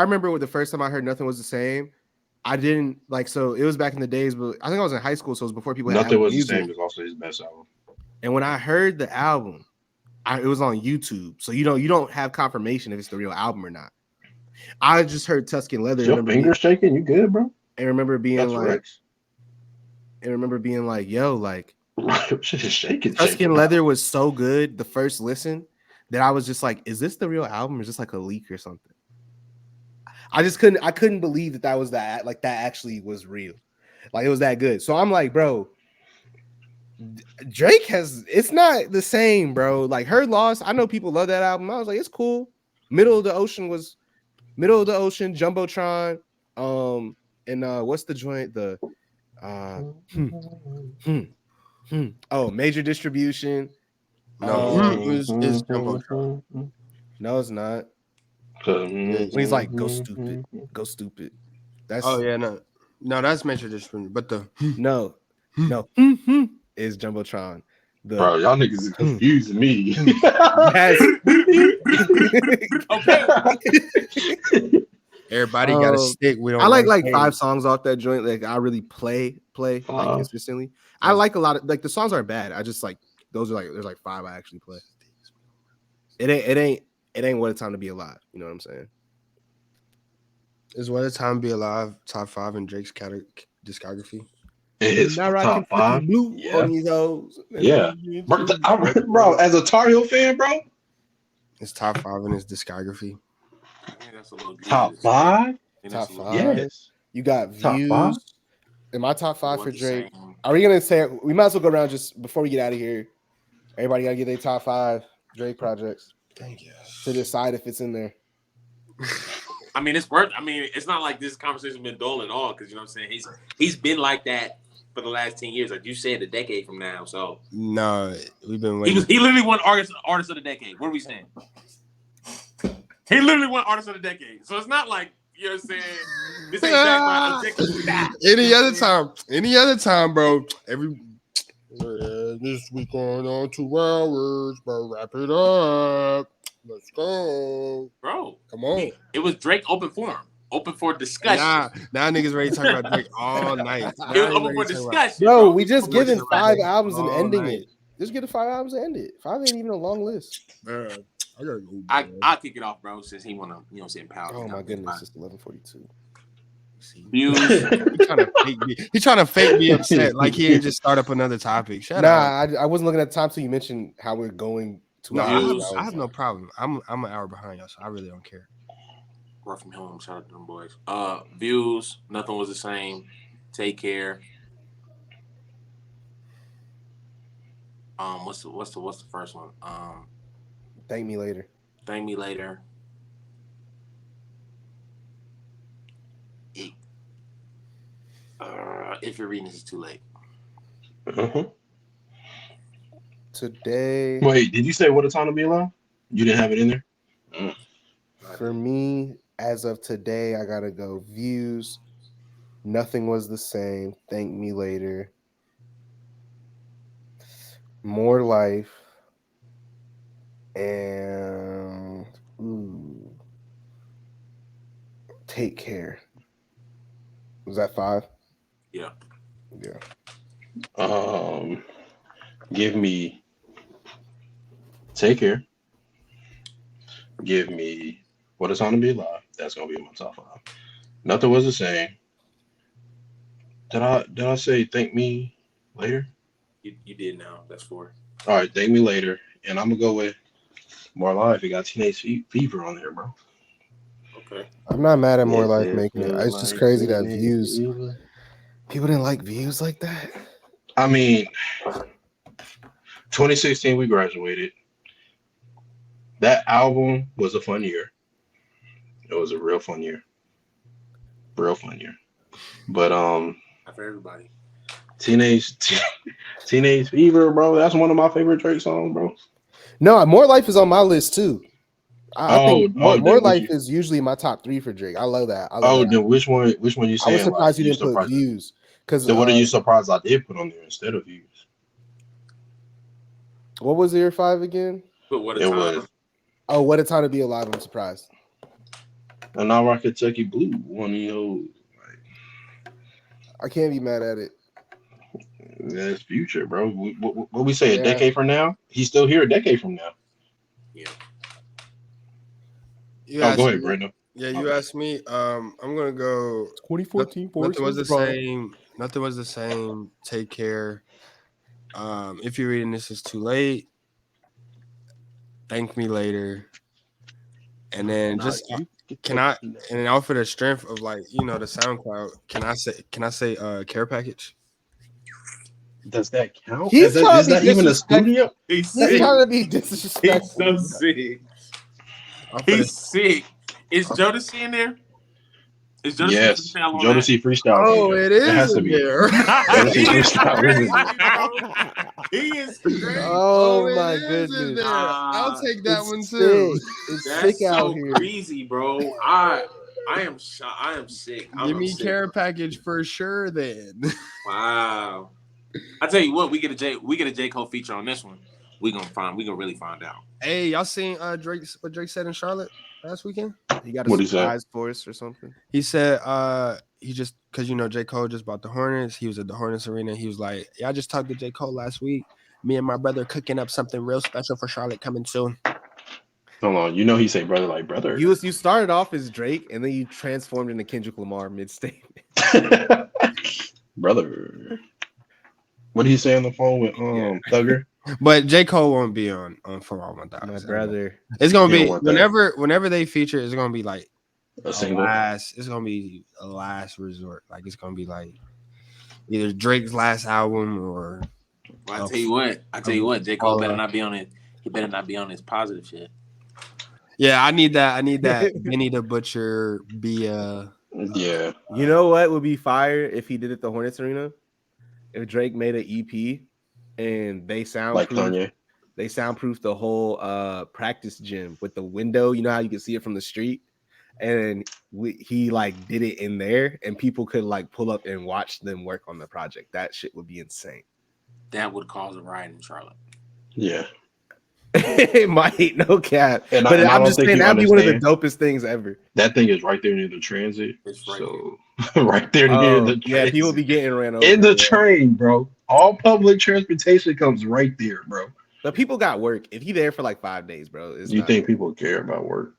remember the first time I heard Nothing Was the Same. I didn't like, so it was back in the days, but I think I was in high school, so it was before people had Nothing Was music. the Same is also his best album. And when I heard the album, it was on YouTube, so you don't have confirmation if it's the real album or not. I just heard Tuscan Leather. Your fingers shaking? You good, bro? And remember being like, yo, like shaking. Tuscan Leather was so good the first listen that I was just like, is this the real album or is this like a leak or something? I couldn't believe that was that, like that actually was real. Like it was that good. So I'm like, bro, Drake it's not the same, bro. Like Her Loss, I know people love that album. I was like, it's cool. Middle of the Ocean, Jumbotron, and what's the joint? Major Distribution. No, it's Jumbotron. No, it's not. When he's like, go stupid. That's no, that's Major Distribution. But the no. is Jumbotron. Bro, y'all niggas is confusing me. Yes. Okay. Everybody got a stick. We don't. I like things. 5 songs off that joint. Like I really play like consistently. I like a lot of like the songs aren't bad. I just like those are like there's like 5 I actually play. It ain't What a Time to Be Alive. You know what I'm saying? Is What a Time to Be Alive top 5 in Drake's discography? It's top 5. Blue Yeah. on these hoes. Yeah. Bro, as a Tar Heel fan, bro. It's top 5 in his discography. That's a little top 5? Top 5. Yes. You got top Views. 5? In my top 5 for Drake. Are we gonna say we might as well go around just before we get out of here? Everybody gotta get their top 5 Drake projects. Thank you. To decide if it's in there. I mean, it's worth. I mean, it's not like this conversation's been dull at all because you know what I'm saying. He's been like that for the last 10 years, like you said, a decade from now. So no, we've been waiting. He literally won artist of the decade. What are we saying? He literally won artist of the decade. So it's not like you know what I'm saying. This ain't that. Any other time, bro. This week on 2 hours, bro. Wrap it up. Let's go, bro. Come on. It was Drake open forum, open for discussion. Now niggas ready to talk about Drake all night. It was open for discussion, bro. We just given 5 albums and all ending night. it. Just get 5 albums and end it. 5 ain't even a long list. Man, I gotta go. I'll kick it off, bro. Since he wanna, you know, say empower. Oh my goodness, it's 11:42. Views. He trying to fake me upset like he ain't just start up another topic. Shut up. I wasn't looking at the time till you mentioned how we're going to. No, I have no problem. I'm an hour behind y'all, so I really don't care. Work from home. Shout out to them boys. Views. Nothing was the same. Take care. What's the first one? Thank Me Later. Thank Me Later. If you're reading this, it's too late. Today. Wait, did you say What a Time to Be Alive? You didn't have it in there? For me, as of today, I gotta go Views. Nothing Was the Same. Thank Me Later. More Life. And Take Care. Was that 5? Yeah. Give me Take Care. Give me What a Time to Be Alive. That's gonna be in my top 5. Nothing Was the Same. Did I say Thank Me Later? You did now. That's 4. All right, Thank Me Later. And I'm gonna go with More Life. It got Teenage Fever on there, bro. Okay. I'm not mad at More Life making it. It's just crazy that Views. People didn't like Views like that. I mean, 2016 we graduated. That album was a fun year. It was a real fun year. But not for everybody. Teenage Fever, bro. That's one of my favorite Drake songs, bro. No, More Life is on my list too. I think More Life is usually my top 3 for Drake. I love that. Then which one you saying? I was surprised you didn't put Views. Then what are you surprised I did put on there instead of Views? What was your 5 again? But What a Time. What a Time to Be Alive. I'm surprised. And now Rock Kentucky Blue, one of those. I can't be mad at it. That's future, bro. What we say, a decade from now? He's still here a decade from now. Yeah. Go ahead, Brenda. Yeah, you asked me. I'm gonna go 2014. Nothing was the same. Nothing Was the Same. Take Care. If you're reading this, it's too late. Thank Me Later. And then and off of the strength of like, you know, the SoundCloud, can I say Care Package? Does that count? Is that even a studio? He's trying to be disrespectful. He's so sick. He's sick. Is Jodeci in there? Is Jodeci freestyle on Jodeci freestyle. Oh, it is. It has to be there. He is crazy. Oh my goodness. I'll take that one too. It's sick out here. Crazy, bro. I am shocked. I am sick. Give me Care Package for sure then. Wow. I tell you what, we get a J Cole feature on this one. We gonna really find out. Hey, y'all seen what Drake said in Charlotte last weekend? He got a What'd he say? surprise for us or something. He said he just because J. Cole just bought the Hornets. He was at the Hornets arena. He was like, yeah, I just talked to J. Cole last week. Me and my brother cooking up something real special for Charlotte coming soon. Hold on, you know he say brother like brother. You started off as Drake and then you transformed into Kendrick Lamar mid-statement. Brother. What did he say on the phone with Thugger? But J. Cole won't be on For All My Dogs. My brother. It's gonna He be don't want whenever they feature, it's gonna be like A single. it's gonna be a last resort. Like it's gonna be like either Drake's last album or Well, I tell you what, J. Cole better not be on it. He better not be on his positive shit. yeah, I need that Benny the Butcher be Yeah. You know what would be fire if he did it at the Hornets arena? If Drake made an EP and they Like Kanye. they soundproof the whole practice gym with the window. You know how you can see it from the street, and he like did it in there, and people could like pull up and watch them work on the project. That shit would be insane. That would cause a riot in Charlotte. Yeah. It might, no cap. And but I I'm don't just think saying you that'd be one of the understand. dopest things ever. That thing is right there near the transit. It's right So right there near the Yeah, transit. people be getting ran over. in the yeah. train, bro. All public transportation comes right there, bro. But people got work. If he there for like 5 days, bro. You think people care about work?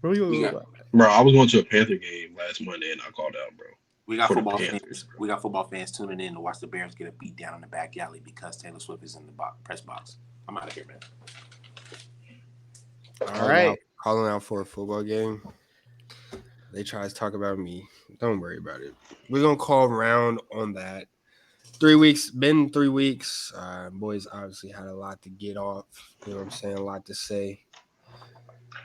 Bro, Bro, I was going to a Panther game last Monday and I called out, bro. We got For the football Panthers, fans. bro. We got football fans tuning in to watch the Bears get a beat down in the back alley because Taylor Swift is in the press box. I'm out of here, man. All right. calling out for a football game. They try to talk about me. Don't worry about it. We're gonna call around on that. 3 weeks, been 3 weeks. Boys obviously had a lot to get off. You know what I'm saying? A lot to say.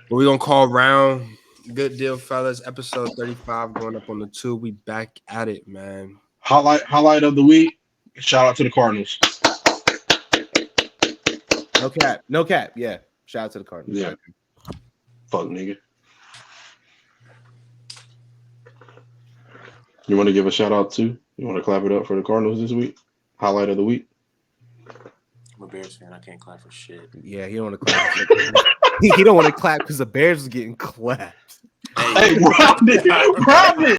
But we're gonna call around. Good deal, fellas. Episode 35 going up on the 2. We back at it, man. Highlight of the week. Shout out to the Cardinals. No cap. Yeah. Shout out to the Cardinals. Yeah. Fuck nigga. You want to give a shout out to? You want to clap it up for the Cardinals this week? Highlight of the week. I'm a Bears fan. I can't clap for shit. Yeah, he don't want to clap. He don't want to clap because the Bears was getting clapped. Hey, rob it.